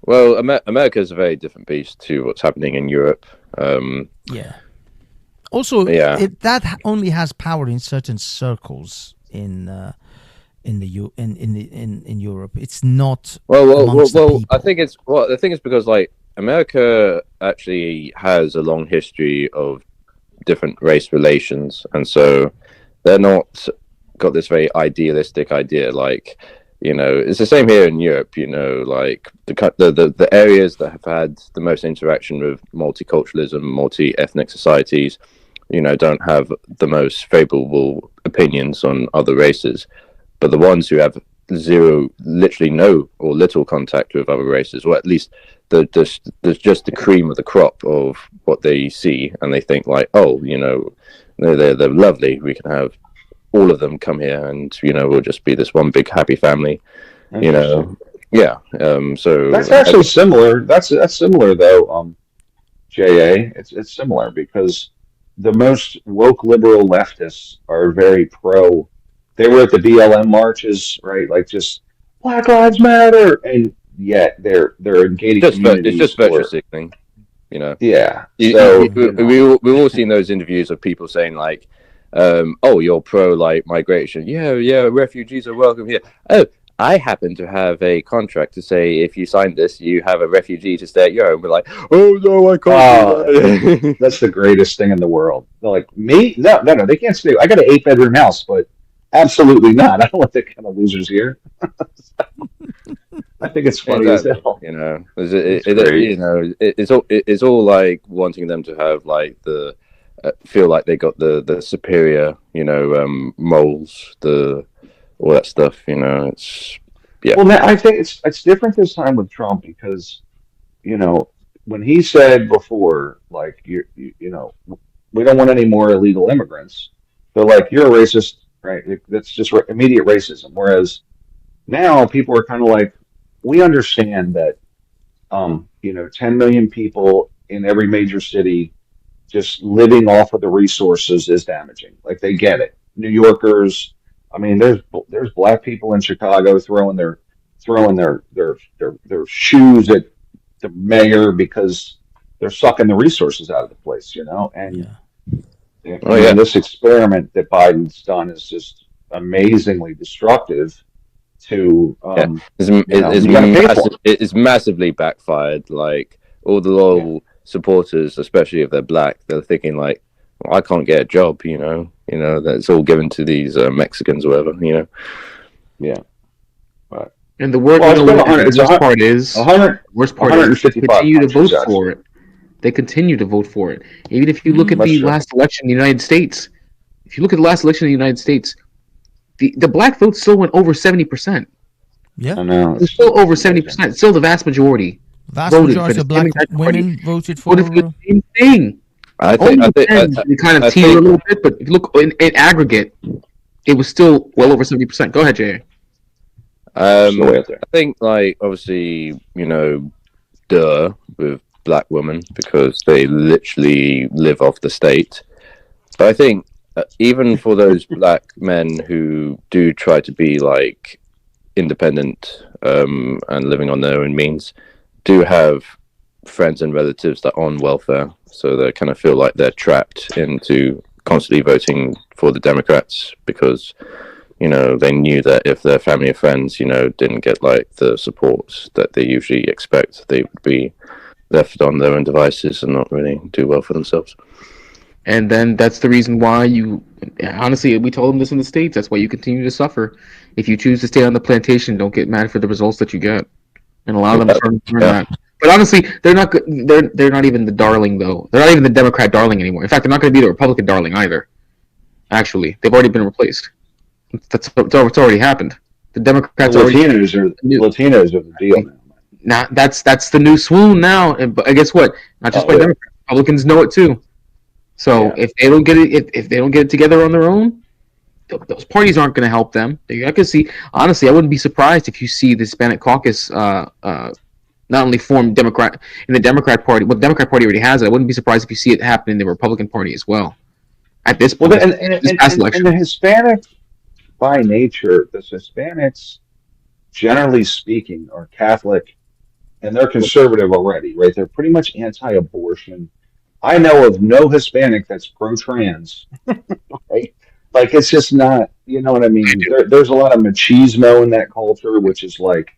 well, America is a very different beast to what's happening in Europe. Yeah. Also, Yeah. only has power in certain circles in Europe. It's not amongst the people. I think it's the thing is because like America actually has a long history of different race relations, and so they're not got this very idealistic idea. Like, it's the same here in Europe. Like the areas that have had the most interaction with multiculturalism, multi-ethnic societies, don't have the most favorable opinions on other races. But the ones who have zero, literally no or little contact with other races, or at least there's just the cream of the crop of what they see, and they think like, oh, they're lovely. We can have all of them come here, and we'll just be this one big happy family. Yeah. So that's actually similar. That's similar though. JA, it's similar because the most woke liberal leftists are very pro. They were at the BLM marches, right? Like just Black Lives Matter, and yet they're in gated communities. It's just virtue signaling, Yeah. So we've all seen those interviews of people saying like, "Oh, you're pro like migration. Yeah, refugees are welcome here. Oh, I happen to have a contract to say if you sign this, you have a refugee to stay at your home." We're like, "Oh no, I can't do that." That's the greatest thing in the world. They're like, me? No, they can't stay. I got an 8-bedroom house, but absolutely not. I don't want that kind of losers here. I think it's funny as hell. It's all like wanting them to have like the feel like they got the superior, morals, all that stuff. It's yeah. Well, I think it's different this time with Trump because, when he said before, like we don't want any more illegal immigrants. They're like, you're a racist, right? That's just immediate racism. Whereas now people are kind of like, we understand that, 10 million people in every major city just living off of the resources is damaging. Like they get it. New Yorkers, I mean, there's black people in Chicago throwing their shoes at the mayor because they're sucking the resources out of the place, and. Yeah. And this experiment that Biden's done is just amazingly destructive to it's massively backfired. Like all the loyal supporters, especially if they're black, they're thinking like, well, I can't get a job, that's all given to these Mexicans or whatever, Yeah. But, and the worst part is 155 continue to vote for it. They continue to vote for it. Even if you look at the last election in the United States, the black vote still went over 70%. Yeah, I know. It's still over 70%. Still the vast majority. Majority of black women voted for the same thing. I think we kind of teeter a little bit, but if you look in aggregate, it was still well over 70%. Go ahead, Jay. I think, like, obviously, with black women because they literally live off the state. But I think even for those black men who do try to be like independent and living on their own means, do have friends and relatives that are on welfare, so they kind of feel like they're trapped into constantly voting for the Democrats because, you know, they knew that if their family or friends, you know, didn't get like the support that they usually expect, they would be left on their own devices and not really do well for themselves. And then that's the reason why honestly, we told them this in the States. That's why you continue to suffer. If you choose to stay on the plantation, don't get mad for the results that you get, and allow them to learn that. But honestly, they're not. They're not even the darling though. They're not even the Democrat darling anymore. In fact, they're not going to be the Republican darling either. Actually, they've already been replaced. It's already happened. The Democrats Latinos are the deal now. Now that's the new swoon now. And guess what? Not just by Democrats, Republicans know it too. So if they don't get it, if they don't get it together on their own, those parties aren't going to help them. I could see, honestly, I wouldn't be surprised if you see the Hispanic caucus not only form Democrat in the Democrat Party. Well, the Democrat Party already has it. I wouldn't be surprised if you see it happen in the Republican Party as well. At this point, and the Hispanic, by nature, the Hispanics, generally speaking, are Catholic, and they're conservative already, right? They're pretty much anti-abortion. I know of no Hispanic that's pro-trans, right? Like, it's just not, you know what I mean? There's a lot of machismo in that culture, which is like,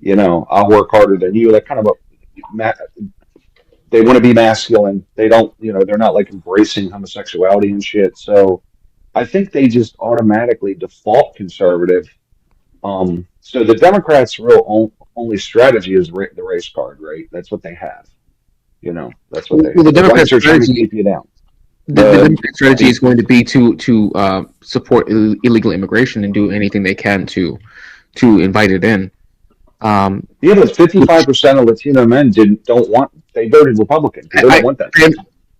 you know, I'll work harder than you. That kind of they want to be masculine. They don't, you know, they're not like embracing homosexuality and shit. So I think they just automatically default conservative. So the Democrats' real only strategy is the race card, right? That's what they have. You know, that's what they. Well, the Democrats' are trying to keep you down. The Democrat strategy is going to be to support illegal immigration and do anything they can to invite it in. But 55% of Latino men they voted Republican. They don't want that.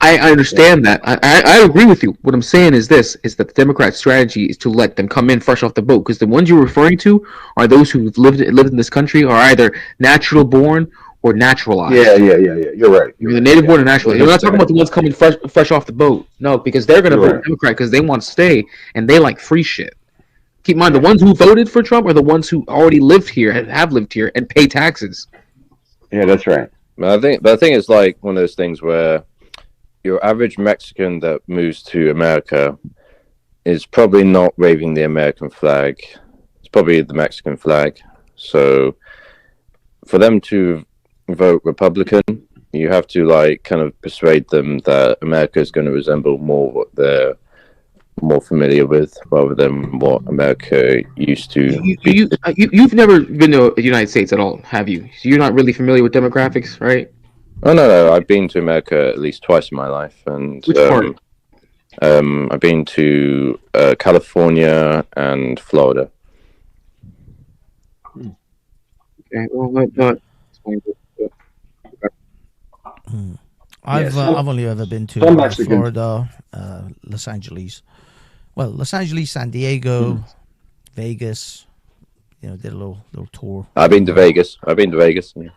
I understand that. I agree with you. What I'm saying is that the Democrat strategy is to let them come in fresh off the boat, because the ones you're referring to are those who've lived in this country, are either natural born or naturalized. Yeah. You're right. You're the native born or naturalized. You're not talking about the ones coming fresh off the boat. No, because they're going to vote Democrat because they want to stay and they like free shit. Keep in mind, the ones who voted for Trump are the ones who already lived here and have lived here and pay taxes. Yeah, that's right. I think it's like one of those things where your average Mexican that moves to America is probably not waving the American flag. It's probably the Mexican flag. So for them to vote Republican, you have to like kind of persuade them that America is going to resemble more what they're more familiar with, rather than what America used to. You've never been to the United States at all, have you? So you're not really familiar with demographics, right? Oh no, I've been to America at least twice in my life, and which part? I've been to California and Florida. Okay, well, not explain it. I've only ever been to Florida, Los Angeles. Well, Los Angeles, San Diego, Vegas. You know, did a little tour. I've been to Vegas. Yeah.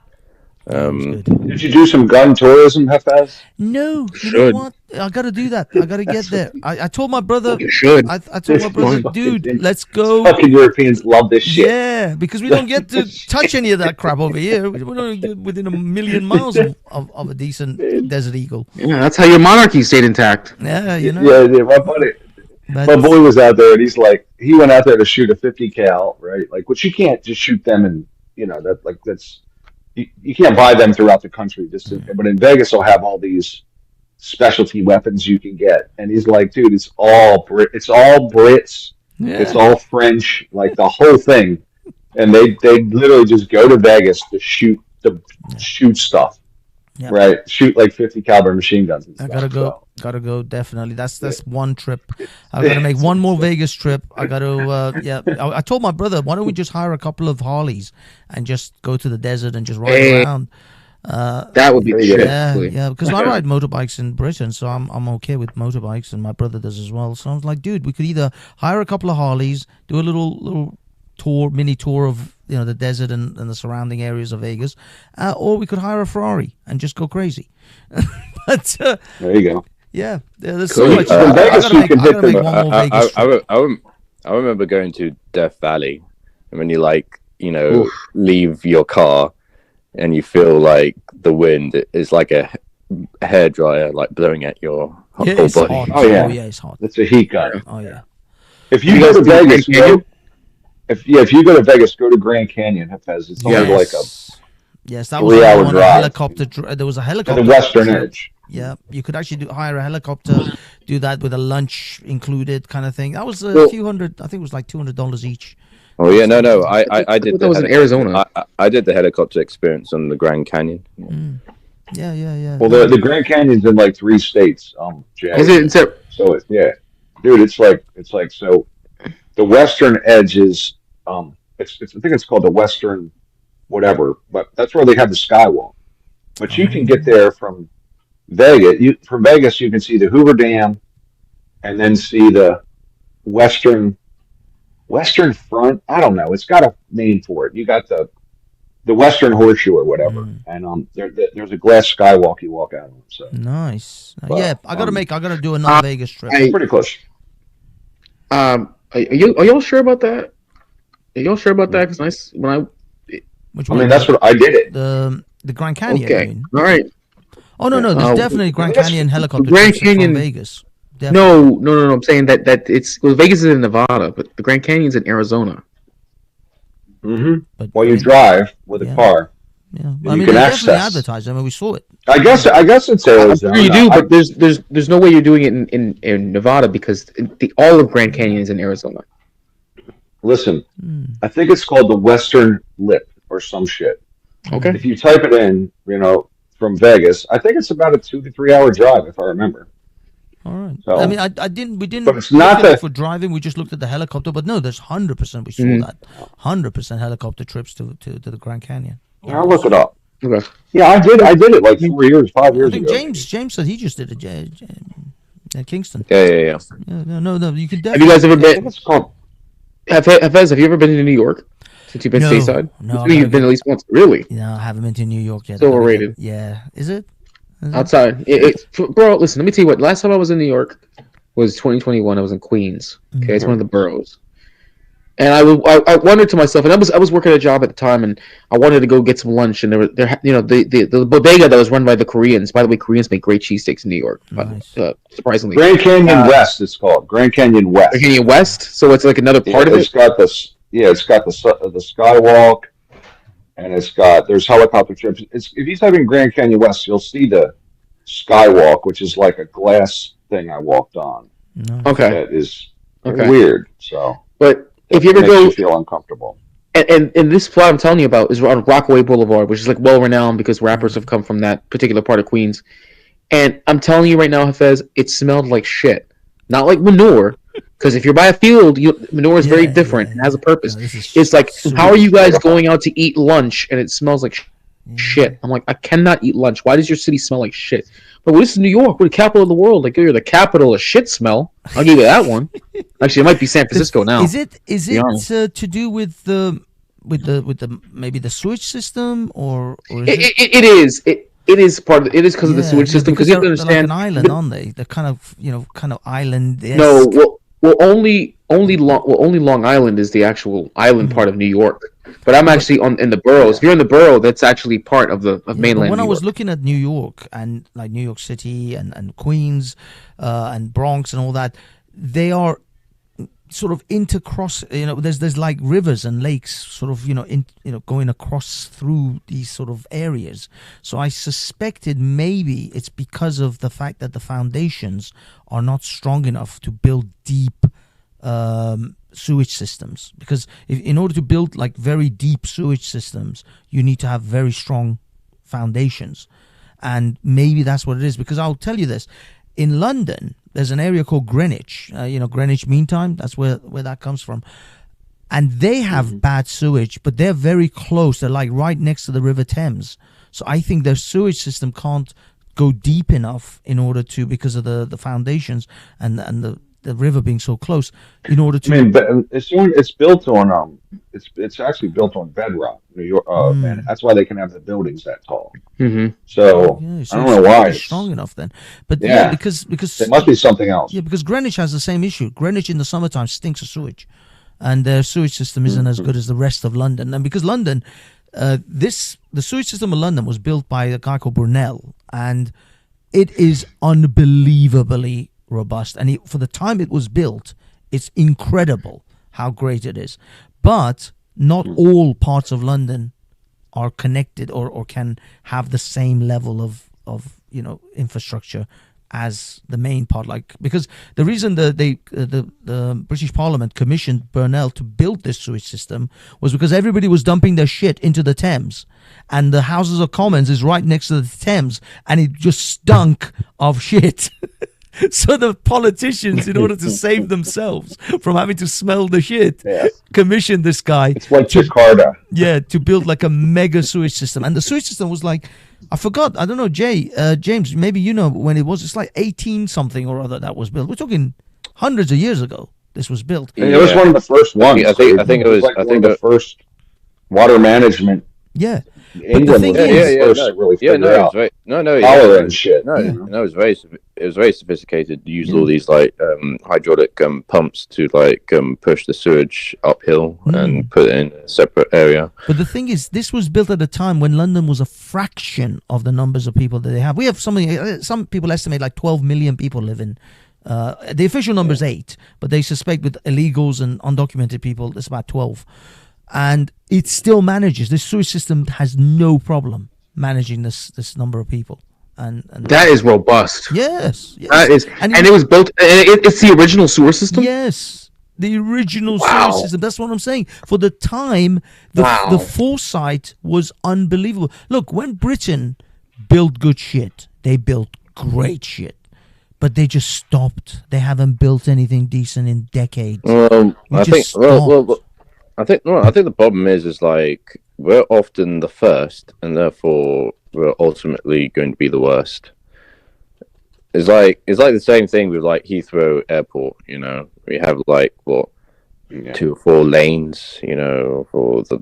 Did you do some gun tourism, Hafez? No, you know what? I got to do that. I got to get there. I told my brother. You should. I told my brother, dude, let's go. Fucking Europeans love this shit. Yeah, because we don't get to touch any of that crap over here. We're only within 1 million miles of a decent Desert Eagle. Yeah, that's how your monarchy stayed intact. Yeah, you know. Yeah, my boy was out there, and he's like, he went out there to shoot a 50 cal, right? Like, which you can't just shoot them, and you know that's. You can't buy them throughout the country. But in Vegas, they'll have all these specialty weapons you can get. And he's like, dude, it's all Brits. Yeah. It's all French, like the whole thing. And they literally just go to Vegas to shoot stuff. Yeah. Right? Shoot like 50 caliber machine guns and stuff. Gotta go, definitely. That's one trip. I gotta make one more Vegas trip. I gotta I told my brother, why don't we just hire a couple of Harleys and just go to the desert and just ride around. That would be shit. Yeah, because I ride motorbikes in Britain, so I'm okay with motorbikes, and my brother does as well. So I was like, dude, we could either hire a couple of Harleys, do a little mini tour of the desert and the surrounding areas of Vegas, or we could hire a Ferrari and just go crazy. But there you go. Yeah, there's so much. I remember going to Death Valley, and when you leave your car and you feel like the wind is like a hairdryer, like blowing at your whole It's body. hot. Oh, yeah. It's hot. It's a heat gun. Oh yeah. If you You go guys to do Grand Vegas, Canyon? if you go to Vegas, go to Grand Canyon. Hafez. It's only like a Yes, that was 3-hour on a drive. helicopter. There was a to helicopter. the western trip. edge. Yeah, you could actually hire a helicopter, do that with a lunch included, kind of thing. That was a Well- few hundred. I think it was like $200 each. Oh yeah, no, I did. thought that was in Arizona. I did the helicopter experience on the Grand Canyon. Yeah. Well, the Grand Canyon's in like 3 states. Jay. Is it? So dude, it's like so. The western edge is I think it's called the western whatever, but that's where they have the skywalk. But you can get there from Vegas. From Vegas, you can see the Hoover Dam, and then see the western front. I don't know. It's got a name for it. You got the Western Horseshoe or whatever, and there's a glass skywalk you walk out on. So Nice. Well, Yeah, I gotta do another Vegas trip. I- pretty close. Are y'all sure about that? Are y'all sure about that? Because Which I one? mean, that's what I did it. The Grand Canyon. You okay, mean? all right. Oh no, there's Uh, definitely Grand that's- Canyon helicopter Grand trips from Canyon- Vegas. Definitely. No. I'm saying that it's Vegas is in Nevada, but the Grand Canyon's in Arizona. Mm-hmm. But While I you mean, drive with a yeah. car, yeah. you I mean, can they definitely access. advertised. I mean, we saw it. I guess it's I'm Arizona. sure you do, but there's no way you're doing it in Nevada because all of Grand Canyon is in Arizona. Listen, Hmm. I think it's called the Western Lip or some shit. Okay. If you type it in, from Vegas, I think it's about a 2 to 3 hour drive, if I remember. All right. So- I mean, we didn't. But it's look not at that- it for driving. We just looked at the helicopter. But no, there's 100%. We saw Mhm. that 100% helicopter trips to the Grand Canyon. I'll look it up. Okay. Yeah, I did it like 5 I years think ago. James said he just did it. At Kingston. Yeah. Yeah, no, you can Have definitely. you guys ever I think been? it's called. Have you ever been to New York? Since you've been No, stateside? no, I mean, you've been at least once. Really? No, I haven't been to New York yet. It's overrated. Yeah, is it? Outside. Bro, listen, let me tell you what. Last time I was in New York was 2021. I was in Queens. Okay, it's one of the boroughs. And I wondered to myself, and I was working a job at the time, and I wanted to go get some lunch, and the bodega that was run by the Koreans. By the way, Koreans make great cheesesteaks in New York. Nice. Surprisingly, Grand Canyon West, it's called. Grand Canyon West. Grand Canyon West. So it's like another part of It's it. got this. Yeah, it's got the skywalk, and there's helicopter trips. If you type in Grand Canyon West, you'll see the skywalk, which is like a glass thing I walked on. No. Okay, That is Okay. weird. So but if you ever it makes go, you feel uncomfortable. and this plot I'm telling you about is on Rockaway Boulevard, which is like well renowned because rappers have come from that particular part of Queens. And I'm telling you right now, Hafez, it smelled like shit. Not like manure, because if you're by a field, manure is very Yeah, different yeah, and has a purpose. No, this is It's like, super- how are you guys going out to eat lunch and it smells like shit? I'm like, I cannot eat lunch. Why does your city smell like shit? But this is New York. We're the capital of the world. Like, you're the capital of shit smell. I'll give you that one. Actually, it might be San Francisco now. Is it be honest. to do with the maybe the sewage system or is It is part of it is because of the Yeah, sewage system because you have to they're understand like an island, aren't they? They're kind of island. no only Long Island is the actual island part of New York, but I'm actually in the boroughs. If you're in the borough, that's actually part of mainland. When New I was York. looking at New York and like New York City and Queens and Bronx and all that, they are sort of intercross. There's like rivers and lakes, sort of going across through these sort of areas. So I suspected maybe it's because of the fact that the foundations are not strong enough to build deep sewage systems. Because in order to build like very deep sewage systems, you need to have very strong foundations, and maybe that's what it is. Because I'll tell you this: in London, there's an area called Greenwich. Greenwich Mean Time. That's where that comes from. And they have bad sewage, but they're very close. They're like right next to the River Thames. So I think their sewage system can't go deep enough in order to, because of the foundations and the river being so close, in order to. I mean, but it's built on it's actually built on bedrock, New York, and that's why they can have the buildings that tall. Mhm. So Yeah, I don't know why it's strong enough then. But Yeah. because it must be something else. Yeah, because Greenwich has the same issue. Greenwich in the summertime stinks of sewage, and their sewage system isn't as good as the rest of London. And because London, the sewage system in London was built by a guy called Brunel, and it is unbelievably robust. And for the time it was built, it's incredible how great it is. But not all parts of London are connected or can have the same level of infrastructure as the main part, because the reason the British Parliament commissioned Burnell to build this sewage system was because everybody was dumping their shit into the Thames, and the Houses of Commons is right next to the Thames, and it just stunk of shit. So the politicians, in order to save themselves from having to smell the shit, commissioned this guy. It's like Jakarta. Yeah, to build like a mega sewage system. And the sewage system was like, I forgot, I don't know, James, maybe you know when it was. It's like 18 something or other that was built. We're talking hundreds of years ago this was built. And it was one of the first ones. I think it was like one of the first water management. Yeah. England was the first to really figure out power and shit. It was very sophisticated. It used all these hydraulic pumps to push the sewage uphill and put it in a separate area. But the thing is, this was built at a time when London was a fraction of the numbers of people that they have. We have some people estimate like 12 million people live in. The official number is 8, but they suspect with illegals and undocumented people, it's about 12. And it still manages. This sewage system has no problem managing this number of people. And that is robust. Yes. That is, and it was built. It's the original sewer system. Yes, the original sewer system. That's what I'm saying. For the time, the foresight was unbelievable. Look, when Britain built good shit, they built great shit. But they just stopped. They haven't built anything decent in decades. I think the problem is like we're often the first, and therefore we're ultimately going to be the worst. It's like the same thing with like Heathrow Airport. You know, we have 2 or 4 lanes. You know, for the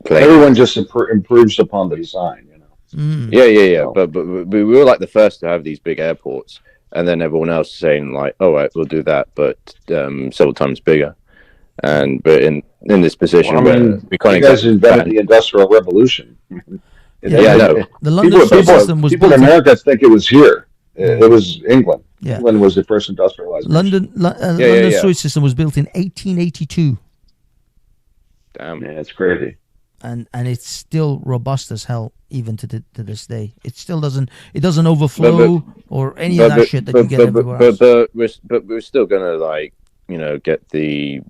plane. Everyone just improves upon the design. You know. Yeah. But we were like the first to have these big airports, and then everyone else saying like, "All right, we'll do that," but several times bigger. But in this position, we can't. You guys invented the Industrial Revolution. I know. The London sewage system was people in America think it was here. It was England. Yeah. England was the first industrialized. London sewage system was built in 1882. Damn. Yeah, it's crazy. And it's still robust as hell even to this day. It still doesn't overflow or any of that shit that you get everywhere else. But we're still gonna get the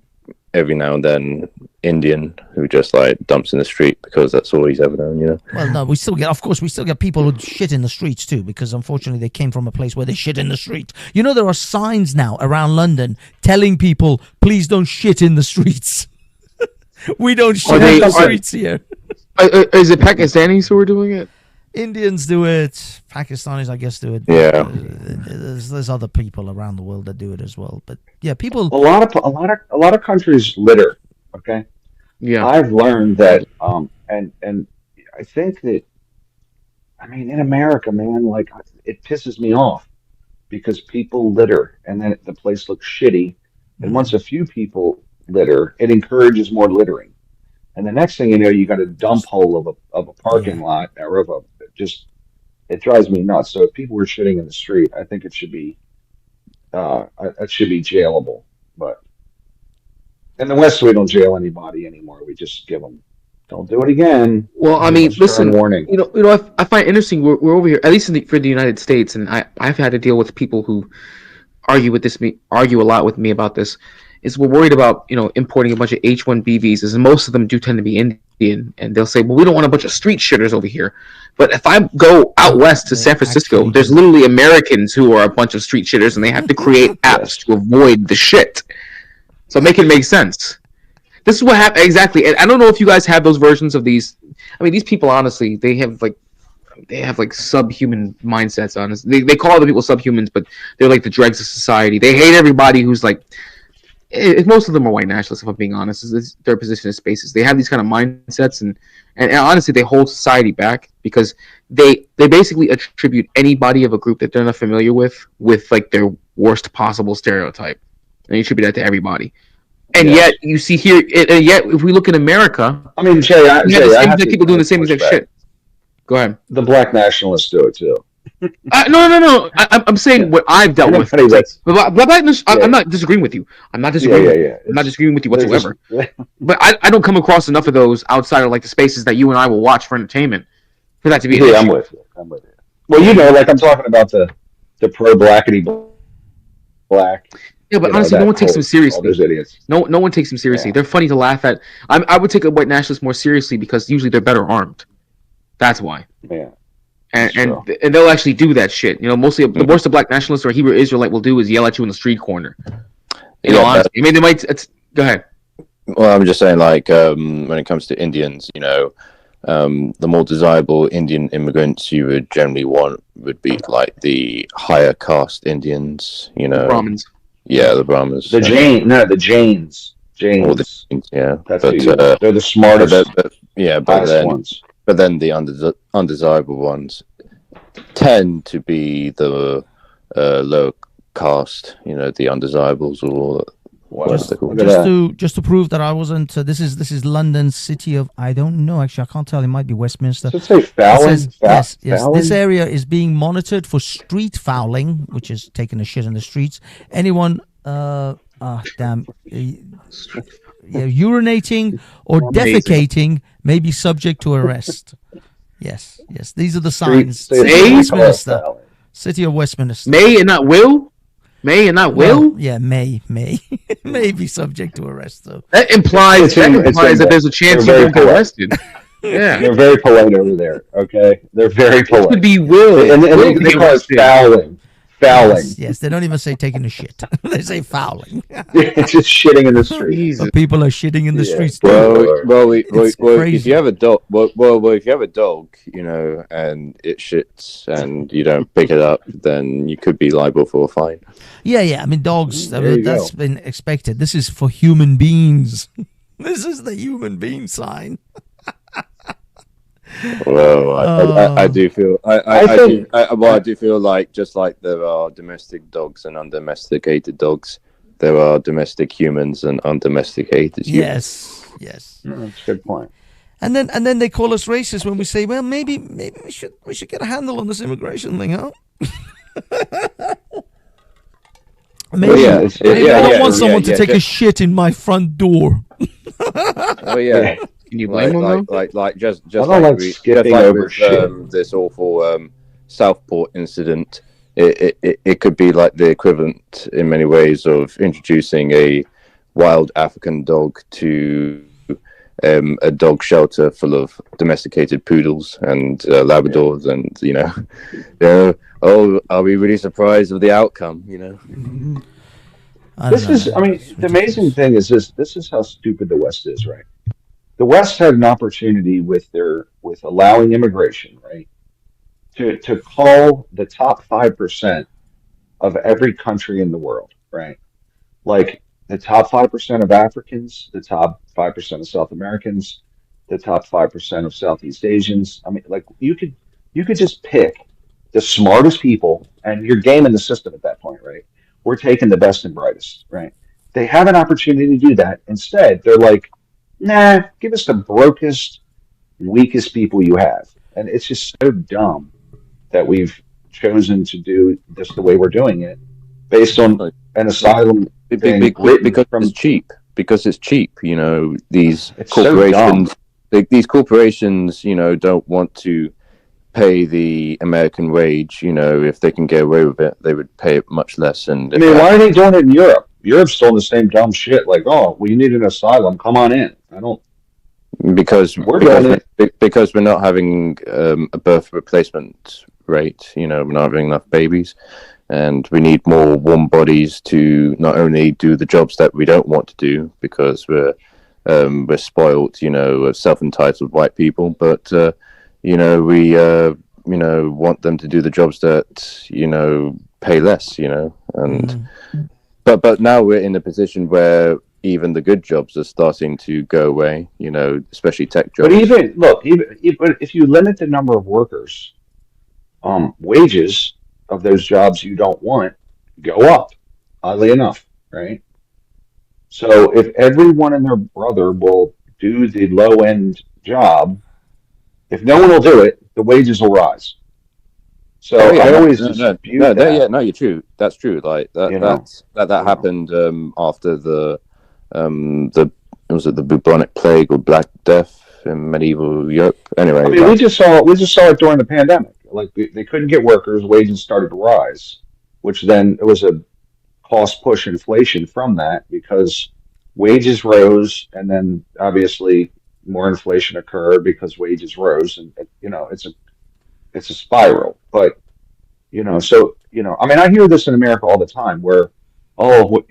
every now and then Indian who just dumps in the street because that's all he's ever known, you know. Well, no, we still get people who shit in the streets too, because unfortunately they came from a place where they shit in the street. You know, there are signs now around London telling people, please don't shit in the streets. We don't shit in the streets here. Is it Pakistanis who are doing it? Indians do it. Pakistanis, I guess, do it. Yeah. There's other people around the world that do it as well. But yeah, people. A lot of countries litter. Okay. Yeah. I've learned that, and I think that, in America, man, it pisses me off because people litter and then the place looks shitty. And once a few people litter, it encourages more littering. And the next thing you know, you got a dump hole of a parking lot or it drives me nuts. So if people were shitting in the street, I think it should be jailable. But in the West, we don't jail anybody anymore. We just give them, don't do it again. Well, listen, warning. I find it interesting. We're over here, at least for the United States, and I've had to deal with people who argue a lot with me about this. Is we're worried about importing a bunch of H-1B visas, and most of them do tend to be Indian, and they'll say, well, we don't want a bunch of street shitters over here. But if I go out west to San Francisco, there's literally Americans who are a bunch of street shitters, and they have to create apps to avoid the shit. So make it make sense. This is what happened exactly, and I don't know if you guys have those versions of these. These people, honestly, they have subhuman mindsets. Honestly, they call other people subhumans, but they're like the dregs of society. They hate everybody who's like. Most of them are white nationalists, if I'm being honest. It's their position in spaces. They have these kind of mindsets, and honestly, they hold society back because they basically attribute anybody of a group that they're not familiar with their worst possible stereotype, and they attribute that to everybody. And Yes. yet you see here, and yet if we look in America, I mean, Jay, you have the I same have to people doing the same push exact back. shit. Go ahead. The black nationalists do it too. No. I'm saying Yeah. what I've dealt with. Anybody that's- I'm not disagreeing with you. I'm not disagreeing. I'm not disagreeing with you There's whatsoever. just- But I don't come across enough of those outside of like the spaces that you and I will watch for entertainment for that to be an yeah, issue. I'm with you. Well, you know, like I'm talking about the pro blackity black. Yeah, but You know, honestly, no that one takes them all seriously. those idiots. No one takes them seriously. Yeah. They're funny to laugh at. I would take a white nationalist more seriously because usually they're better armed. That's why. Yeah. And they'll actually do that shit. You know, mostly the worst a black nationalist or Hebrew Israelite will do is yell at you in the street corner. You know, honestly. I mean, they might. Go ahead. Well, I'm just saying, like, when it comes to Indians, you know, the more desirable Indian immigrants you would generally want would be like the higher caste Indians, you know. Brahmins. Yeah, the Brahmins. The Jains. Or the Jains, yeah. That's but they're the smartest, but then the undesirable ones tend to be the low caste, you know, the undesirables or just to prove that I wasn't. This is London, city of I don't know. Actually, I can't tell. It might be Westminster. Does it say Fallon? Yes. Fallon? This area is being monitored for street fouling, which is taking a shit in the streets. Anyone, urinating or defecating may be subject to arrest. Yes. These are the signs. City of Westminster. May and not will. Well, yeah, may may be subject to arrest though. That implies that there's a chance you won't get arrested. Yeah, they're very polite over there. Okay, they're very polite. It could be will, and they call it fouling. Yes, they don't even say taking a shit. They say fouling. It's just shitting in the street. But people are shitting in the streets. Well, crazy. if you have a dog, if you have a dog, you know, and it shits and you don't pick it up, then you could be liable for a fine. Yeah. I mean, dogs. That's been expected. This is for human beings. This is the human being sign. Well, I do feel I do feel like just like there are domestic dogs and undomesticated dogs, there are domestic humans and undomesticated humans. Yes. That's a good point. And then they call us racist when we say, well, maybe we should get a handle on this immigration thing, huh? Maybe I don't want someone to take a shit in my front door. Oh yeah. Can you blame them? Like just skipping over shit. This awful Southport incident. It could be like the equivalent in many ways of introducing a wild African dog to a dog shelter full of domesticated poodles and Labradors, and you know, oh, are we really surprised of the outcome? You know. The amazing thing is this is how stupid the West is, right? The West had an opportunity with allowing immigration, right, to call the top 5% of every country in the world, right? Like the top 5% of Africans, the top 5% of South Americans, the top 5% of Southeast Asians. I mean, like you could just pick the smartest people, and you're gaming the system at that point, right? We're taking the best and brightest, right? They have an opportunity to do that. Instead, they're like, nah, give us the brokest, weakest people you have. And it's just so dumb that we've chosen to do this the way we're doing it, based on an asylum thing because it's cheap. Because it's cheap, you know. These corporations, these corporations, you know, don't want to pay the American wage. You know, if they can get away with it, they would pay it much less. And I mean, why are they doing it in Europe? Europe's still the same dumb shit. Like, oh, well, you need an asylum. Come on in. Because we're not having a birth replacement rate. You know, we're not having enough babies, and we need more warm bodies to not only do the jobs that we don't want to do because we're spoiled, you know, self-entitled white people, but you know, we want them to do the jobs that, you know, pay less, you know, and but now we're in a position where even the good jobs are starting to go away, you know, especially tech jobs. But even if you limit the number of workers, wages of those jobs you don't want go up, oddly enough, right? So if everyone and their brother will do the low end job, if no one will do it, the wages will rise. Oh So yeah, I no, always no, no, dispute no, no, that, yeah, no, you're true. That's true. Like that, you know, that you know. happened after the was it the bubonic plague or Black Death in medieval Europe? I Anyway, mean, like we just saw it during the pandemic. Like they couldn't get workers, wages started to rise, which then it was a cost push inflation from that because wages rose, and then obviously more inflation occurred because wages rose, and it's a spiral. But so I mean, I hear this in America all the time, where oh,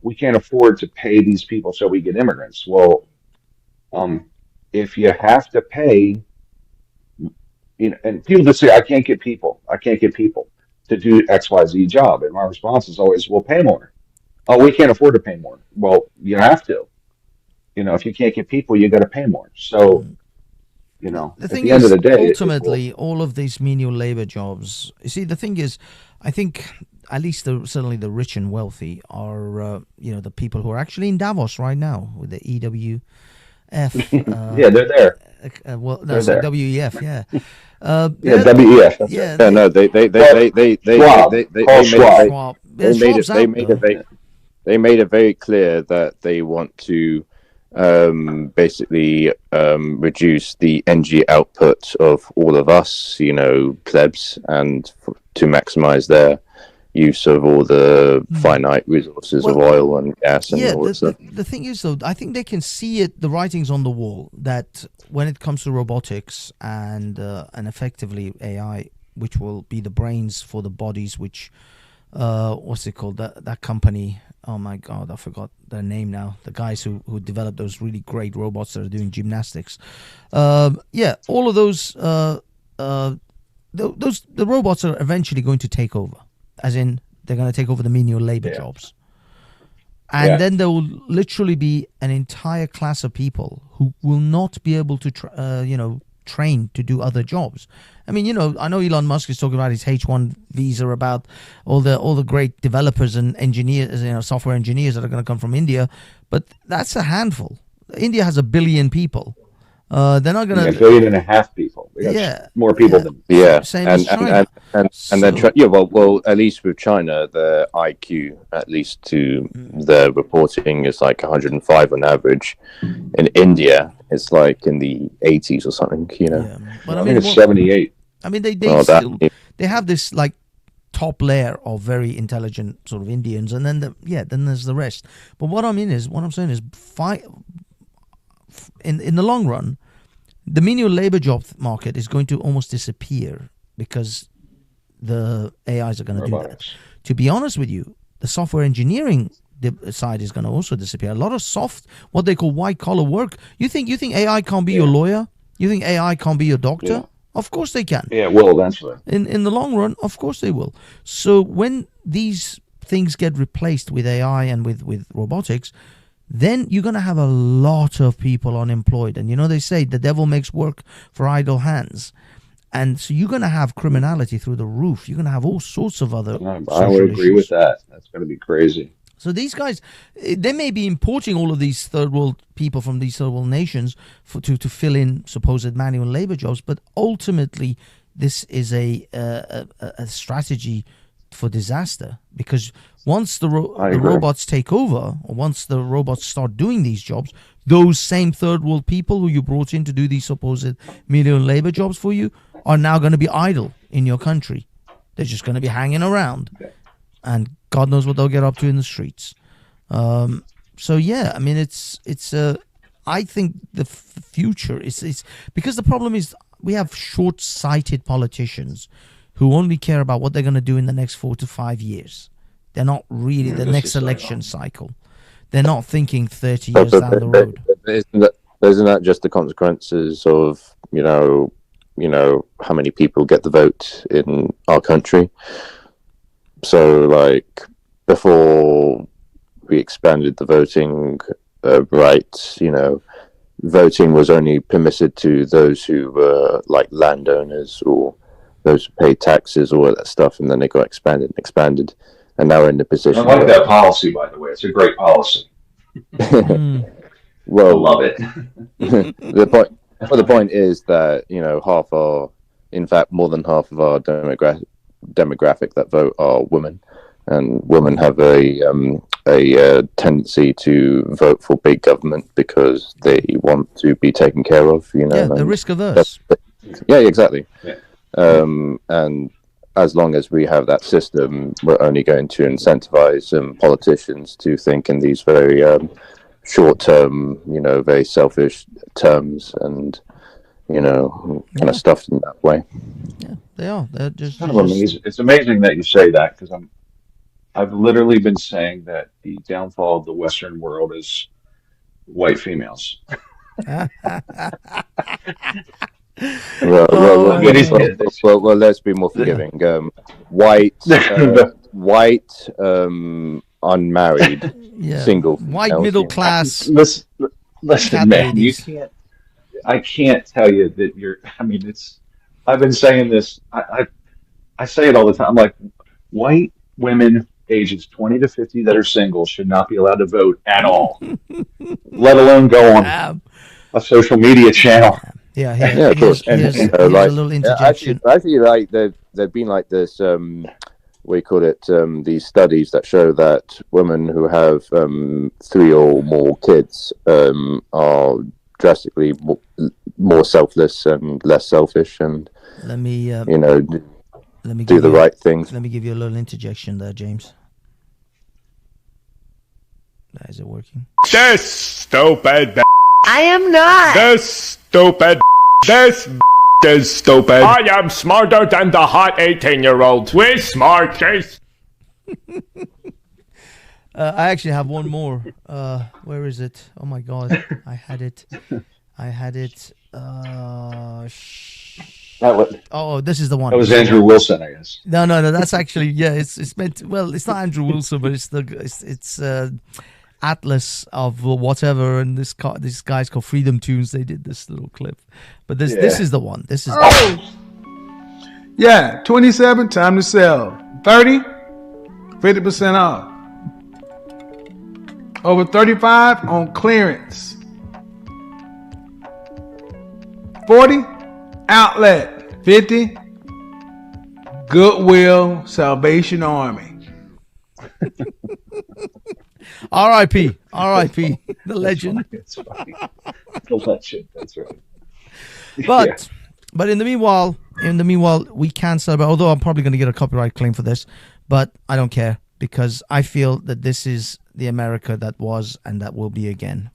we can't afford to pay these people, so we get immigrants. Well, um, if you have to pay, and people just say, I can't get people to do XYZ job. And my response is always, well, pay more. Oh, we can't afford to pay more. Well, you have to. If you can't get people, you got to pay more. So, The at thing the end of is, the day, it will. ultimately, all of these menial labor jobs. You see, the thing is, I think at least certainly the rich and wealthy are, the people who are actually in Davos right now with the EWF. Yeah, they're there. Well, no, They're sorry, there. WEF. Yeah, Yeah, they're WEF. That's right. yeah, yeah, no, Well, Schwab. Call they made it Schwab. Schwab. Yeah, Schwab's out though. they made it very clear that they want to basically reduce the energy output of all of us, plebs, and to maximize their use of all the finite resources of Well, oil and gas and yeah, all that stuff. the thing is though, I think they can see it. The writing's on the wall that when it comes to robotics and effectively AI, which will be the brains for the bodies, which what's it called? That company. Oh my God, I forgot their name now. The guys who developed those really great robots that are doing gymnastics. Yeah, all of those the robots are eventually going to take over, as in they're going to take over the menial labor jobs. And Yeah. then there will literally be an entire class of people who will not be able to, train to do other jobs. I mean, I know Elon Musk is talking about his H-1 visa, about all the great developers and engineers, software engineers that are going to come from India, but that's a handful. India has 1 billion people. They're not going A to. billion and a half people. We got Yeah, more people yeah. than. Yeah, Same as China. and then well, at least with China, their IQ, at least to their reporting, is like 105 on average. In India, it's like in the 80s or something. Yeah. But I think it's 78. I mean, they Well, still they have this like top layer of very intelligent sort of Indians, and then then there's the rest. But what I'm saying is, in the long run, the menial labor job market is going to almost disappear because the AIs are going to do that. Robotics. To be honest with you, the software engineering side is going to also disappear. A lot of what they call white collar work. You think AI can't be your lawyer? You think AI can't be your doctor? Yeah. Of course they can. Yeah, it will eventually. In the long run, of course they will. So when these things get replaced with AI and with robotics, then you're going to have a lot of people unemployed. And they say the devil makes work for idle hands. And so you're going to have criminality through the roof. You're going to have all sorts of other I would agree with that. That's going to be crazy. So these guys, they may be importing all of these third world people from these third world nations to fill in supposed manual labor jobs, but ultimately this is a strategy for disaster, because once the robots take over, or once the robots start doing these jobs, those same third world people who you brought in to do these supposed menial labor jobs for you are now going to be idle in your country. They're just going to be hanging around. And God knows what they'll get up to in the streets. So yeah, I mean, I think the future is because the problem is we have short-sighted politicians who only care about what they're going to do in the next 4 to 5 years. They're not really the next election cycle. They're not thinking 30 years down the road. Isn't that just the consequences of how many people get the vote in our country? So, like, before we expanded the voting rights, voting was only permitted to those who were, like, landowners or those who paid taxes, all that stuff, and then it got expanded. and now we're in the I position. like that policy, by the way. It's a great policy. I Well, love it. the point is that in fact, more than half of our demographic that vote are women, and women have a tendency to vote for big government because they want to be taken care of. Yeah, they're risk averse. Yeah, exactly. Yeah. And as long as we have that system, we're only going to incentivize politicians to think in these very short-term, very selfish terms, and kind of stuffed in that way. Yeah, they are. They're just Kind of amazing. It's amazing that you say that, because I've literally been saying that the downfall of the Western world is white females. Well, let's be more forgiving. White, unmarried, single, white middle class. Listen, man, you can't. I can't tell you that you're. I mean, it's. I've been saying this. I say it all the time. I'm like, white women ages 20 to 50 that are single should not be allowed to vote at all, let alone go on a social media channel. Yeah, of course. Here's a little interjection. Actually, like there've been like this. We call it these studies that show that women who have 3 or more kids are drastically more selfless and less selfish, and let me do the right things. Let me give you a little interjection there, James. Is it working? This stupid. I am not. This stupid. This is stupid. I am smarter than the hot 18-year-old. We're smart, Chase. I actually have one more. Where is it? Oh my god, I had it. Oh, this is the one. That was Andrew Wilson, I guess. No. That's actually It's meant. Well, it's not Andrew Wilson, but it's Atlas of whatever, and this guy's called Freedom Tunes. They did this little clip, but this is the one. This is. Yeah, 27. Time to sell. 30, 50% off. Over 35 on clearance. 40, outlet. 50, Goodwill Salvation Army. R.I.P. R.I.P. The legend. It's funny. The legend. That's right. But in the meanwhile, we can celebrate. Although I'm probably going to get a copyright claim for this, but I don't care, because I feel that this is the America that was and that will be again.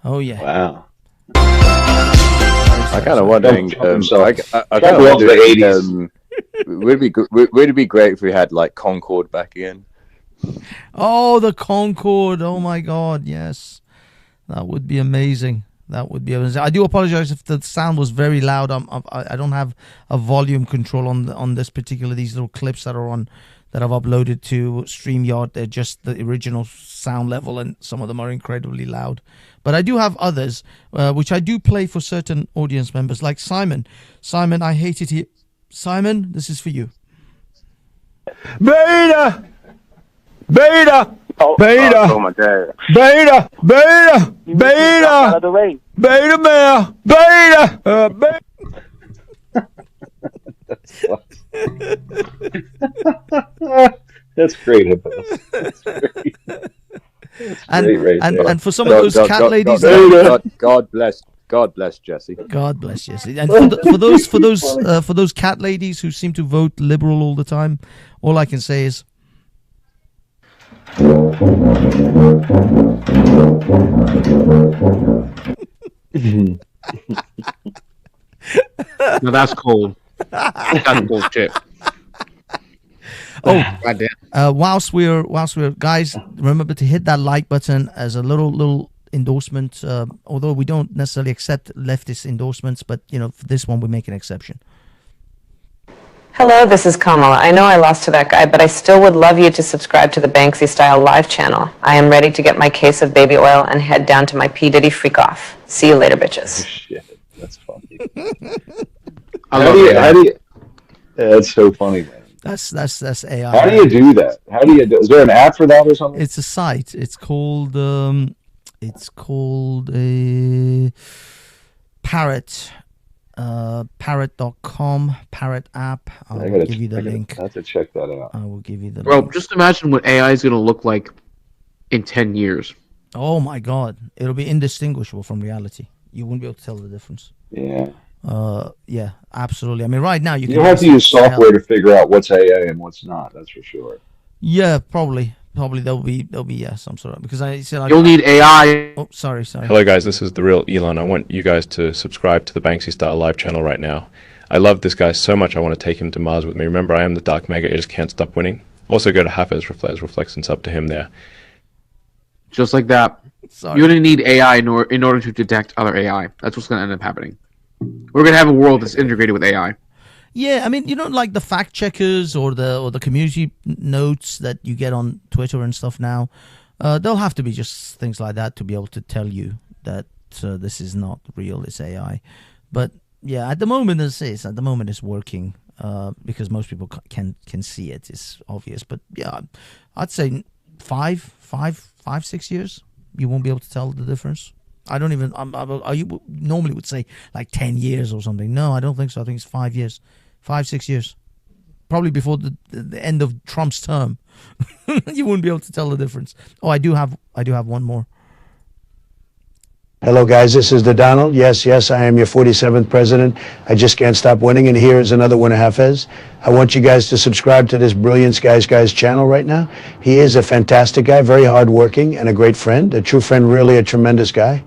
Oh yeah! Wow. I kind of wondering. I kind of wonder would it be great if we had like Concorde back again? Oh, the Concorde! Oh my God! Yes, that would be amazing. That would be amazing. I do apologize if the sound was very loud. I don't have a volume control on this particular these little clips that are on that I've uploaded to StreamYard. They're just the original sound level, and some of them are incredibly loud. But I do have others, which I do play for certain audience members, like Simon. Simon, I hate it here. Simon, this is for you. Beta! Beta! Oh, Beta! Oh my God! Beta! Beta! Beta! Out of the way. Beta male! Beta! Beta! That's great, Hippos. That's great. That's And great right there. and for some of those cat ladies, God bless Jesse. God bless you. And for those cat ladies who seem to vote liberal all the time, all I can say is, No, that's cold. That's bullshit. oh, Goddamn. whilst we're guys, remember to hit that like button as a little endorsement. Although we don't necessarily accept leftist endorsements, but for this one we make an exception. Hello, this is Kamala. I know I lost to that guy, but I still would love you to subscribe to the Banksy Style live channel. I am ready to get my case of baby oil and head down to my P. Diddy freak off. See you later, bitches. Shit, that's funny. How do you? That's so funny, man. That's AI. How do you do that? Is there an app for that or something? It's a site. It's called Parrot. Parrot.com, Parrot app. I will give you the link. I have to check that out. I will give you the Bro, link. just imagine what AI is going to look like in 10 years. Oh my God, it'll be indistinguishable from reality. You won't be able to tell the difference. Yeah. Yeah, absolutely. I mean, right now you can. You'll have to use software to figure out what's AI and what's not. That's for sure. Yeah, probably there'll be some sort of, because I said You'll need AI. Oh, sorry. Hello guys, this is the real Elon. I want you guys to subscribe to the Banksy Style live channel right now. I love this guy so much I want to take him to Mars with me. Remember, I am the Dark Mega, I just can't stop winning. Also go to Hafez Reflects and sub to him there. Just like that. Sorry. You're going to need AI in order to detect other AI. That's what's going to end up happening. We're going to have a world that's integrated with AI. Yeah, I mean, like the fact checkers or the community notes that you get on Twitter and stuff now, they'll have to be just things like that to be able to tell you that this is not real, it's AI. But yeah, at the moment it's working because most people can see it. It's obvious. But yeah, I'd say 6 years, you won't be able to tell the difference. I don't even. You normally would say like 10 years or something. No, I don't think so. I think it's 5 years. 5-6 years, probably before the end of Trump's term. You wouldn't be able to tell the difference. Oh, I do have one more. Hello, guys. This is the Donald. Yes, I am your 47th president. I just can't stop winning, and here is another one of Hafez. I want you guys to subscribe to this brilliant guy's channel right now. He is a fantastic guy, very hardworking, and a great friend. A true friend, really a tremendous guy.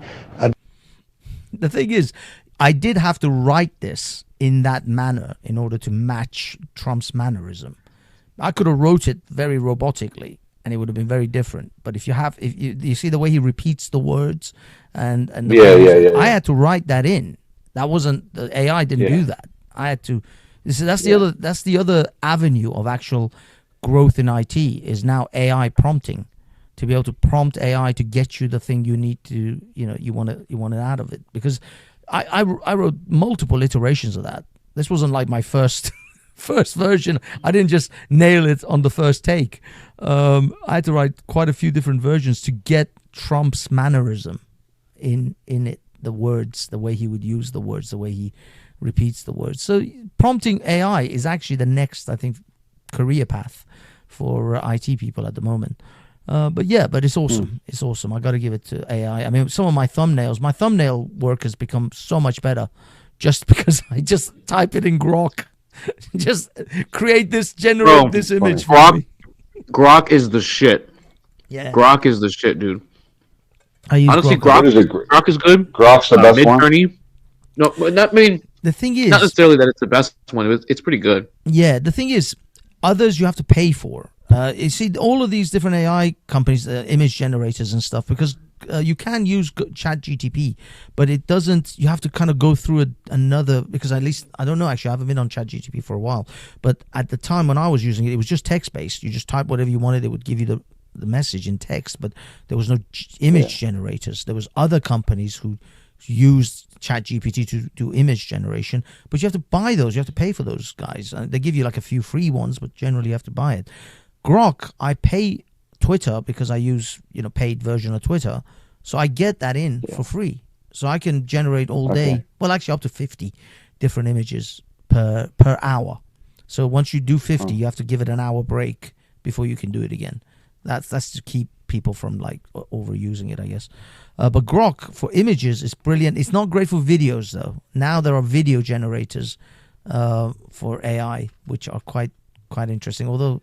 The thing is, I did have to write this in that manner in order to match Trump's mannerism. I could have wrote it very robotically and it would have been very different. But if you see the way he repeats the words and the I had to write that in. That wasn't, the AI didn't do that. I had to. That's the other avenue of actual growth in IT is now AI prompting, to be able to prompt AI to get you the thing you need to, you want it out of it. Because I wrote multiple iterations of that. This wasn't like my first version. I didn't just nail it on the first take. I had to write quite a few different versions to get Trump's mannerism in it, the words, the way he would use the words, the way he repeats the words. So prompting AI is actually the next, I think, career path for IT people at the moment. But it's awesome. It's awesome. I got to give it to AI. I mean, some of my thumbnail work has become so much better just because I just type it in Grok. Just generate this image for me. Grok is the shit. Yeah. Grok is the shit, dude. Honestly, Grok is good. Grok's the best one. Mid-journey. No, not mean. The thing is, not necessarily that it's the best one. It's pretty good. Yeah. The thing is, others you have to pay for. You see, all of these different AI companies, image generators and stuff, because you can use ChatGPT, but it doesn't. You have to kind of go through another, because at least I don't know. Actually, I haven't been on ChatGPT for a while, but at the time when I was using it, it was just text based. You just type whatever you wanted, it would give you the message in text, but there was no image generators. There was other companies who used ChatGPT to do image generation, but you have to buy those. You have to pay for those guys. They give you like a few free ones, but generally you have to buy it. Grok, I pay Twitter because I use paid version of Twitter, so I get that in for free. So I can generate all day. Well, actually, up to 50 different images per hour. So once you do 50, you have to give it an hour break before you can do it again. That's to keep people from like overusing it, I guess. But Grok for images is brilliant. It's not great for videos though. Now there are video generators for AI, which are quite interesting. Although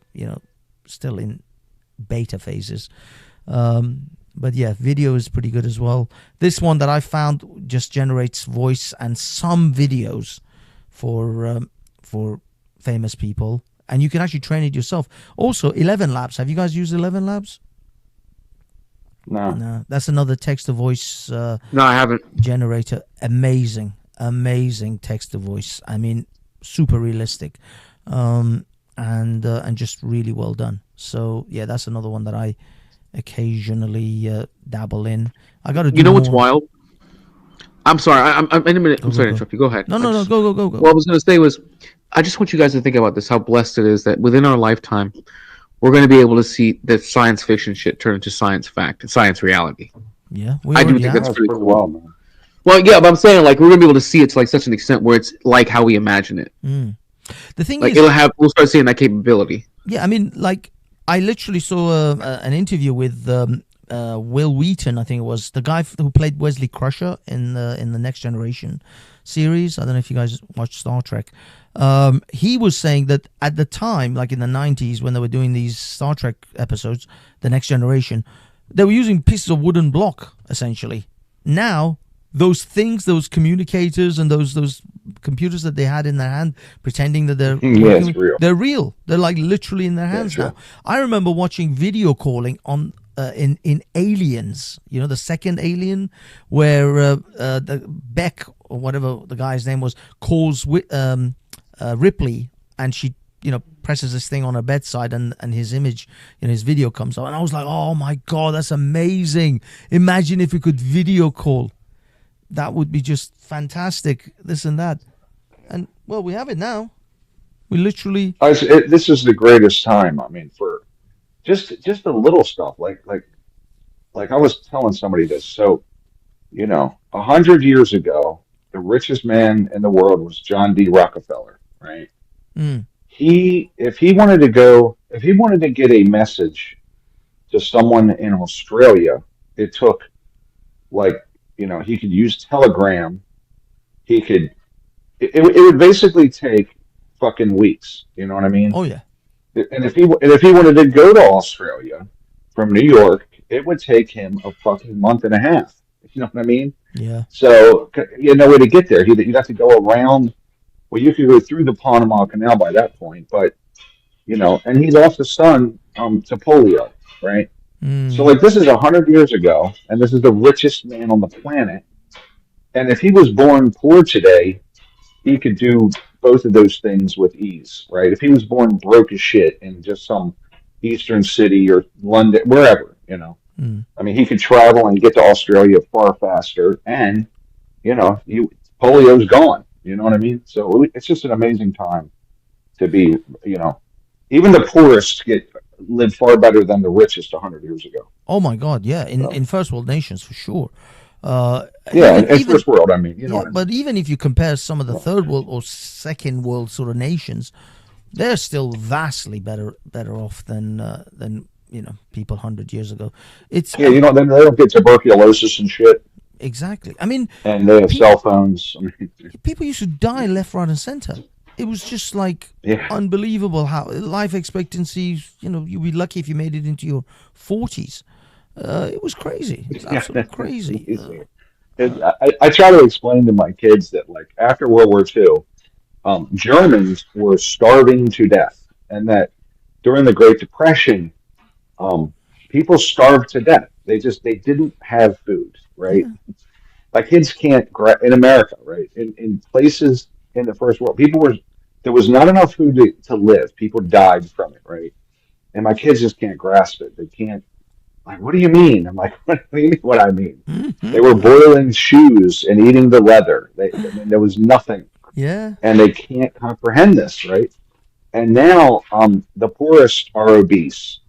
still in beta phases. But yeah, video is pretty good as well. This one that I found just generates voice and some videos for famous people, and you can actually train it yourself. Also, 11 Labs. Have you guys used 11 Labs? No, that's another text to voice. No, I haven't. Generator, amazing text to voice. I mean, super realistic, and just really well done. So yeah, that's another one that I occasionally dabble in. I got to do. You know what's wild? I'm sorry. I'm in a minute. I'm sorry to interrupt you. Go ahead. No, go. What I was going to say was, I just want you guys to think about this: how blessed it is that within our lifetime, we're going to be able to see that science fiction shit turn into science fact and science reality. Yeah, I do think that's pretty cool. cool. Man. Well, yeah, but I'm saying like we're going to be able to see it to like such an extent where it's like how we imagine it. The thing like is, we'll start seeing that capability. Yeah, I mean, like I literally saw an interview with Will Wheaton, I think it was the guy who played Wesley Crusher in the Next Generation series. I don't know if you guys watched Star Trek. He was saying that at the time, like in the 90s, when they were doing these Star Trek episodes, the Next Generation, they were using pieces of wooden block essentially. Now those things, those communicators and those computers that they had in their hand, pretending that they're real. They're real. They're like literally in their hands now. I remember watching video calling on in Aliens. You know, the second Alien, where the Beck or whatever the guy's name was calls Ripley, and she presses this thing on her bedside, and his image, his video comes up, and I was like, oh my god, that's amazing. Imagine if we could video call. That would be just fantastic, this and that. And, well, we have it now. We literally... This is the greatest time, I mean, for just the little stuff. Like I was telling somebody this. So, 100 years ago, the richest man in the world was John D. Rockefeller, right? If he wanted to get a message to someone in Australia, it took, he could use Telegram. It would basically take fucking weeks. You know what I mean? Oh yeah. And if he wanted to go to Australia from New York, it would take him a fucking month and a half. You know what I mean? Yeah. So you had no way to get there. You'd have to go around. Well, you could go through the Panama Canal by that point, but and he lost a son to polio, right? So this is 100 years ago, and this is the richest man on the planet. And if he was born poor today, he could do both of those things with ease, right? If he was born broke as shit in just some eastern city or London, wherever, I mean, he could travel and get to Australia far faster, and polio's gone. You know what I mean? So it's just an amazing time to be, even the poorest live far better than the richest 100 years ago. Oh my God, yeah, in first world nations for sure. In first world, I mean, but even if you compare some of the third world or second world sort of nations, they're still vastly better off than people 100 years ago. It's they don't get tuberculosis and shit. Exactly. I mean, and they have cell phones. People used to die left, right, and center. It was just unbelievable how life expectancy. You'd be lucky if you made it into your 40s. It was crazy. It's absolutely crazy. I try to explain to my kids that, after World War II, Germans were starving to death, and that during the Great Depression, people starved to death. They didn't have food, right? Yeah. Like kids can't in America, right? In places in the first world, there was not enough food to live. People died from it, right? And my kids just can't grasp it. They can't. Like, what do you mean? I'm like, what do you mean? What I mean? Mm-hmm. They were boiling shoes and eating the leather. There was nothing. Yeah. And they can't comprehend this, right? And now, the poorest are obese.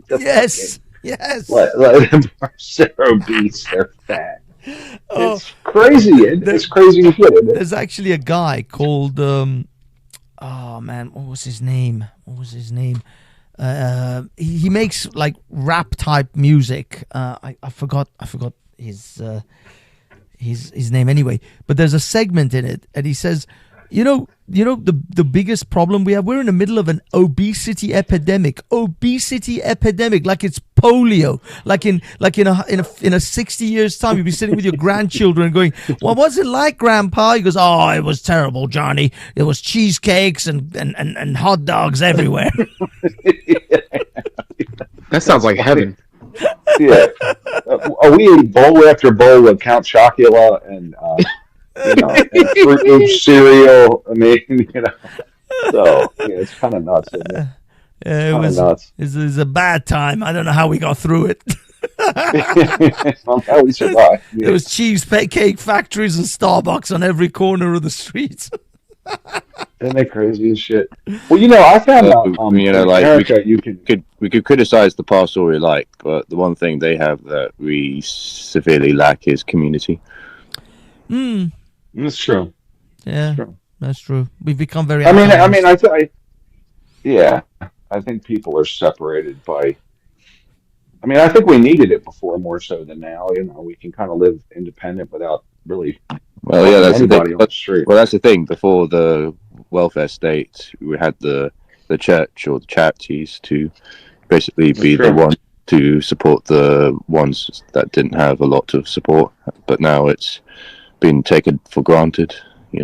Yes. Yes. They're obese. They're fat. It's crazy. It's crazy as shit. There's actually a guy called, oh man, what was his name? he makes like rap type music. I forgot his name anyway. But there's a segment in it, and he says, you know the biggest problem we have. We're in the middle of an obesity epidemic, like it's polio. Like in a 60 years time, you'll be sitting with your grandchildren going, "Well, what's it like, Grandpa?" He goes, "Oh, it was terrible, Johnny. It was cheesecakes and hot dogs everywhere." That sounds like heaven. Yeah, we ate bowl after bowl of Count Chocula and and Fruit Loops cereal. I mean, so yeah, it's kind of nuts, isn't it? It was nuts. It was a bad time. I don't know how we got through it. How we survived. Yeah. There was cheesecake factories and Starbucks on every corner of the streets. Isn't that crazy as shit? Well, I found out. Like America, we could criticize the past all we like, but the one thing they have that we severely lack is community. That's true. Yeah, that's true. We've become very. I think people are separated by. I think we needed it before more so than now. We can kind of live independent without really. Well, yeah, that's anybody on the street. Well, that's the thing. Before the welfare state, we had the church or the charities to basically be the one to support the ones that didn't have a lot of support. But now it's been taken for granted. I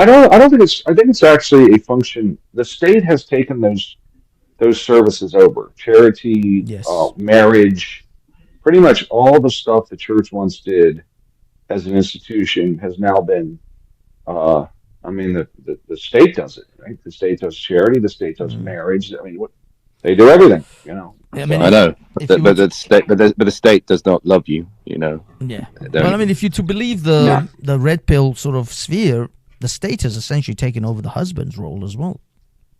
don't think it's. I think it's actually a function. The state has taken those services over. Charity, marriage, pretty much all the stuff the church once did as an institution has now been. The state does it, right? The state does charity. The state does marriage. They do everything. I know, but the state does not love you. Yeah. Well, if you're to believe the red pill sort of sphere, the state has essentially taken over the husband's role as well.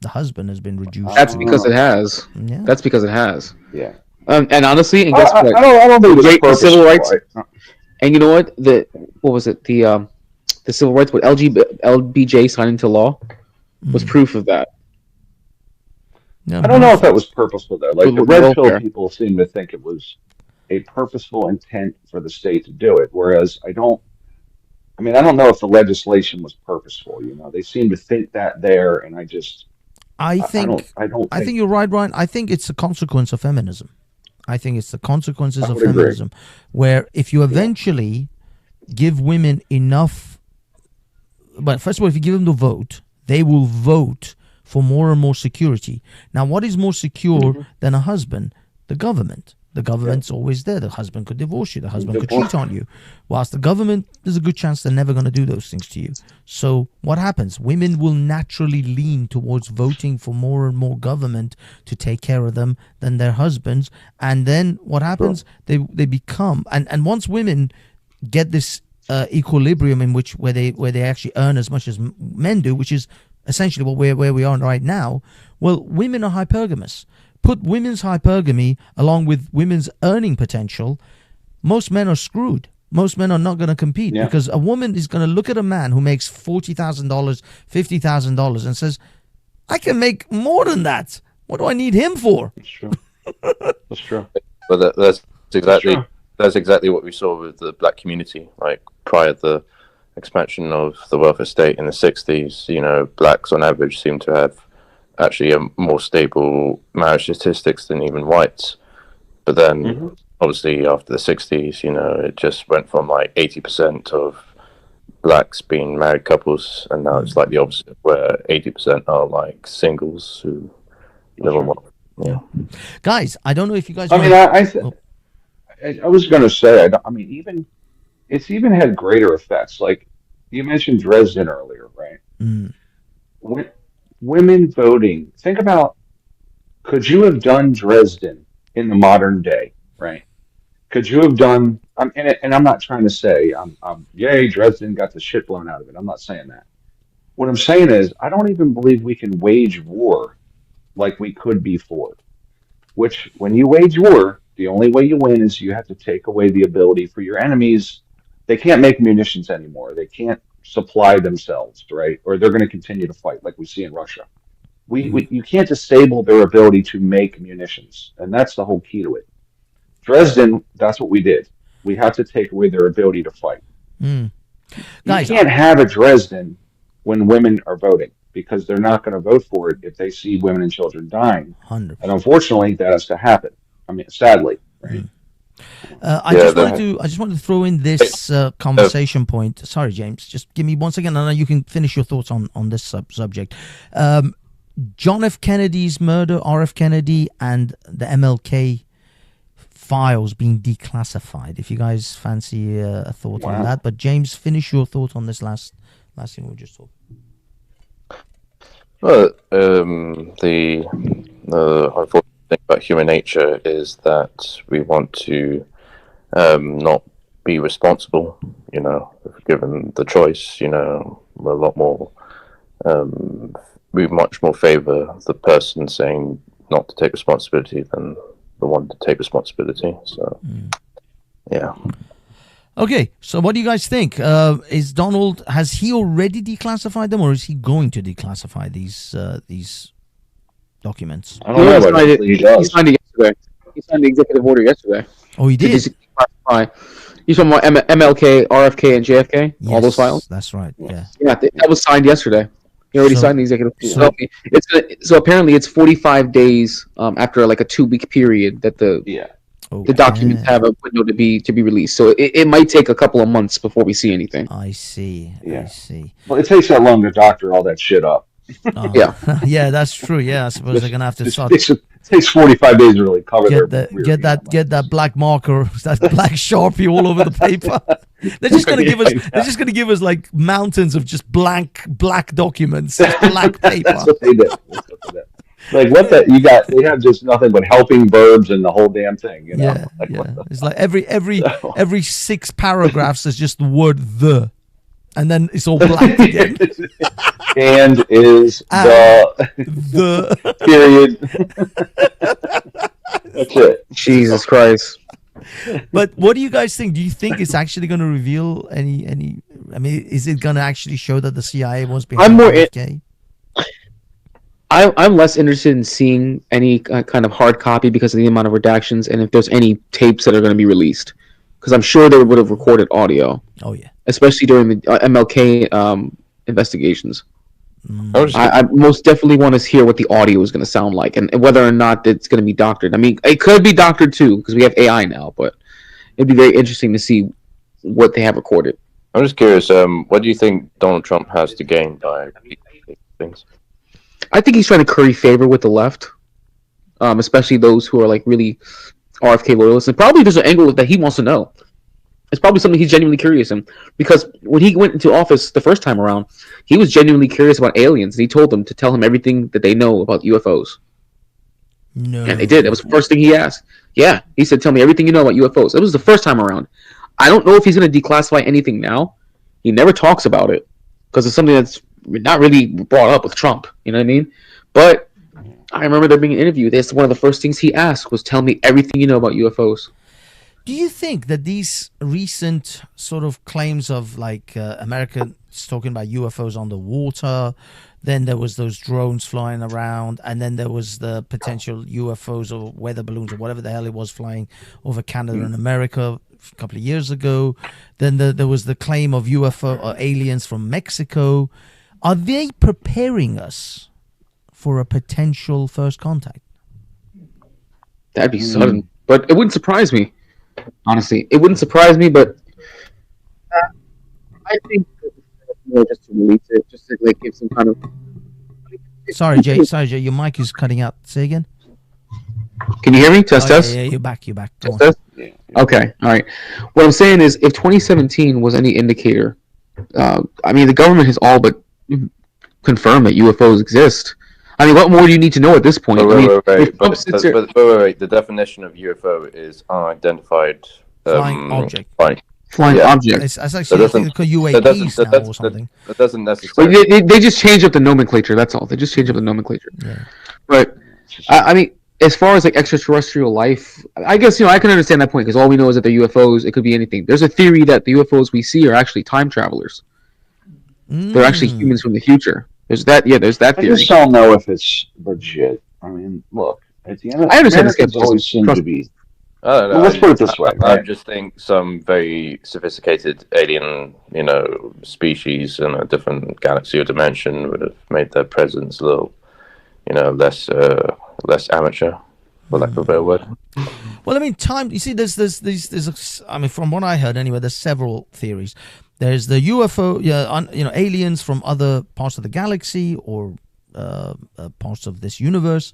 The husband has been reduced. That's because it has. Yeah. That's because it has. Yeah. And honestly, and guess what? I don't think the civil rights. And you know what? What was it? The civil rights, what LBJ signed into law, was proof of that. I don't know if that was purposeful though. Like the red pill people seem to think it was a purposeful intent for the state to do it, whereas I don't know if the legislation was purposeful. They seem to think that there, and I think you're right, Ryan. I think it's a consequence of feminism. I think it's the consequences of feminism, where if you eventually give women enough, but first of all, if you give them the vote, they will vote for more and more security. Now, what is more secure than a husband? The government. The government's always there. The husband could divorce you. The husband could cheat on you. Whilst the government, there's a good chance they're never going to do those things to you. So what happens? Women will naturally lean towards voting for more and more government to take care of them than their husbands. And then what happens? They become, and once women get this equilibrium in where they actually earn as much as men do, which is essentially where we are right now. Well, women are hypergamous. Put women's hypergamy along with women's earning potential, most men are screwed. Most men are not going to compete because a woman is going to look at a man who makes $40,000, $50,000 and says, "I can make more than that. What do I need him for?" That's true. That's true. But that's exactly what we saw with the black community. Like prior to the expansion of the welfare state in the 60s, blacks on average seem to have actually a more stable marriage statistics than even whites. But then obviously after the 60s, it just went from like 80% of blacks being married couples, and now it's like the opposite, where 80% are like singles who live on one. Yeah. Guys, I don't know if you guys I was going to say, it's even had greater effects. Like you mentioned Dresden earlier, right? Women voting. Think about, could you have done Dresden in the modern day, right? Could you have done, and I'm not trying to say, yay, Dresden got the shit blown out of it. I'm not saying that. What I'm saying is, I don't even believe we can wage war like we could before. Which, when you wage war, the only way you win is you have to take away the ability for your enemies. They can't make munitions anymore. They can't supply themselves, right? Or they're going to continue to fight like we see in Russia. You can't disable their ability to make munitions, and that's the whole key to it. Dresden, that's what we did. We had to take away their ability to fight. Mm. You Guys, can't have a Dresden when women are voting because they're not going to vote for it if they see women and children dying. 100%. And unfortunately, that has to happen. I mean, sadly, right? I just wanted to throw in this conversation point. Sorry, James. Just give me 1 second, and then you can finish your thoughts on this subject. John F. Kennedy's murder, R.F. Kennedy, and the MLK files being declassified. If you guys fancy a thought on that, but James, finish your thought on this last thing we just talked. Well, the unfortunate thing about human nature is that we want to not be responsible. You know, if given the choice, you know, we're a lot more. We much more favor the person saying not to take responsibility than the one to take responsibility. So, yeah. Okay, so what do you guys think? Is Donald, has he already declassified them, or is he going to declassify these documents? I don't know what he signed it yesterday. He signed the executive order yesterday. Oh, he did? To declassify. You're talking about MLK, RFK, and JFK? Yes, all those files? That's right, yeah. Yeah, that was signed yesterday. He already signed the executive order. So apparently it's 45 days after like a 2-week period that the documents have a window to be released. So it might take a couple of months before we see anything. I see. Yeah. I see. Well, it takes that long to doctor all that shit up. Oh. Yeah. Yeah, that's true. Yeah, I suppose they're gonna have to start. It takes 45 days to really cover get that black marker, that black Sharpie all over the paper. They're just gonna give us. They're just gonna give us like mountains of just black documents, just black paper. That's what they did. Like what that you got? They have just nothing but helping verbs and the whole damn thing. You know? Yeah, like, yeah. It's like every 6 paragraphs is just the word "the," and then it's all black again. And is the period. That's it. Jesus Christ. But what do you guys think? Do you think it's actually going to reveal any? I mean, is it going to actually show that the CIA was behind RFK? I'm less interested in seeing any kind of hard copy because of the amount of redactions, and if there's any tapes that are going to be released, because I'm sure they would have recorded audio. Oh yeah, especially during the MLK investigations. I most definitely want to hear what the audio is going to sound like, and whether or not it's going to be doctored. I mean, it could be doctored too because we have AI now, but it'd be very interesting to see what they have recorded. I'm just curious. What do you think Donald Trump has to gain by these things? I think he's trying to curry favor with the left, especially those who are like really RFK loyalists, and probably there's an angle that he wants to know. It's probably something he's genuinely curious in, because when he went into office the first time around, he was genuinely curious about aliens, and he told them to tell him everything that they know about UFOs. No. And they did. That was the first thing he asked. Yeah, he said, "Tell me everything you know about UFOs." It was the first time around. I don't know if he's going to declassify anything now. He never talks about it because it's something that's not really brought up with Trump. You know what I mean? But I remember there being an interview. That's one of the first things he asked was, "Tell me everything you know about UFOs." Do you think that these recent sort of claims of like America talking about UFOs on the water, then there was those drones flying around, and then there was the potential UFOs or weather balloons or whatever the hell it was flying over Canada and America a couple of years ago, then there was the claim of UFO or aliens from Mexico. Are they preparing us for a potential first contact? That'd be sudden, but it wouldn't surprise me. Honestly, it wouldn't surprise me, but I think more just to release it, just to like give some kind of. Sorry, Jay. Your mic is cutting out. Say again. Can you hear me? Test. Yeah, you're back. Go on. Test. Okay, all right. What I'm saying is, if 2017 was any indicator, I mean, the government has all but confirmed that UFOs exist. I mean, what more do you need to know at this point? Wait. The definition of UFO is unidentified flying object. Flying object. It's actually, I think called UAPs now or something. That doesn't necessarily. They just change up the nomenclature. That's all. They just change up the nomenclature. Yeah. But I mean, as far as like extraterrestrial life, I guess I can understand that point because all we know is that they're UFOs. It could be anything. There's a theory that the UFOs we see are actually time travelers. They're actually humans from the future. There's that. Yeah, there's that I theory. just don't know if it's legit. I mean, look, at the end of I understand the Americans always seem skepticism. to be. I don't know. Well, let's put it this way, I right? just think some very sophisticated alien, species in a different galaxy or dimension would have made their presence a little, less amateur, for lack of a better word. Well, I mean, time. You see, there's. I mean, from what I heard, anyway, there's several theories. There's the UFO, aliens from other parts of the galaxy or parts of this universe,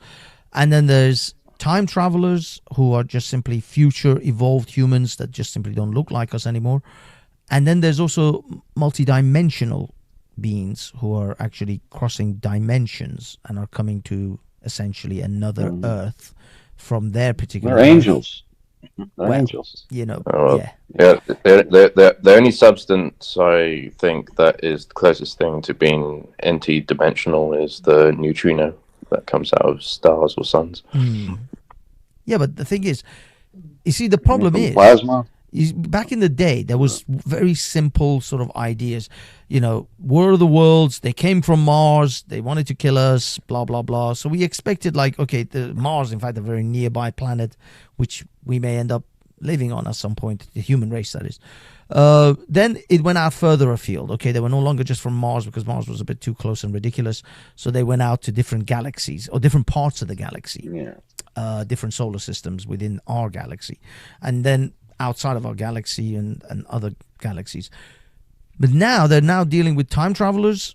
and then there's time travelers who are just simply future evolved humans that just simply don't look like us anymore, and then there's also multidimensional beings who are actually crossing dimensions and are coming to essentially another Earth from their particular. They're angels. They're Well, angels. Yeah. The only substance I think that is the closest thing to being anti-dimensional is the neutrino that comes out of stars or suns. Yeah, but the thing is, you see, the problem is plasma. Back in the day, there was very simple sort of ideas. War of the Worlds, they came from Mars, they wanted to kill us, blah, blah, blah. So we expected, the Mars, in fact, a very nearby planet, which we may end up living on at some point, the human race, that is. Then it went out further afield. Okay, they were no longer just from Mars because Mars was a bit too close and ridiculous. So they went out to different galaxies or different parts of the galaxy, different solar systems within our galaxy. And then outside of our galaxy and other galaxies. But now they're dealing with time travelers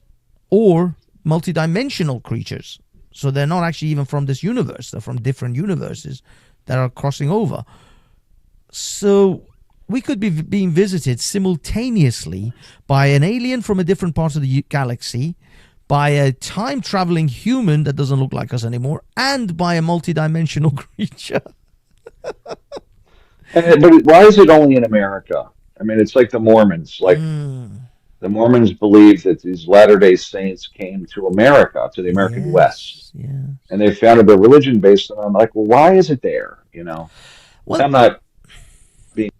or multidimensional creatures. So they're not actually even from this universe. They're from different universes that are crossing over. So we could be being visited simultaneously by an alien from a different part of the galaxy, by a time-traveling human that doesn't look like us anymore, and by a multidimensional creature. But why is it only in America? I mean, it's like the Mormons. The Mormons believe that these Latter-day Saints came to America, to the American West, and they founded their religion based on. I'm like, well, why is it there? Well, I'm not being.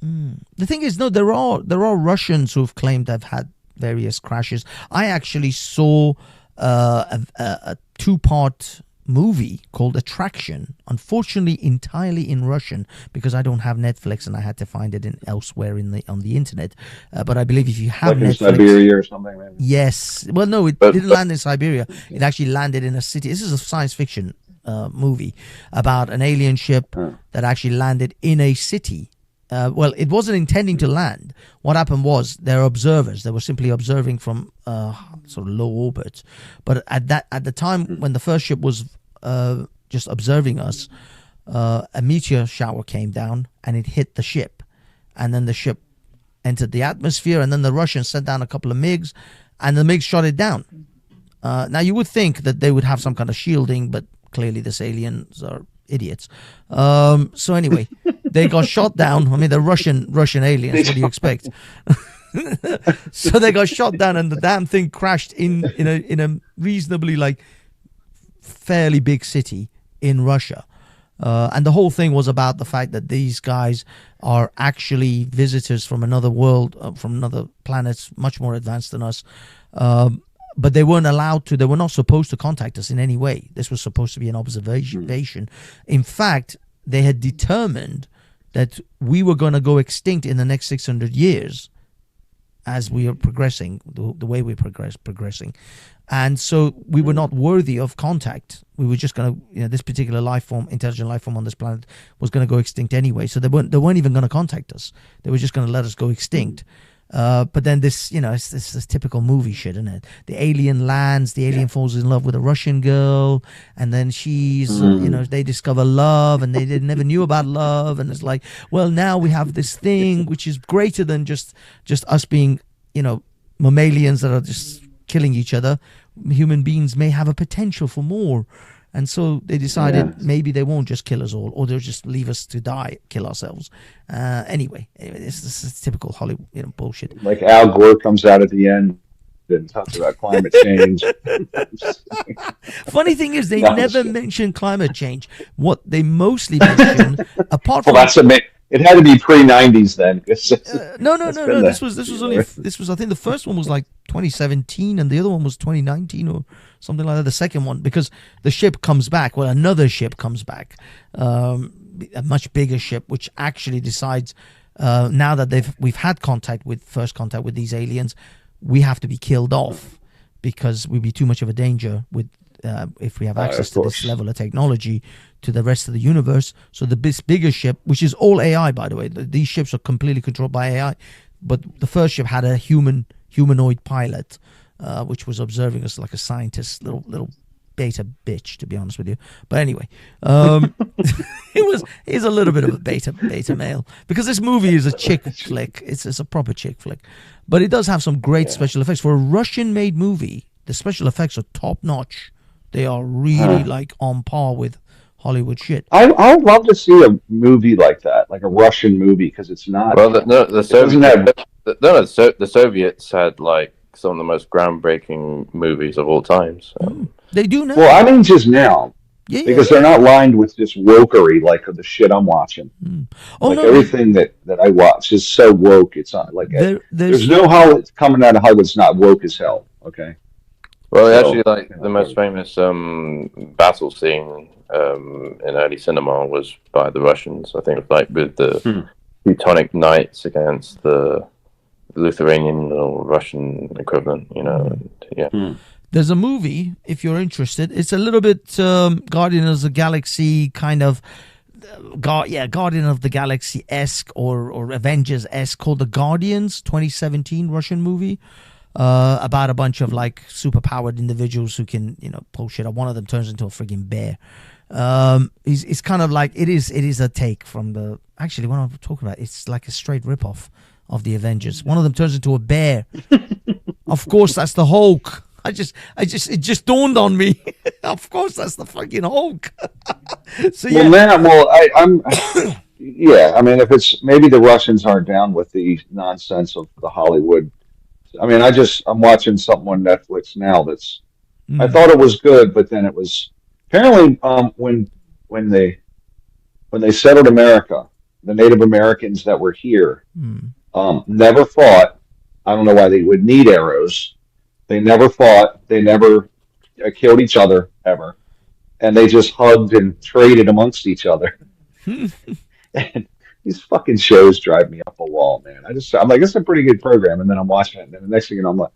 The thing is, no, there are Russians who've claimed they've had various crashes. I actually saw a two-part movie called Attraction, unfortunately entirely in Russian because I don't have Netflix and I had to find it elsewhere on the internet. But I believe if you have like Netflix, in Siberia or something, maybe. Yes. Well, no, it didn't land in Siberia. It actually landed in a city. This is a science fiction movie about an alien ship that actually landed in a city. Well, it wasn't intending to land. What happened was they're observers. They were simply observing from sort of low orbit. But at the time when the first ship was just observing us, a meteor shower came down and it hit the ship. And then the ship entered the atmosphere. And then the Russians sent down a couple of MiGs and the MiGs shot it down. Now, you would think that they would have some kind of shielding, but clearly these aliens are idiots. So anyway, they got shot down. I mean, they're Russian aliens. What do you expect? So they got shot down, and the damn thing crashed in a reasonably fairly big city in Russia. And the whole thing was about the fact that these guys are actually visitors from another world, from another planet, much more advanced than us. But they weren't allowed to, they were not supposed to contact us in any way. This was supposed to be an observation. In fact, they had determined that we were going to go extinct in the next 600 years as we are progressing, the way we progressing. And so we were not worthy of contact. We were just going to, this particular life form, intelligent life form on this planet was going to go extinct anyway. So they weren't even going to contact us. They were just going to let us go extinct. But then this, it's this typical movie shit, isn't it? The alien lands, the alien falls in love with a Russian girl, and then she's, they discover love, and they never knew about love, and it's like, well, now we have this thing which is greater than just us being, mammalians that are just killing each other. Human beings may have a potential for more. And so they decided maybe they won't just kill us all, or they'll just leave us to die, kill ourselves. Anyway, this is typical Hollywood, bullshit. Like Al Gore comes out at the end and talks about climate change. Funny thing is, they never mention climate change. What they mostly mention, apart from... Well, it had to be pre-90s then. No. This was only I think the first one was like 2017 and the other one was 2019 or something like that. The second one, because the ship comes back. Well, another ship comes back, a much bigger ship, which actually decides now that we've had first contact with these aliens, we have to be killed off because we'd be too much of a danger with if we have access to this level of technology to the rest of the universe. So this bigger ship, which is all AI, by the way, these ships are completely controlled by AI, but the first ship had a humanoid pilot, which was observing us like a scientist, little beta bitch, to be honest with you. But anyway, he's a little bit of a beta male, because this movie is a chick flick. It's a proper chick flick, but it does have some great special effects. For a Russian-made movie, the special effects are top-notch. They are really like on par with Hollywood shit. I would love to see a movie like that, like a Russian movie, because it's not. Well, the Soviets had like some of the most groundbreaking movies of all time. So. They do now. Well, I mean, just now, because they're not lined with just wokery like the shit I'm watching. Everything that I watch is so woke. It's not like there's no Hollywood coming out of Hollywood that's not woke as hell. Okay. Well, actually, like the most famous battle scene in early cinema was by the Russians. I think, like with the Teutonic Knights against the Lithuanian or Russian equivalent. There's a movie, if you're interested. It's a little bit Guardian of the Galaxy kind of, Guardian of the Galaxy-esque or Avengers-esque, called The Guardians, 2017 Russian movie. About a bunch of like superpowered individuals who can, pull shit up. One of them turns into a frigging bear. It's kind of like it is a take from the. Actually, what I'm talking about, it's like a straight ripoff of the Avengers. One of them turns into a bear. Of course, that's the Hulk. It just dawned on me. Of course, that's the fucking Hulk. So yeah. I'm. Yeah, I mean, if it's maybe the Russians aren't down with the nonsense of the Hollywood. I mean, I'm watching something on Netflix now that's. I thought it was good, but then it was apparently when they settled America, the Native Americans that were here never fought. I don't know why they would need arrows. They never fought. They never killed each other ever, and they just hugged and traded amongst each other. And these fucking shows drive me up a wall, man. I'm like, it's a pretty good program, and then I'm watching it, and then the next thing you know, I'm like,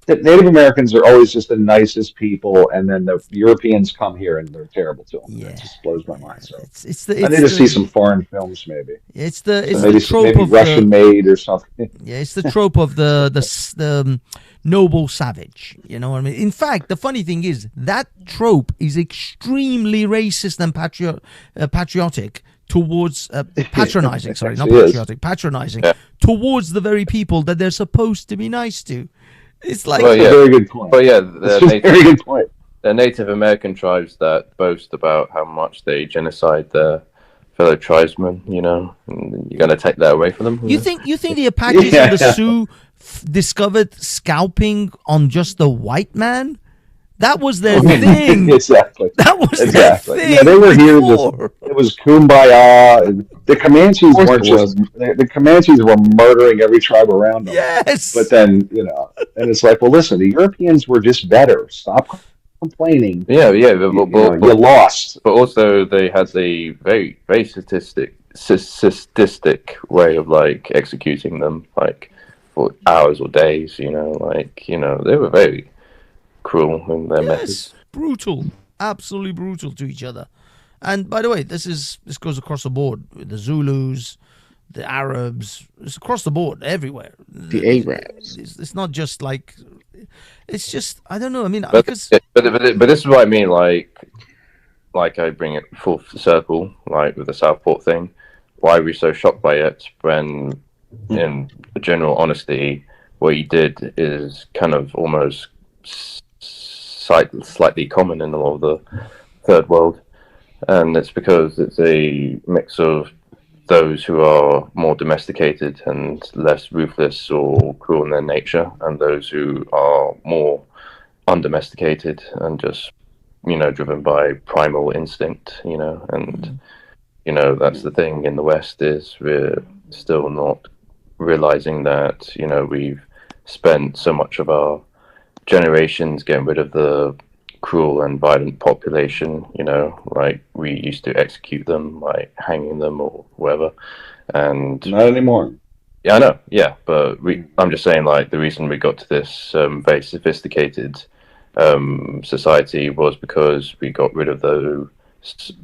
the Native Americans are always just the nicest people, and then the Europeans come here and they're terrible to them. Yeah. It just blows my mind. So I need to see some foreign films, maybe. It's the trope of Russian made or something. Yeah, it's the trope of the noble savage. You know what I mean? In fact, the funny thing is that trope is extremely racist and patriotic towards patronizing. Sorry, not patriotic, patronizing towards the very people that they're supposed to be nice to. It's like a very good point. But yeah, very good point. The Native American tribes that boast about how much they genocide their fellow tribesmen, and you're going to take that away from them. You think the Apaches and the Sioux discovered scalping on just the white man? That was their thing. Exactly. That was their thing. Yeah, they were here. It was kumbaya. The Comanches weren't just. The Comanches were murdering every tribe around them. Yes. But then, and it's like, well, listen, the Europeans were just better. Stop complaining. Yeah. But you lost. But also, they had a very, very sadistic way of like executing them, like for hours or days. They were very cruel in their methods. Brutal, absolutely brutal to each other. And by the way, this goes across the board with the Zulus, the Arabs. It's across the board, everywhere. The Arabs. It's not just like. It's just I don't know. I mean, but this is what I mean. Like I bring it full circle, like with the Southport thing. Why are we so shocked by it when, in general honesty, what he did is kind of almost slightly common in a lot of the third world, and it's because it's a mix of those who are more domesticated and less ruthless or cruel in their nature, and those who are more undomesticated and just driven by primal instinct, and you know, that's the thing in the West, is we're still not realizing that, you know, we've spent so much of our generations getting rid of the cruel and violent population, you know, like we used to execute them, like hanging them or whatever. And not anymore. Yeah, I know. Yeah, but I'm just saying, like, the reason we got to this very sophisticated society was because we got rid of the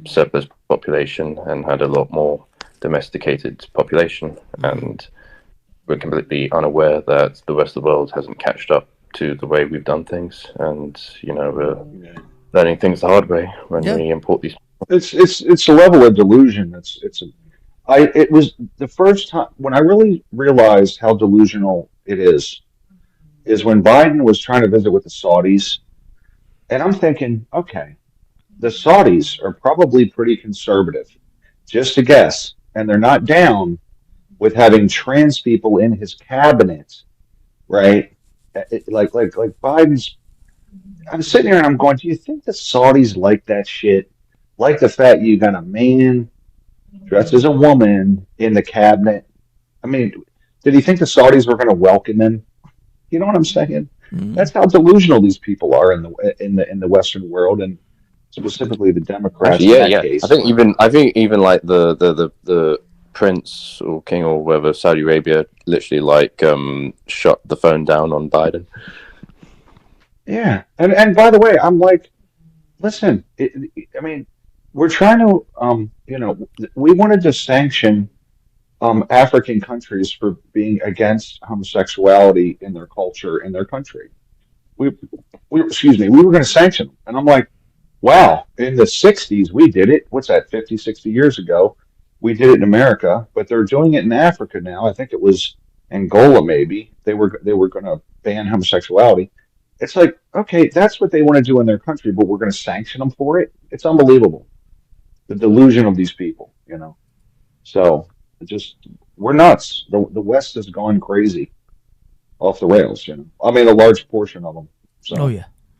surplus population and had a lot more domesticated population, and we're completely unaware that the rest of the world hasn't catched up to the way we've done things, and you know, we're learning things the hard way when we import these. It's a level of delusion. It was the first time when I really realized how delusional it is when Biden was trying to visit with the Saudis, and I'm thinking, okay, the Saudis are probably pretty conservative, just a guess, and they're not down with having trans people in his cabinet, right? Like Biden's. I'm sitting here and I'm going, do you think the Saudis like that shit? Like the fact you got a man dressed as a woman in the cabinet? I mean, did he think the Saudis were going to welcome him? You know what I'm saying? Mm-hmm. That's how delusional these people are in the Western world, and specifically the Democrats. Actually, yeah. Case. I think even like the prince or king or whatever, Saudi Arabia, literally like shut the phone down on Biden. Yeah, and by the way, I'm like, listen, I mean, we're trying to, you know, we wanted to sanction African countries for being against homosexuality in their culture, in their country. We were going to sanction them. And I'm like, wow, in the 60s, we did it. What's that, 50, 60 years ago? We did it in America, but they're doing it in Africa now. I think it was Angola, maybe. They were going to ban homosexuality. It's like, okay, that's what they want to do in their country, but we're going to sanction them for it? It's unbelievable. The delusion of these people, you know. So, we're nuts. The West has gone crazy, off the rails, you know. I mean, a large portion of them. So,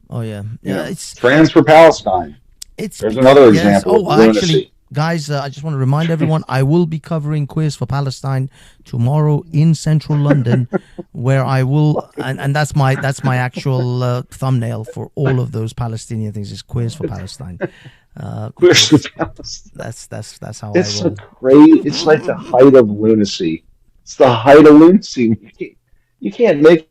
oh yeah. It's Trans for Palestine. There's another example. Oh, actually, guys, I just want to remind everyone, I will be covering Queers for Palestine tomorrow in central London, where I will, and that's my actual thumbnail for all of those Palestinian things, is Queers for Palestine. Queers for Palestine. That's how it's I roll. It's like the height of lunacy. It's the height of lunacy. You can't make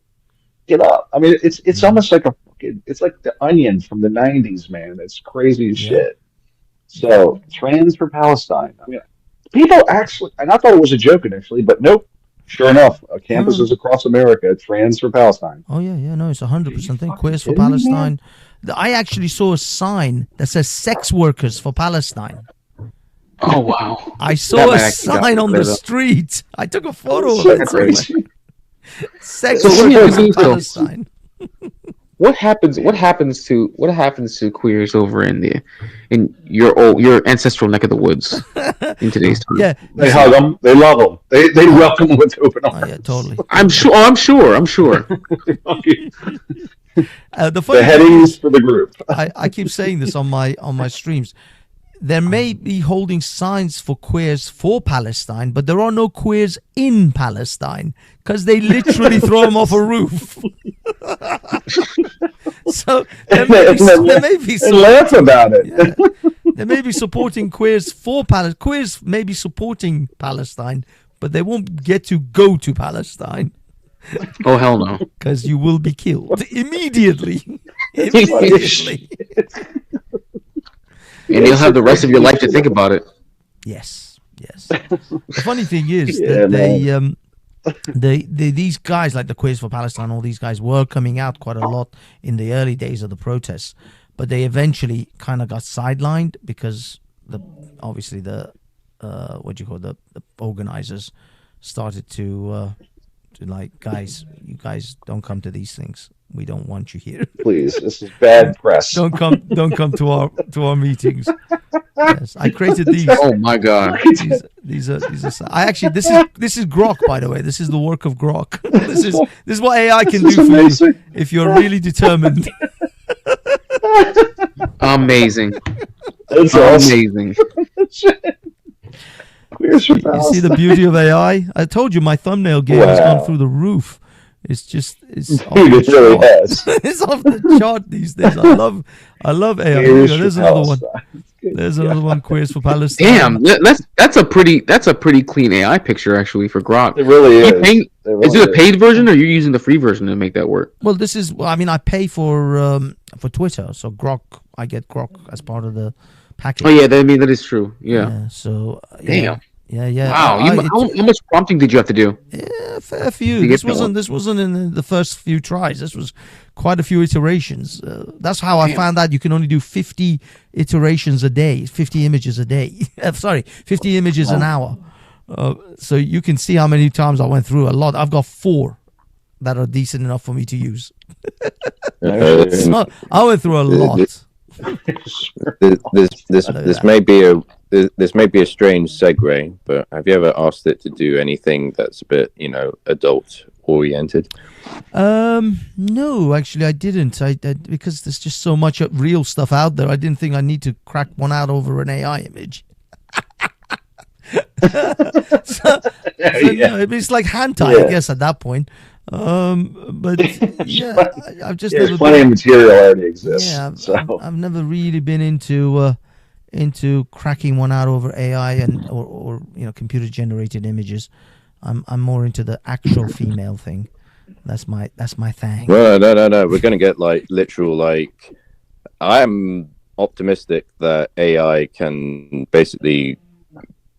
it up. I mean, it's almost like it's like the Onion from the 90s, man. It's crazy as shit. So, Trans for Palestine. I mean, people actually, and I thought it was a joke initially, but nope. Sure enough, campuses across America, Trans for Palestine. Oh yeah, no, it's 100% thing. Queers for Palestine. I actually saw a sign that says "Sex Workers for Palestine." Oh wow! I saw a sign on the street. I took a photo of it. Sex Workers for Palestine. What happens to queers over in your ancestral neck of the woods in today's time? Yeah, they hug them, they love them, they welcome them with open arms. Yeah, totally. I'm sure. The headings for the group. I keep saying this on my streams. There may be holding signs for queers for Palestine, but there are no queers in Palestine because they literally throw them off a roof. So there may be laugh about it. Yeah, they may be supporting queers for Palestine. Queers may be supporting Palestine, but they won't get to go to Palestine. Oh hell no! Because you will be killed immediately. Immediately. And you'll have the rest of your life to think about it. Yes. The funny thing is that these guys, like the Queers for Palestine, all these guys were coming out quite a lot in the early days of the protests, but they eventually kind of got sidelined because the organizers started to like, guys, you guys don't come to these things. We don't want you here. Please, this is bad press. Don't come to our meetings. Yes, I created these. Oh my god. These are I actually, this is Grok, by the way. This is the work of Grok. This is what AI can do for you if you're really determined. Amazing. That's amazing. Cheers for You see Palestine. the beauty of AI? I told you my thumbnail game has gone through the roof. It's just it's off Dude, the it really chart. has. It's off the chart these days. I love AI. Here we Cheers go. for There's another one. Palestine. Good There's God. another one. Queers for Palestine. Damn, that's a pretty clean AI picture actually for Grok. It really You is. paying- really is it a paid version or are you using the free version to make that work? Well, this is. I mean, I pay for Twitter, so Grok. I get Grok as part of the package. Oh yeah, that is true. Yeah. So Damn. yeah. Wow. How much prompting did you have to do? A fair few. You This get that one. wasn't in the first few tries. This was quite a few iterations. That's how I found out you can only do 50 iterations a day, 50 images a day. Sorry, 50 images an hour. So you can see how many times I went through. A lot. I've got 4 that are decent enough for me to use. So I went through a lot. This may be a strange segue, but have you ever asked it to do anything that's a bit, adult oriented? No, actually, I didn't. I because there's just so much real stuff out there. I didn't think I need to crack one out over an AI image. so no, it's like hentai, I guess, at that point. But yeah, I've just never plenty of material already exists. Yeah, so. I've never really been into cracking one out over AI and or computer generated images. I'm more into the actual female thing. That's my thing. Well, no. We're gonna get literal. I'm optimistic that AI can basically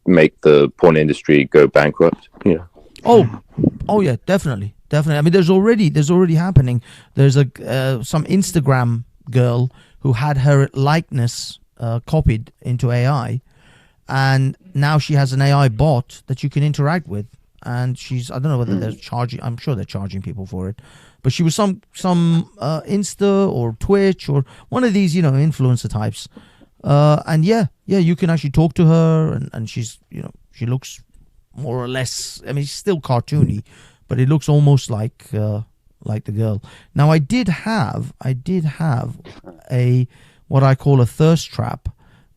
make the porn industry go bankrupt. Oh yeah, definitely. I mean, there's already happening. There's some Instagram girl who had her likeness copied into AI, and now she has an AI bot that you can interact with. And I don't know whether they're charging. I'm sure they're charging people for it, but she was some Insta or Twitch or one of these influencer types. And yeah, you can actually talk to her, and she's she looks more or less. I mean, she's still cartoony, but it looks almost like the girl. Now, I did have a what I call a thirst trap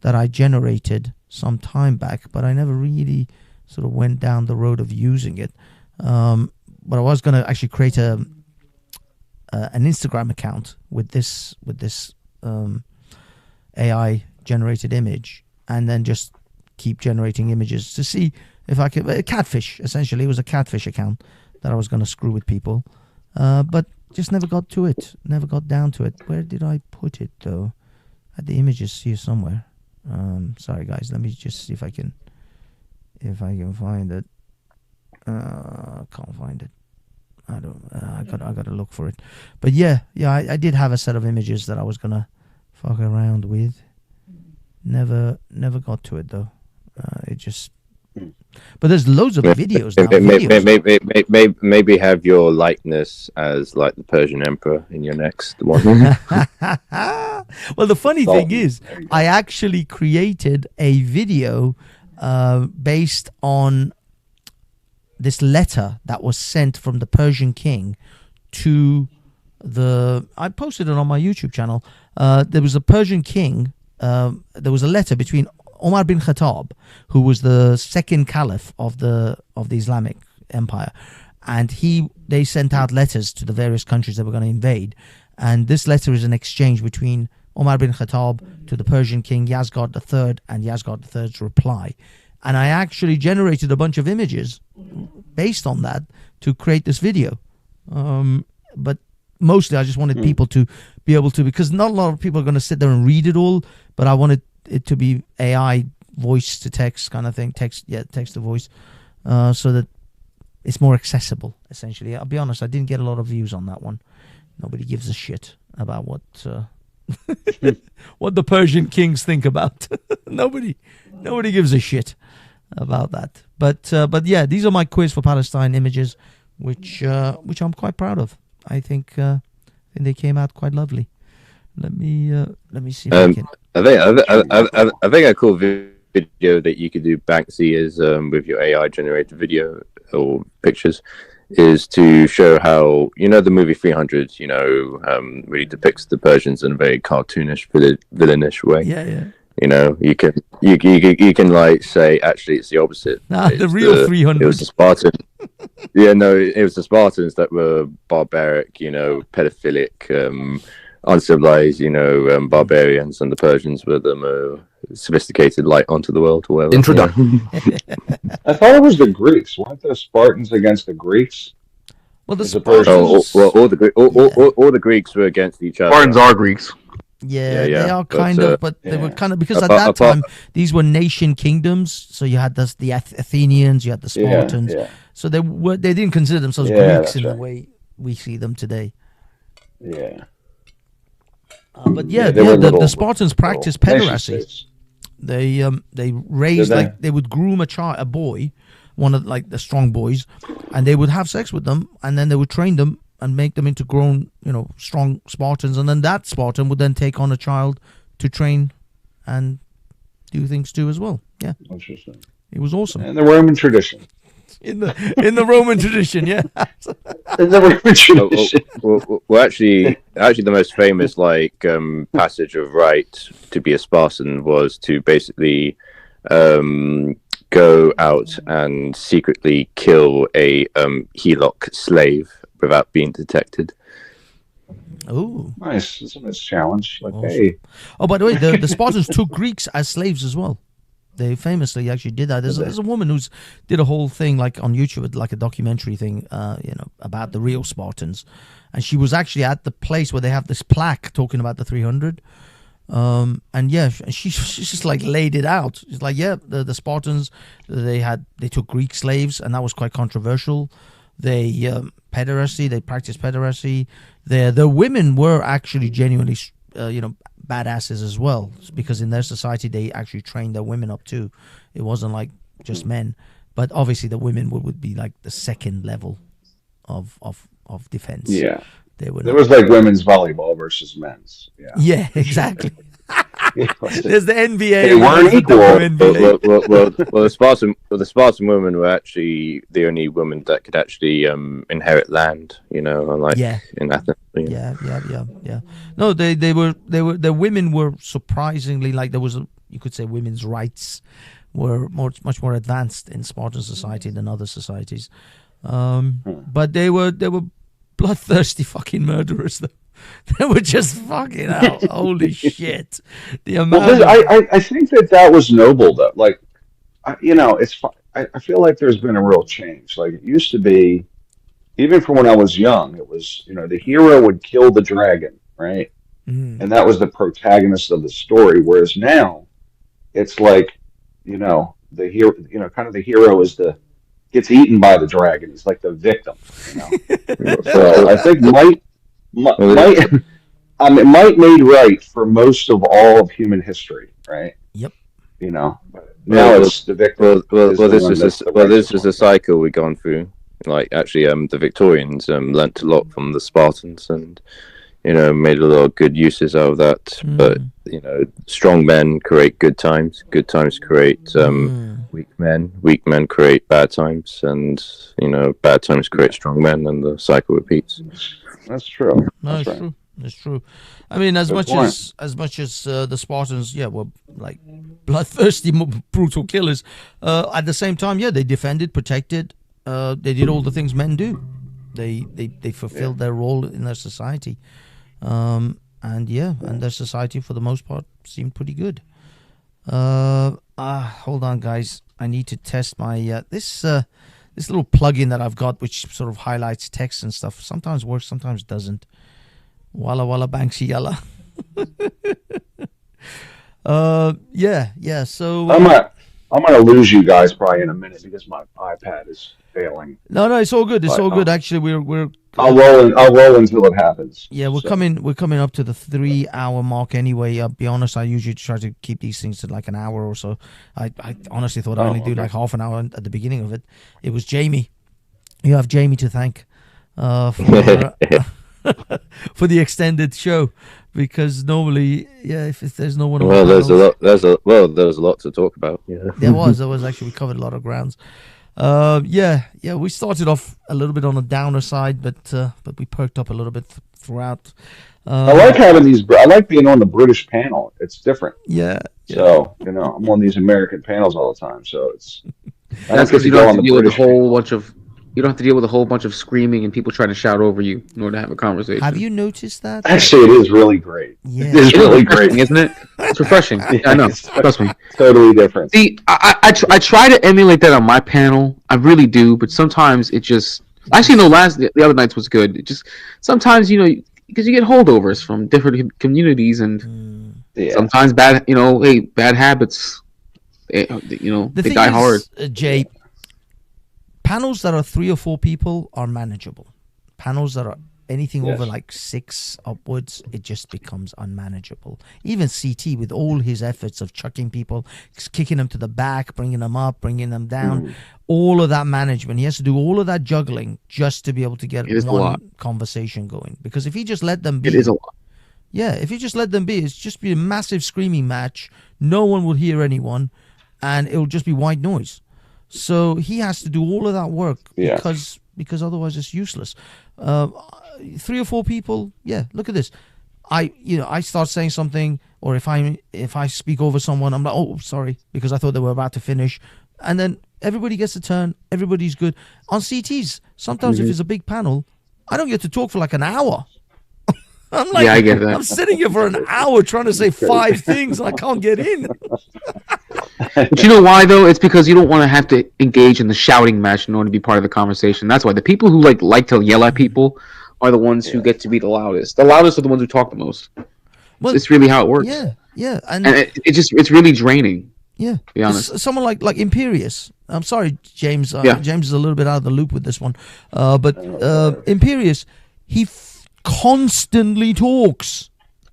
that I generated some time back, but I never really sort of went down the road of using it. But I was going to actually create an Instagram account with this AI generated image, and then just keep generating images to see if I could catfish. Essentially, it was a catfish account that I was going to screw with people, but just never got to it. Never got down to it. Where did I put it though? I had the images here somewhere. Sorry guys, let me just see if I can find it. Can't find it. I don't. I got to look for it. But yeah. I did have a set of images that I was gonna fuck around with. Never got to it though. It just. But there's loads of videos now. Maybe have your likeness as like the Persian Emperor in your next one. Well, the funny thing is, I actually created a video based on this letter that was sent from the Persian king to I posted it on my YouTube channel. There was a Persian king. There was a letter between Omar bin Khattab, who was the second caliph of the Islamic Empire, and they sent out letters to the various countries that were going to invade. And this letter is an exchange between Omar bin Khattab to the Persian king Yazgard III and Yazgard III's reply. And I actually generated a bunch of images based on that to create this video. But mostly I just wanted people to be able to, because not a lot of people are going to sit there and read it all, but I wanted it to be AI voice to text kind of thing, text to voice, so that it's more accessible, essentially. I'll be honest, I didn't get a lot of views on that one. Nobody gives a shit about what what the Persian kings think about. Nobody gives a shit about that. But yeah, these are my quiz for Palestine images, which I'm quite proud of. I think they came out quite lovely. Let me see if I can. I think a cool video that you could do, Banksy, is with your AI generated video or pictures, is to show how the movie 300 really depicts the Persians in a very cartoonish, villainish way. Yeah. You you can like say actually it's the opposite. Nah, the It's real 300. It was the Spartan. Yeah, no, it was the Spartans that were barbaric, pedophilic, uncivilized, barbarians, and the Persians were the more sophisticated light onto the world or whatever. Introduction. I thought it was the Greeks. Weren't the Spartans against the Greeks? Well, the As opposed to- Spartans. All the Greeks were against each other. Spartans are Greeks. Yeah, Yeah, they are but, kind of, but they were kind of, because at apart- that time these were nation kingdoms. So you had the Athenians, you had the Spartans. Yeah. So they didn't consider themselves Yeah, Greeks that's in the right. way we see them today. Yeah. But yeah, they were the Spartans practiced pederasty. nation-states. They raised Did they? like they would groom a boy, one of like the strong boys, and they would have sex with them, and then they would train them and make them into grown, strong Spartans, and then that Spartan would then take on a child to train and do things too as well. Yeah, Interesting. it was awesome And the Roman tradition. in the Roman tradition. Yeah, In the Roman tradition. Well, actually, the most famous passage of right to be a Spartan was to basically go out and secretly kill a Helok slave without being detected. oh. Nice. It's a nice challenge. Like, Awesome. hey, Oh, by the way, the Spartans took Greeks as slaves as well. They famously actually did that. There's a woman who's did a whole thing like on YouTube, like a documentary thing, about the real Spartans, and she was actually at the place where they have this plaque talking about the 300. And yeah, she's just like laid it out. She's like, yeah, the Spartans, they took Greek slaves, and that was quite controversial. They practiced pederasty. The women were actually genuinely, badasses as well, because in their society they actually trained their women up too. It wasn't like just men, but obviously the women would be like the second level of defense. yeah. They were. There was like women's volleyball versus men's. Yeah. Yeah, exactly. There's the NBA. They weren't there's the equal. WNBA. Well, the Spartan women were actually the only women that could actually inherit land. Unlike in Athens. Yeah. No, the women were surprisingly, like, there was you could say women's rights were much more advanced in Spartan society than other societies. But they were bloodthirsty fucking murderers though. They were just fucking out. Holy shit. The amount I think that was noble though. Like, it's I feel like there's been a real change. Like, it used to be, even from when I was young, it was, the hero would kill the dragon, right? And that was the protagonist of the story. Whereas now, it's like, the hero, kind of the hero gets eaten by the dragon. He's like the victim, So I think might made right for most of all of human history, right? Yep. But now it's the victim. This is a cycle we've gone through. Like, actually, the Victorians learnt a lot from the Spartans, and made a lot of good uses out of that. But strong men create good times. Good times create weak men. Weak men create bad times, and bad times create strong men, and the cycle repeats. That's true. No, That's it's right. true. It's true. I mean, as much point. as the Spartans, were like bloodthirsty, brutal killers. At the same time, they defended, protected. They did all the things men do. They fulfilled their role in their society. And their society for the most part seemed pretty good. Hold on, guys. I need to test my this little plugin that I've got, which sort of highlights text and stuff. Sometimes works, sometimes doesn't. Walla walla Banksy yalla. So I'm gonna lose you guys probably in a minute because my iPad is failing. no, it's all good. It's all good. Actually, we're I'll roll until it happens. yeah, we're coming up to the 3 hour mark anyway. I'll be honest, I usually try to keep these things to like an hour or so. I honestly thought I only do like half an hour at the beginning of it. It was Jamie. You have Jamie to thank for for the extended show, because normally, if there's no one on Well, the panels- there was a lot to talk about. there was actually, we covered a lot of grounds. We started off a little bit on the downer side, but we perked up a little bit throughout. I like having these. I like being on the British panel. It's different. Yeah. So I'm on these American panels all the time. So it's that's because you don't have to deal with a whole bunch of. You don't have to deal with a whole bunch of screaming and people trying to shout over you in order to have a conversation. Have you noticed that? Actually, it is really great. Yeah. It is really great, isn't it? It's refreshing. Yeah, I know. Trust me. Totally different. See, I try to emulate that on my panel. I really do, but sometimes it just. Actually, no. The other nights was good. It just sometimes because you get holdovers from different communities and sometimes bad habits. They die hard. Jay, panels that are 3 or 4 people are manageable. Panels that are anything over like 6 upwards, it just becomes unmanageable. Even CT, with all his efforts of chucking people, kicking them to the back, bringing them up, bringing them down, all of that management, he has to do all of that juggling just to be able to get one conversation going. Because if he just let them be, it is a lot. Yeah, if you just let them be, it's just be a massive screaming match. No one will hear anyone, and it'll just be white noise. So he has to do all of that work because otherwise it's useless. 3 or 4 people, look at this. I start saying something, or if I speak over someone, I'm like, oh, sorry, because I thought they were about to finish, and then everybody gets a turn. Everybody's good. On CTs, sometimes if it's a big panel, I don't get to talk for like an hour. I'm like, I get that. I'm sitting here for an hour trying to say 5 things and I can't get in. But you know why though? It's because you don't want to have to engage in the shouting match in order to be part of the conversation. That's why the people who like to yell at people are the ones who get to be the loudest. The loudest are the ones who talk the most. Well, it's really how it works. Yeah, and it's really draining. Yeah, to be honest. Someone like Imperious. I'm sorry, James. James is a little bit out of the loop with this one, but Imperious, he constantly talks.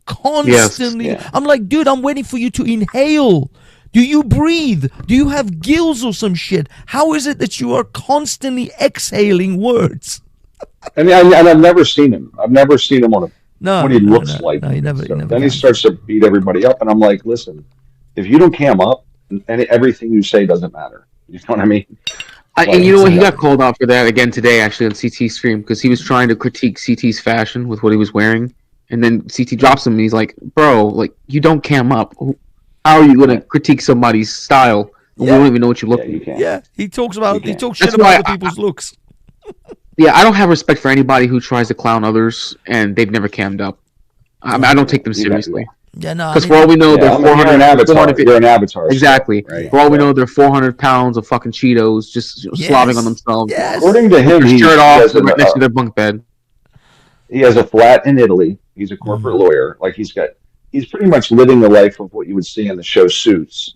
Constantly. Yes. I'm like, dude, I'm waiting for you to inhale. Do you breathe? Do you have gills or some shit? How is it that you are constantly exhaling words? And I've never seen him. I've never seen him on what he looks like. No, he never then he starts to beat everybody up, and I'm like, listen, if you don't cam up, everything you say doesn't matter. You know what I mean? And you know what? He got called out for that again today, actually, on CT stream, because he was trying to critique CT's fashion with what he was wearing, and then CT drops him, and he's like, "Bro, like you don't cam up. How are you going to critique somebody's style? We don't even know what you look like." Yeah, he talks shit about other people's looks. Yeah, I don't have respect for anybody who tries to clown others and they've never cammed up. I don't take them seriously. Yeah, no. Because for all we know, they're 400. You're an avatar. Exactly. Right? For all we know, they're 400 pounds of fucking Cheetos just slobbing on themselves. Yes. According to him, he's shirt off right next to their bunk bed. He has a flat in Italy. He's a corporate lawyer. Like he's pretty much living the life of what you would see in the show Suits.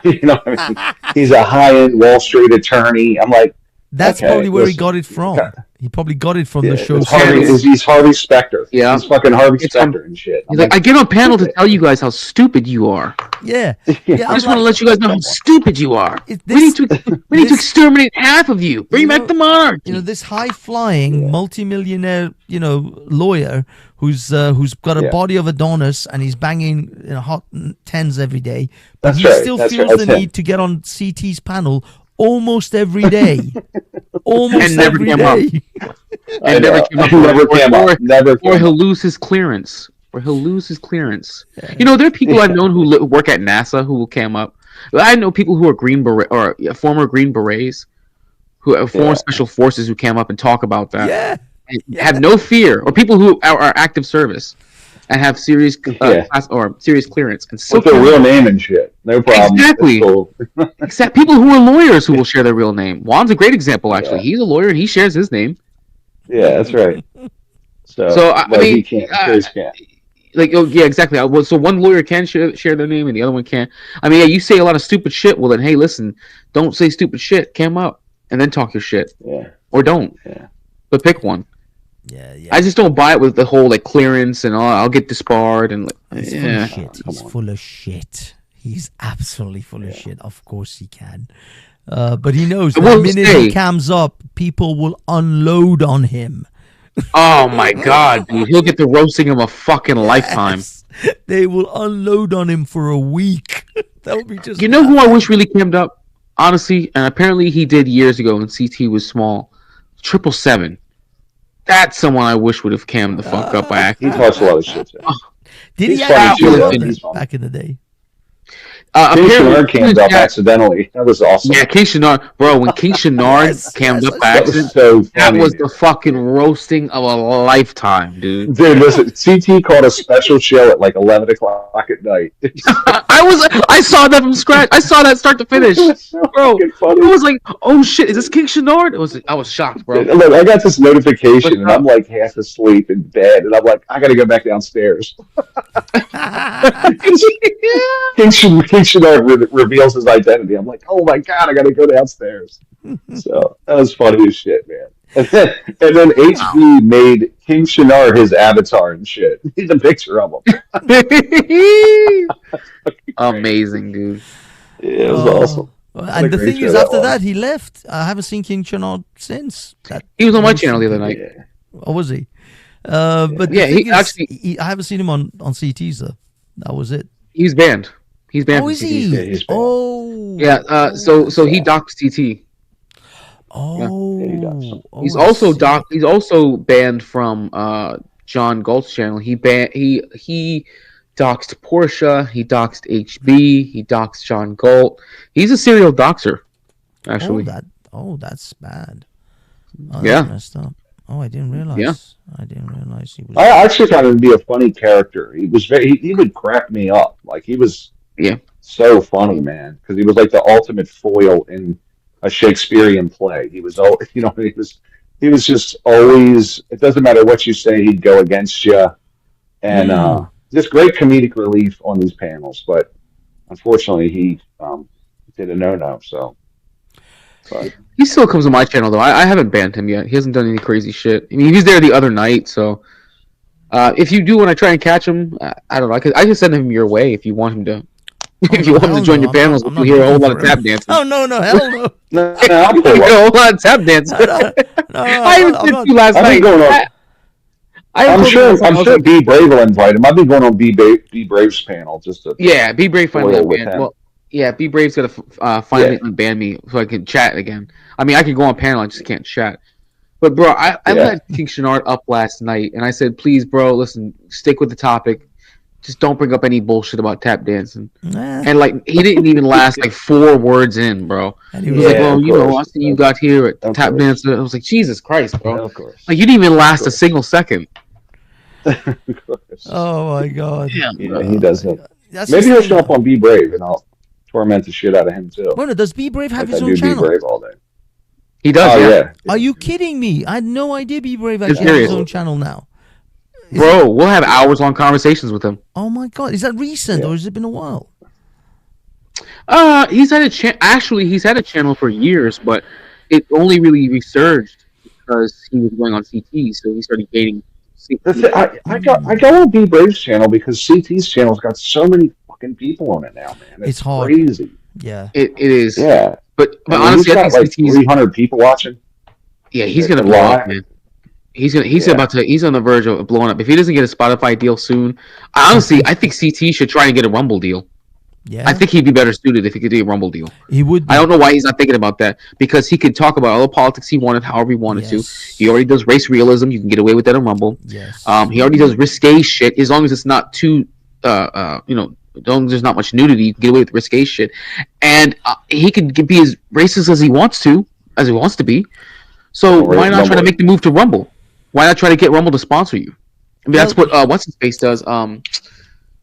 You know what I mean? He's a high-end Wall Street attorney. I'm like, that's probably where he got it from. He probably got it from the show. He's Harvey Specter. Yeah, he's fucking Harvey Specter and shit. He's like, I get on panel to tell you guys how stupid you are. Yeah. I just want to let you guys know how stupid you are. We need to exterminate half of you. Bring back the monarchy. You know, this high-flying multimillionaire, lawyer who's got a body of Adonis and he's banging hot tens every day, but he still feels the need to get on CT's panel almost every day. Almost every day. And never came up. Or he'll lose his clearance. Yeah. There are people I've known who work at NASA who will cam up. I know people who are Green Beret or former Green Berets, who are former Special Forces who cam up and talk about that. And have no fear, or people who are active service and have serious class or serious clearance and with their real name and shit. No problem. Exactly. Cool. Except people who are lawyers who will share their real name. Juan's a great example, actually. He's a lawyer and he shares his name. Yeah, that's right. So I mean, he can't. Exactly. So one lawyer can share their name and the other one can't. I mean, you say a lot of stupid shit. Well, then, hey, listen, don't say stupid shit. Cam up and then talk your shit. Yeah. Or don't. Yeah. But pick one. Yeah. I just don't buy it with the whole clearance and I'll get disbarred and He's full of shit. He's absolutely full of shit. Of course he can. But he knows the minute he cams up, people will unload on him. Oh my god, dude. He'll get to roasting him a fucking lifetime. They will unload on him for a week. That'll be just. You know who I wish really cammed up? Honestly, and apparently he did years ago when CT was small. 777. That's someone I wish would have cammed the fuck up by He accident. talks a lot of shit. Too. Did He's he funny actually too, do though. that He's funny. back in the day? King Apparently, Shinard cammed up accidentally. That was awesome. yeah, King Shinard, bro. When King Shinard cammed up by That was accident, so that funny. was dude. the fucking roasting of a lifetime, dude. Dude, listen, CT called a special show at like 11 o'clock at night. I saw that from scratch. I saw that start to finish, It was so bro. fucking funny. I was like, oh shit, is this King Shinard? I was shocked, bro. Dude, look, I got this notification and What's I'm like half asleep in bed and I'm like, I gotta go back downstairs. King Shinard reveals his identity. I'm like, oh my god, I gotta go downstairs. So that was funny as shit, man. And then HB made King Shinar his avatar and shit. He's a picture of him. Amazing, dude. Yeah, it was awesome. And the thing is, after that, he left. I haven't seen King Chenard since. He was on my channel the other night. Yeah. Or was he? But yeah, he actually. I haven't seen him on CTs though. That was it. He's banned. He's banned. Oh, from is CTs. he? Yeah, he's banned. Oh. Yeah. So he docked CT. Oh. Yeah, he does. He's I also see. He's also banned from John Galt's channel. He doxed Portia. He doxed HB. He doxed John Galt. He's a serial doxer, actually. That's bad. Yeah. That's messed up. Oh, I didn't realize. Yeah. I didn't realize he was. I actually found him to be a funny character. He was he would crack me up. Like he was so funny, man, because he was like the ultimate foil in a Shakespearean play. He was he was just always. It doesn't matter what you say, he'd go against you, and just great comedic relief on these panels. But unfortunately, he did a no. So, but He still comes on my channel though. I haven't banned him yet. He hasn't done any crazy shit. I mean, he was there the other night. So, if you do want to try and catch him, I don't know. I could send him your way if you want him to. If you want him to join your panels, we'll hear a whole lot of tap dancing. Oh no, hell no. no, I'll pull A up. whole lot of tap dancing. I even sent you last I've been night. going on. I'm sure B Brave will invite him. I've been going on B Brave's panel just to. Yeah, B Brave finally Foil with unbanned. him. Well, yeah, B Brave's got to finally unban me so I can chat again. I mean, I can go on panel, I just can't chat. But bro, I let King Shinard up last night, and I said, please, bro, listen, stick with the topic. Just don't bring up any bullshit about tap dancing. And like, he didn't even last like 4 words in, bro. And He was like, well, you know, I see you got here at tap dance. I was like, Jesus Christ, bro. Of course. Like, you didn't even last a single second. Oh my god. Yeah, he doesn't. That's Maybe the he'll thing. show up on B Brave, and I'll torment the shit out of him too. Bueno, does B Brave have Like his I own do channel? B Brave all day. He does, Oh yeah. yeah. Are you kidding me? I had no idea B Brave It's actually has his serious. own channel now. Bro, we'll have hours-long conversations with him. Oh my god, is that recent or has it been a while? He's had he's had a channel for years, but it only really resurged because he was going on CT, so he started gaining. I go on B Brave's channel because CT's channel's got so many fucking people on it now, man. It's hard. Crazy. Yeah. It is. Yeah. But I mean, honestly, he's I got think like CT's 300 people watching. yeah, he's gonna blow up, man. He's on the verge of blowing up. If he doesn't get a Spotify deal soon, I think CT should try and get a Rumble deal. Yeah. I think he'd be better suited if he could do a Rumble deal. He would. I don't know why he's not thinking about that, because he could talk about all the politics he wanted, however he wanted to. He already does race realism. You can get away with that on Rumble. Yes. He already does risque shit, as long as it's not too, as long as there's not much nudity, you can get away with risque shit. And he can be as racist as he wants to be. So why not try to make the move to Rumble? Why not try to get Rumble to sponsor you? I mean, that's what what's his face does.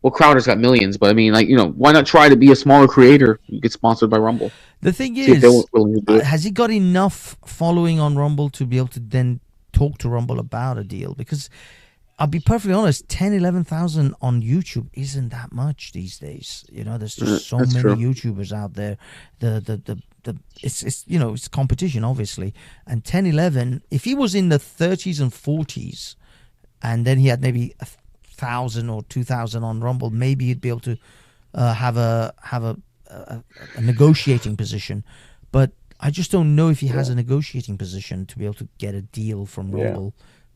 Well, Crowder's got millions, but I mean, like, why not try to be a smaller creator? You get sponsored by Rumble. The thing See if is, they're willing to do it. has he got enough following on Rumble to be able to then talk to Rumble about a deal? Because I'll be perfectly honest, 10, 11,000 on YouTube isn't that much these days. There's just so many YouTubers out there. It's competition, obviously. And 10, 11, if he was in the 30s and 40s, and then he had maybe 1,000 or 2,000 on Rumble, maybe he'd be able to have a negotiating position. But I just don't know if he has a negotiating position to be able to get a deal from Rumble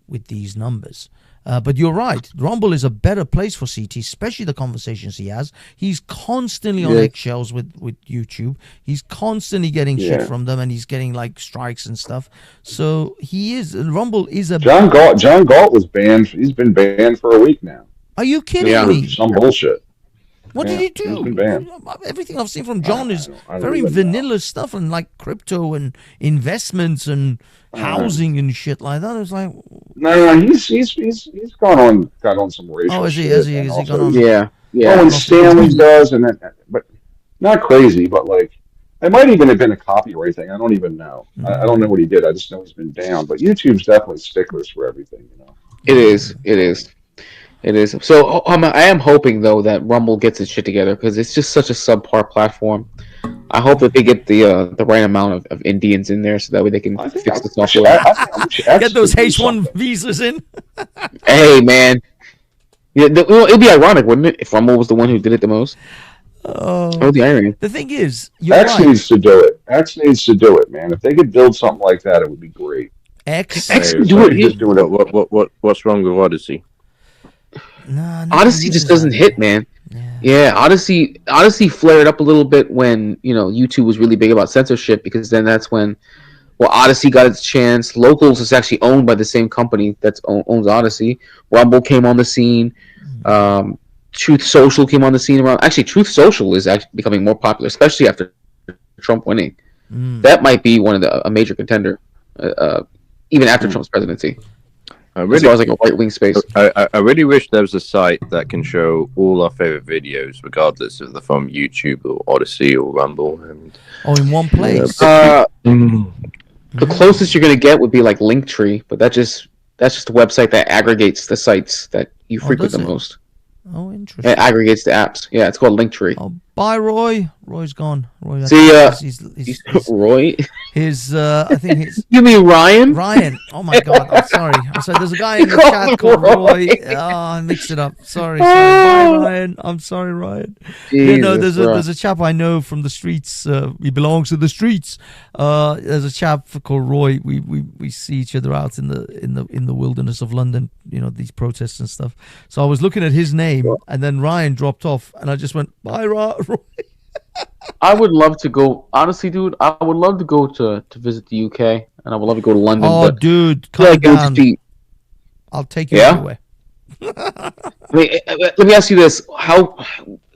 with these numbers. But you're right. Rumble is a better place for CT, especially the conversations he has. He's constantly on eggshells with YouTube. He's constantly getting shit from them, and he's getting like strikes and stuff. So he is. Rumble is a. John Galt was banned. He's been banned for a week now. Are you kidding me? Some bullshit. What did he do? He's been banned. Everything I've seen from John is I don't very even vanilla know. stuff and like crypto and investments and housing and shit like that. It's like, no, he's got on some racial. oh, is he? shit, Is he? and Is he also- gone on? Yeah. Oh, and Stanley does, and then, but not crazy, but like it might even have been a copyright thing. I don't even know. I don't know what he did. I just know he's been down. But YouTube's definitely sticklers for everything, you know. It is. It is. It is. So I am hoping though that Rumble gets its shit together because it's just such a subpar platform. I hope that they get the right amount of Indians in there so that way they can fix the software. Get those H1 visas in. Hey man, yeah, it'd be ironic, wouldn't it, if Rumble was the one who did it the most? Oh, the irony. The thing is, you're X right. needs to do it. X needs to do it, man. If they could build something like that, it would be great. X can do it. Just doing it. What's wrong with Odyssey? No, Odyssey just doesn't hit, man. Yeah, Odyssey flared up a little bit when YouTube was really big about censorship because then that's when Odyssey got its chance. Locals is actually owned by the same company that owns Odyssey. Rumble came on the scene. Truth Social came on the scene around. Actually, Truth Social is actually becoming more popular, especially after Trump winning. That might be a major contender, even after Trump's presidency. As far as like a right wing space. I really wish there was a site that can show all our favorite videos, regardless if they're from YouTube or Odyssey or Rumble. And in one place. The closest you're gonna get would be like Linktree, but that's just a website that aggregates the sites that you frequent the most. Oh, interesting. It aggregates the apps. Yeah, it's called Linktree. Oh, bye, Roy. Roy's gone. Roy. See, Roy. I think his. You mean Ryan? Ryan. Oh my God. I'm sorry. I said there's a guy in the chat called Roy. Oh, I mixed it up. Sorry. Bye, Ryan. I'm sorry, Ryan. Jesus, there's a chap I know from the streets. He belongs to the streets. There's a chap called Roy. We see each other out in the wilderness of London. These protests and stuff. So I was looking at his name, and then Ryan dropped off, and I just went, bye, Roy. I would love to go. Honestly, dude, I would love to go to visit the UK, and I would love to go to London. Oh, but dude, calm down. I'll take you everywhere. Let me ask you this: How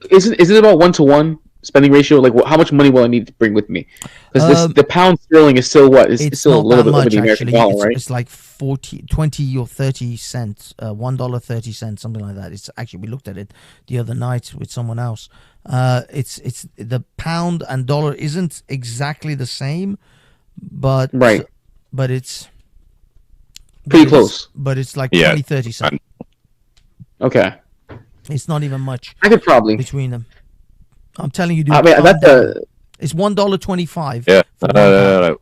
is it about 1-to-1 spending ratio? Like, how much money will I need to bring with me? Because the pound sterling is still what? It's still a little bit over the American dollar, right? It's like 20 or 30 cents, $1.30, something like that. It's actually, we looked at it the other night with someone else. It's the pound and dollar isn't exactly the same, but it's pretty close. But it's like 20-30 cents. Okay, it's not even much. I could probably between them. I'm telling you, dude. I mean, it's $1.25. Yeah, no.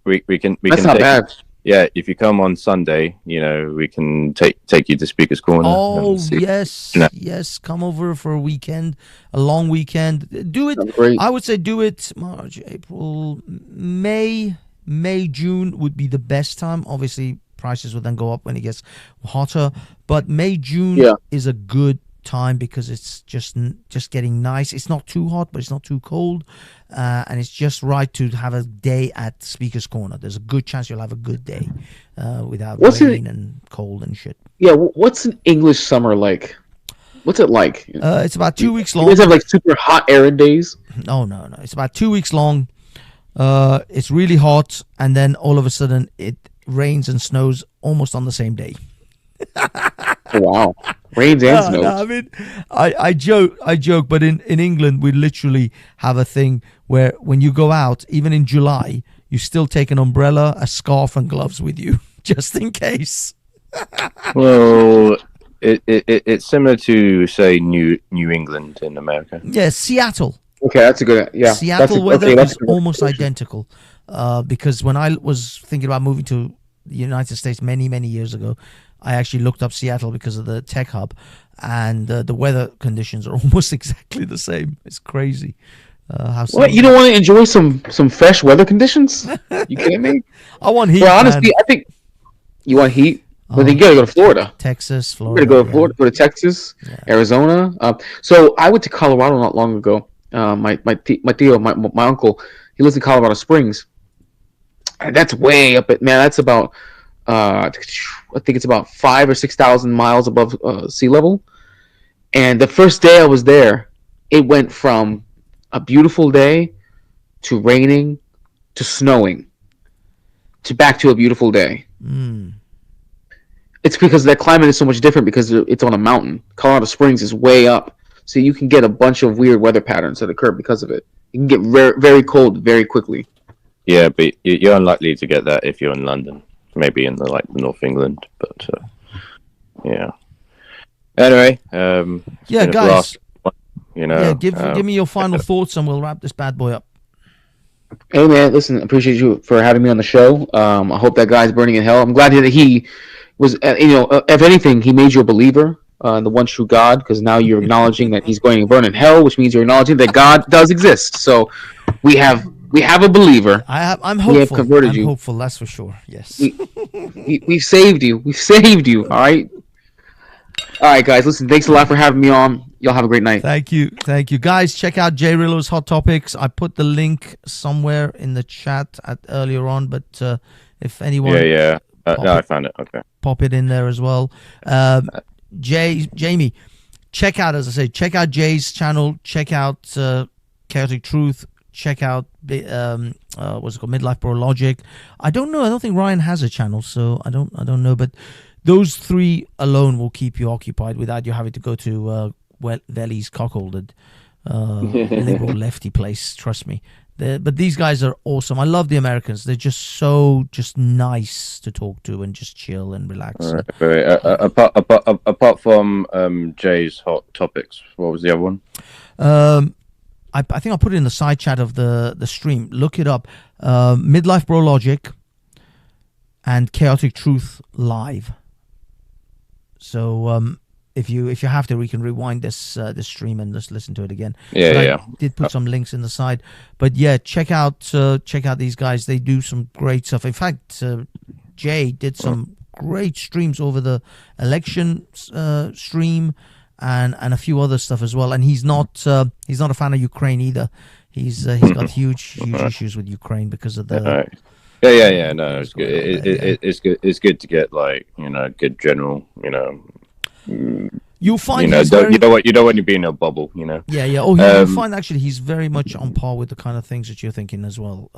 We can. That's not bad. Yeah, if you come on Sunday, we can take you to Speaker's Corner. Oh, yes, come over for a weekend, a long weekend. Do it. I would say do it March, April, May, June would be the best time. Obviously, prices will then go up when it gets hotter, but May, June is a good time because it's just getting nice. It's not too hot, but it's not too cold, and it's just right to have a day at Speaker's Corner. There's a good chance you'll have a good day without rain and cold and shit. Yeah, what's an English summer like? What's it like? It's about 2 weeks long. You guys have like super hot arid days? No. It's about 2 weeks long. It's really hot, and then all of a sudden it rains and snows almost on the same day. Wow. Rains and snows. No, I mean, I joke, but in England we literally have a thing where when you go out, even in July, you still take an umbrella, a scarf, and gloves with you just in case. Well, it's similar to say New England in America. Yeah, Seattle. Okay, that's a good. Yeah, Seattle weather is almost identical. Because when I was thinking about moving to the United States many years ago, I actually looked up Seattle because of the tech hub, and the weather conditions are almost exactly the same. It's crazy. What, you don't want to enjoy some fresh weather conditions? You kidding me? I want heat. Well, honestly, I think you want heat. But you gotta go to Florida. Texas, You Florida. gotta go to Florida, go to Texas, Arizona. So I went to Colorado not long ago. My Theo, my uncle, he lives in Colorado Springs. And that's way up at, man. That's about I think it's about 5,000 or 6,000 miles above sea level. And the first day I was there, it went from a beautiful day to raining to snowing to back to a beautiful day. It's because that climate is so much different because it's on a mountain. Colorado Springs is way up, so you can get a bunch of weird weather patterns that occur because of it. You can get very cold very quickly. Yeah, but you're unlikely to get that if you're in London. Maybe in the North England, but yeah. Anyway, yeah, guys. Give me your final thoughts, and we'll wrap this bad boy up. Hey man, listen, appreciate you for having me on the show. I hope that guy's burning in hell. I'm glad that he was, if anything, he made you a believer in the one true God, because now you're acknowledging that he's going to burn in hell, which means you're acknowledging that God does exist. So we have a believer. I'm hopeful. We have converted I'm you. hopeful, that's for sure. Yes. We've saved you. We've saved you. All right. All right, guys. Listen, thanks a lot for having me on. Y'all have a great night. Thank you, guys. Check out Jay Rillo's Hot Topics. I put the link somewhere in the chat earlier on, but if anyone, I found it. Okay, pop it in there as well. Jamie, check out, as I say, check out Jay's channel. Check out Chaotic Truth. Check out what's it called, Midlife Bro Logic. I don't know. I don't think Ryan has a channel, so I don't know. But those three alone will keep you occupied without you having to go to Veli's cockholded liberal lefty place. Trust me. But these guys are awesome. I love the Americans. They're just nice to talk to and just chill and relax. All right. Apart from Jay's Hot Topics, what was the other one? I think I'll put it in the side chat of the stream. Look it up. Midlife Bro Logic and Chaotic Truth Live. So if you have to, we can rewind this stream and just listen to it again. I did put some links in the side, but yeah, check out these guys. They do some great stuff. In fact, Jay did some great streams over the election stream and a few other stuff as well. And he's not a fan of Ukraine either. He's got huge issues with Ukraine because of the. Yeah. No, it's good. It's good. It's good to get good general. You'll find you don't want to be in a bubble. Yeah. Oh, you'll find actually he's very much on par with the kind of things that you're thinking as well.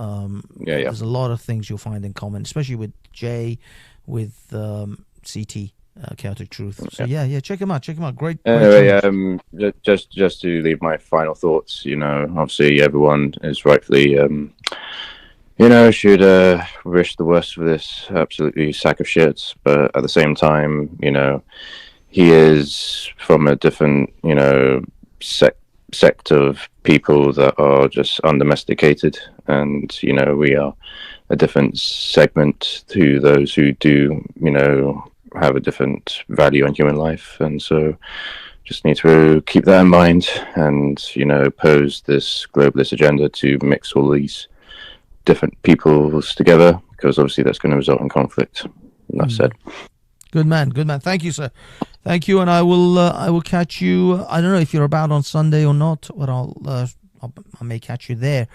There's a lot of things you'll find in common, especially with Jay, with CT. Chaotic Truth. So yeah, check him out. Great. Anyway, just to leave my final thoughts. Obviously everyone is rightfully, should wish the worst for this absolutely sack of shit. But at the same time, he is from a different, sect of people that are just undomesticated, and we are a different segment to those who do, have a different value on human life. And so just need to keep that in mind and oppose this globalist agenda to mix all these different peoples together, because obviously that's going to result in conflict. Enough said. Good man. Thank you, sir. Thank you. And I will catch you, I don't know if you're about on Sunday or not, but I may catch you there.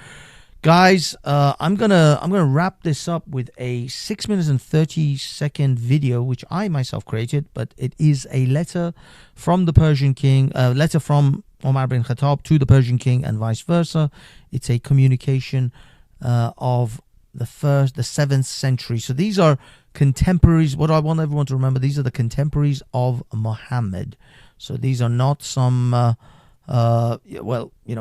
Guys, I'm gonna wrap this up with a 6 minutes and 30-second video, which I myself created, but it is a letter from the Persian King, letter from Omar bin Khattab to the Persian King and vice versa. It's a communication of the 7th century. So these are contemporaries. What I want everyone to remember, these are the contemporaries of Muhammad. So these are not some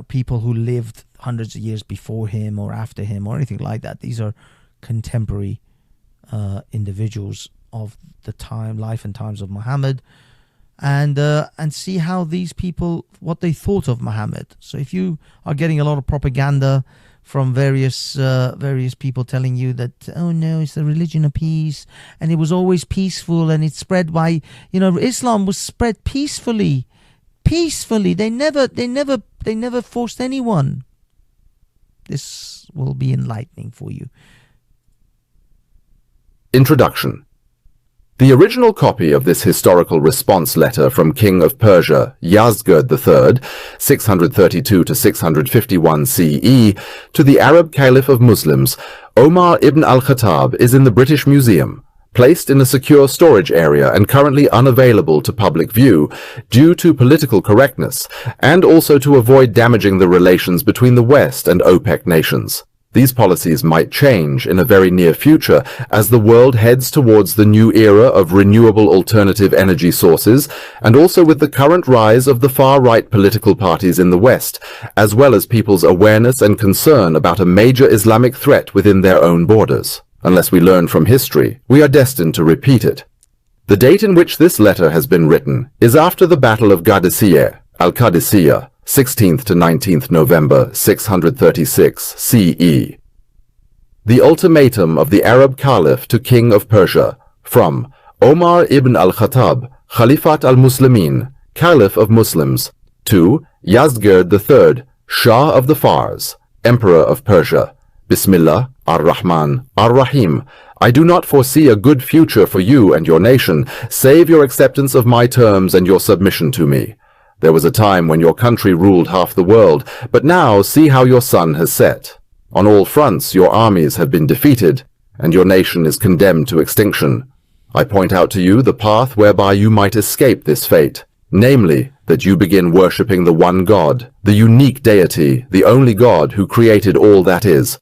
people who lived hundreds of years before him or after him or anything like that. These are contemporary individuals of the life and times of Muhammad, and see how these people, what they thought of Muhammad. So if you are getting a lot of propaganda from various people telling you that, oh no, it's the religion of peace and it was always peaceful and it spread by, Islam was spread peacefully. They never forced anyone. This will be enlightening for you. Introduction. The original copy of this historical response letter from King of Persia, Yazdgerd III, 632 to 651 CE, to the Arab Caliph of Muslims, Omar ibn al-Khattab, is in the British Museum, placed in a secure storage area and currently unavailable to public view due to political correctness, and also to avoid damaging the relations between the West and OPEC nations. These policies might change in a very near future as the world heads towards the new era of renewable alternative energy sources, and also with the current rise of the far-right political parties in the West, as well as people's awareness and concern about a major Islamic threat within their own borders. Unless we learn from history, we are destined to repeat it. The date in which this letter has been written is after the Battle of Qadisiyeh, Al-Qadisiyah, 16th to 19th November 636 CE. The ultimatum of the Arab Caliph to King of Persia, from Omar ibn al-Khattab, Khalifat al-Muslimin, Caliph of Muslims, to Yazdgerd III, Shah of the Fars, Emperor of Persia. Bismillah, ar-Rahman, ar-Rahim. I do not foresee a good future for you and your nation, save your acceptance of my terms and your submission to me. There was a time when your country ruled half the world, but now see how your sun has set. On all fronts your armies have been defeated, and your nation is condemned to extinction. I point out to you the path whereby you might escape this fate, namely, that you begin worshipping the one God, the unique deity, the only God who created all that is.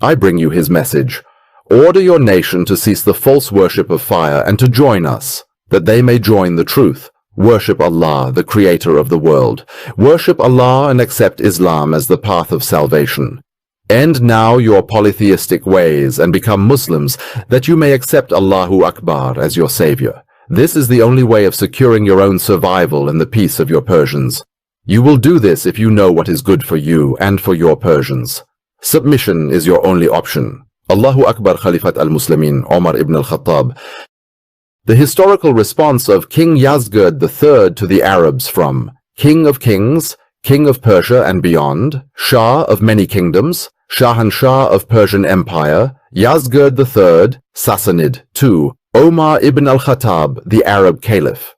I bring you his message. Order your nation to cease the false worship of fire and to join us, that they may join the truth. Worship Allah, the creator of the world. Worship Allah and accept Islam as the path of salvation. End now your polytheistic ways and become Muslims, that you may accept Allahu Akbar as your savior. This is the only way of securing your own survival and the peace of your Persians. You will do this if you know what is good for you and for your Persians. Submission is your only option. Allahu Akbar Khalifat al-Muslimin, Omar ibn al-Khattab. The historical response of King Yazdgerd III to the Arabs, from King of Kings, King of Persia and beyond, Shah of many kingdoms, Shahanshah of Persian Empire, Yazdgerd III, Sassanid, to Omar ibn al-Khattab, the Arab Caliph.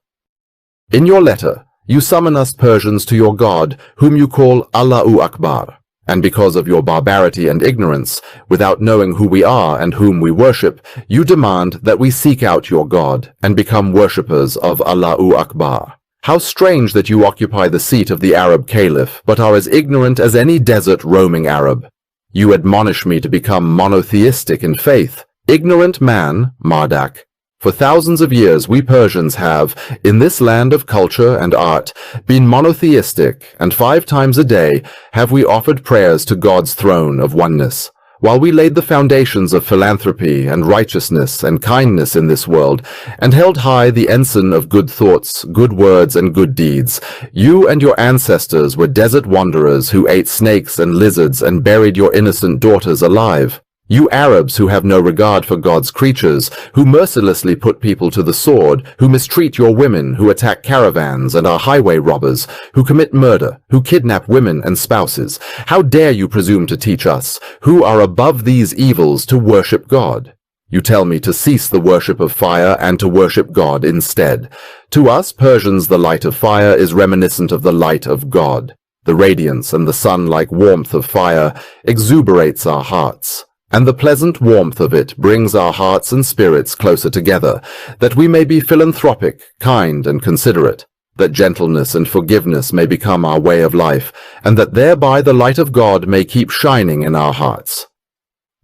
In your letter, you summon us Persians to your God, whom you call Allahu Akbar. And because of your barbarity and ignorance, without knowing who we are and whom we worship, you demand that we seek out your God and become worshippers of Allahu Akbar. How strange that you occupy the seat of the Arab Caliph, but are as ignorant as any desert roaming Arab. You admonish me to become monotheistic in faith. Ignorant man, Mardak. For thousands of years we Persians have, in this land of culture and art, been monotheistic, and 5 times a day have we offered prayers to God's throne of oneness. While we laid the foundations of philanthropy and righteousness and kindness in this world, and held high the ensign of good thoughts, good words, and good deeds, you and your ancestors were desert wanderers who ate snakes and lizards and buried your innocent daughters alive. You Arabs who have no regard for God's creatures, who mercilessly put people to the sword, who mistreat your women, who attack caravans and are highway robbers, who commit murder, who kidnap women and spouses, how dare you presume to teach us, who are above these evils, to worship God? You tell me to cease the worship of fire and to worship God instead. To us Persians the light of fire is reminiscent of the light of God. The radiance and the sun-like warmth of fire exuberates our hearts. And the pleasant warmth of it brings our hearts and spirits closer together, that we may be philanthropic, kind, and considerate, that gentleness and forgiveness may become our way of life, and that thereby the light of God may keep shining in our hearts.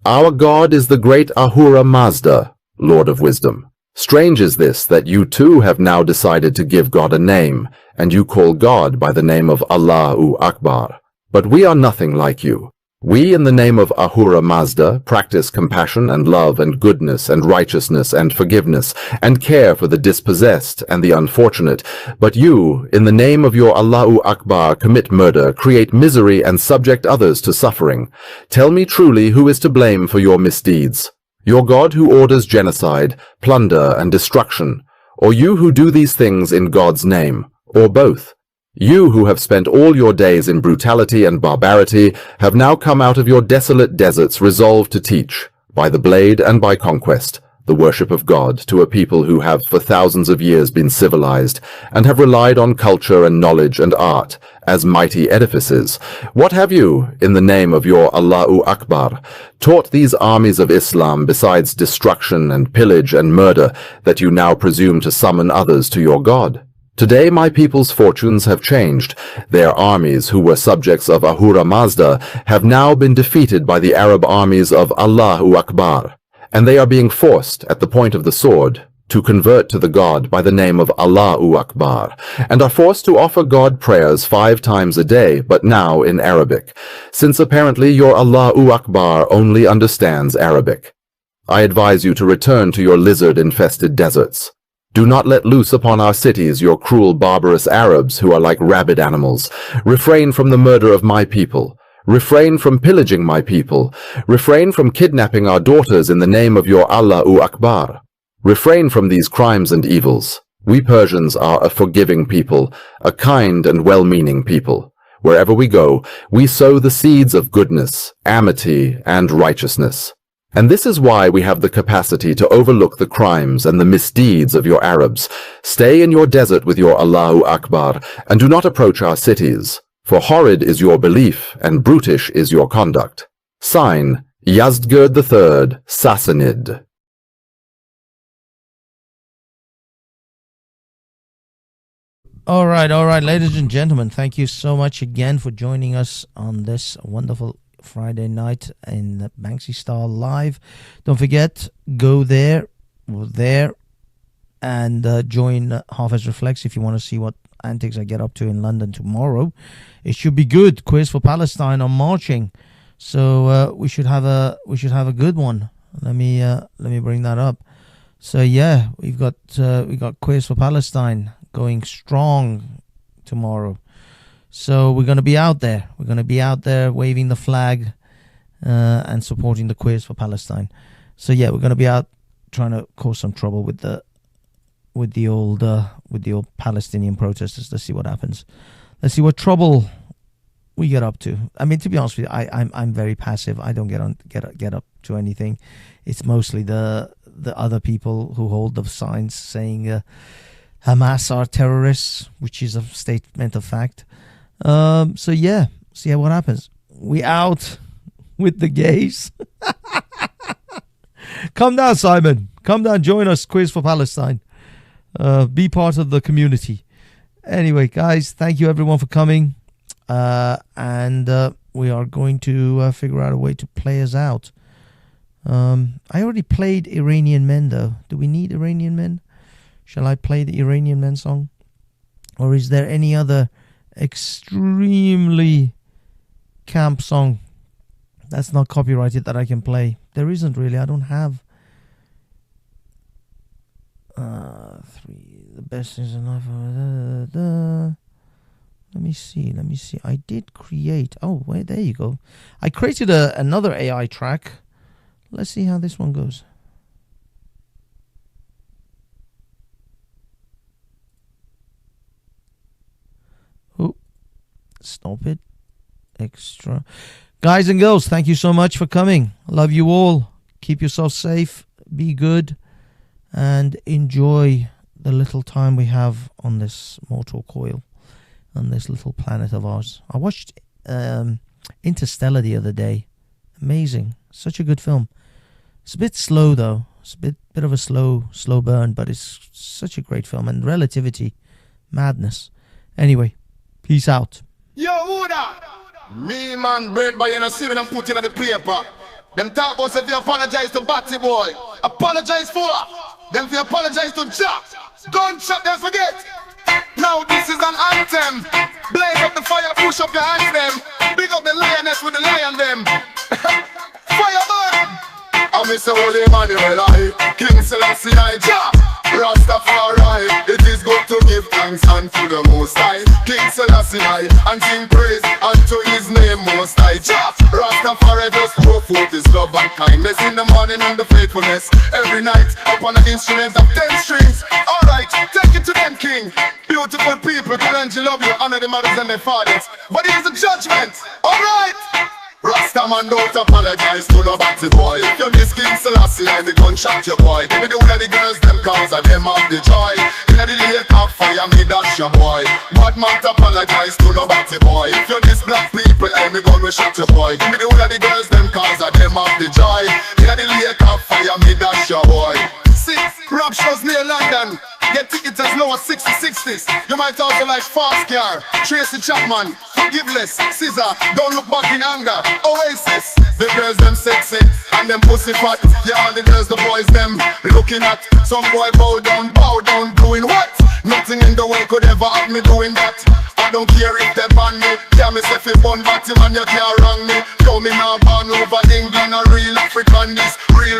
Our God is the great Ahura Mazda, Lord of Wisdom. Strange is this, that you too have now decided to give God a name, and you call God by the name of Allahu Akbar. But we are nothing like you. We, in the name of Ahura Mazda, practice compassion and love and goodness and righteousness and forgiveness and care for the dispossessed and the unfortunate. But you, in the name of your Allahu Akbar, commit murder, create misery and subject others to suffering. Tell me truly who is to blame for your misdeeds. Your God who orders genocide, plunder and destruction, or you who do these things in God's name, or both? You who have spent all your days in brutality and barbarity have now come out of your desolate deserts resolved to teach, by the blade and by conquest, the worship of God, to a people who have for thousands of years been civilized and have relied on culture and knowledge and art as mighty edifices? What have you, in the name of your Allahu Akbar, taught these armies of Islam besides destruction and pillage and murder that you now presume to summon others to your God? Today my people's fortunes have changed. Their armies, who were subjects of Ahura Mazda, have now been defeated by the Arab armies of Allahu Akbar, and they are being forced, at the point of the sword, to convert to the God by the name of Allahu Akbar, and are forced to offer God prayers 5 times a day, but now in Arabic, since apparently your Allahu Akbar only understands Arabic. I advise you to return to your lizard-infested deserts. Do not let loose upon our cities your cruel barbarous Arabs who are like rabid animals. Refrain from the murder of my people. Refrain from pillaging my people. Refrain from kidnapping our daughters in the name of your Allahu Akbar. Refrain from these crimes and evils. We Persians are a forgiving people, a kind and well-meaning people. Wherever we go, we sow the seeds of goodness, amity, and righteousness. And this is why we have the capacity to overlook the crimes and the misdeeds of your Arabs. Stay in your desert with your Allahu Akbar, and do not approach our cities, for horrid is your belief, and brutish is your conduct. Sign, Yazdgerd III, Sassanid. All right, ladies and gentlemen, thank you so much again for joining us on this wonderful Friday night in the Banksy Style Live. Don't forget, go there and join Hafiz Reflects if you want to see what antics I get up to in London tomorrow. It should be good. Quiz for Palestine on marching, so we should have a good one. Let me bring that up. So yeah, we got Quiz for Palestine going strong tomorrow. So we're going to be out there. We're going to be out there waving the flag and supporting the Quiz for Palestine. So yeah, we're going to be out trying to cause some trouble with the old Palestinian protesters. Let's see what happens. Let's see what trouble we get up to. I mean, to be honest with you, I'm very passive. I don't get up to anything. It's mostly the other people who hold the signs saying Hamas are terrorists, which is a statement of fact. So yeah, see what happens. We out with the gays. Come down, Simon. Come down, join us. Quiz for Palestine. Be part of the community. Anyway, guys, thank you everyone for coming. And we are going to figure out a way to play us out. I already played Iranian Men, though. Do we need Iranian Men? Shall I play the Iranian Men song? Or is there any other extremely camp song that's not copyrighted that I can play? There isn't really. I don't have 3. The best is enough. Let me see. I did create. Oh, wait, there you go. I created another AI track. Let's see how this one goes. Stop it. Extra. Guys and girls, thank you so much for coming. Love you all. Keep yourself safe. Be good. And enjoy the little time we have on this mortal coil, on this little planet of ours. I watched Interstellar the other day. Amazing. Such a good film. It's a bit slow, though. It's a bit of a slow burn, but it's such a great film. And Relativity. Madness. Anyway, peace out. Yo, who that? Me, man, bread by you know, see when I'm putting on the paper. Them talk about if you apologize to Batty Boy. Apologize for them if you apologize to Jack. Gunshot, don't forget. Now this is an anthem. Blaze up the fire, push up your hands them. Big up the lioness with the lion them. Fire burn. I miss a holy Emmanuel, King Selassie, Jah. Rastafari, it is good to give thanks unto the Most High. King Selassie and sing praise unto his name Most High. Jah, Rastafari just pour forth his love and kindness in the morning and the faithfulness every night upon the instrument of 10 strings. Alright, take it to them, King. Beautiful people, couldn't you love you, honor the mothers and their fathers. But here's the judgment. Alright, Rastaman don't apologize to nobody boy. If you're this King Selassie and the gunshot your boy. Give me the way the girls them cause and them have the joy. In the lake of fire me dash your boy. Bad man to apologize to nobody boy. If you're this black people and me gun we shot your boy. Give me the way the girls them cause and them have the joy. In the lake of fire me dash your boy. Rap shows near London. Get tickets as low as 60s. You might also like Fast Car, Tracy Chapman, Forgiveless, Scissor, Don't Look Back in Anger, Oasis. The girls them sexy and them pussy fat. Yeah, all the girls, the boys them looking at. Some boy bow down, doing what? Nothing in the world could ever have me doing that. I don't care if they ban me. Yeah, me say fi bun batty man, you can't wrong me. Show me now born over England, a real African this. Real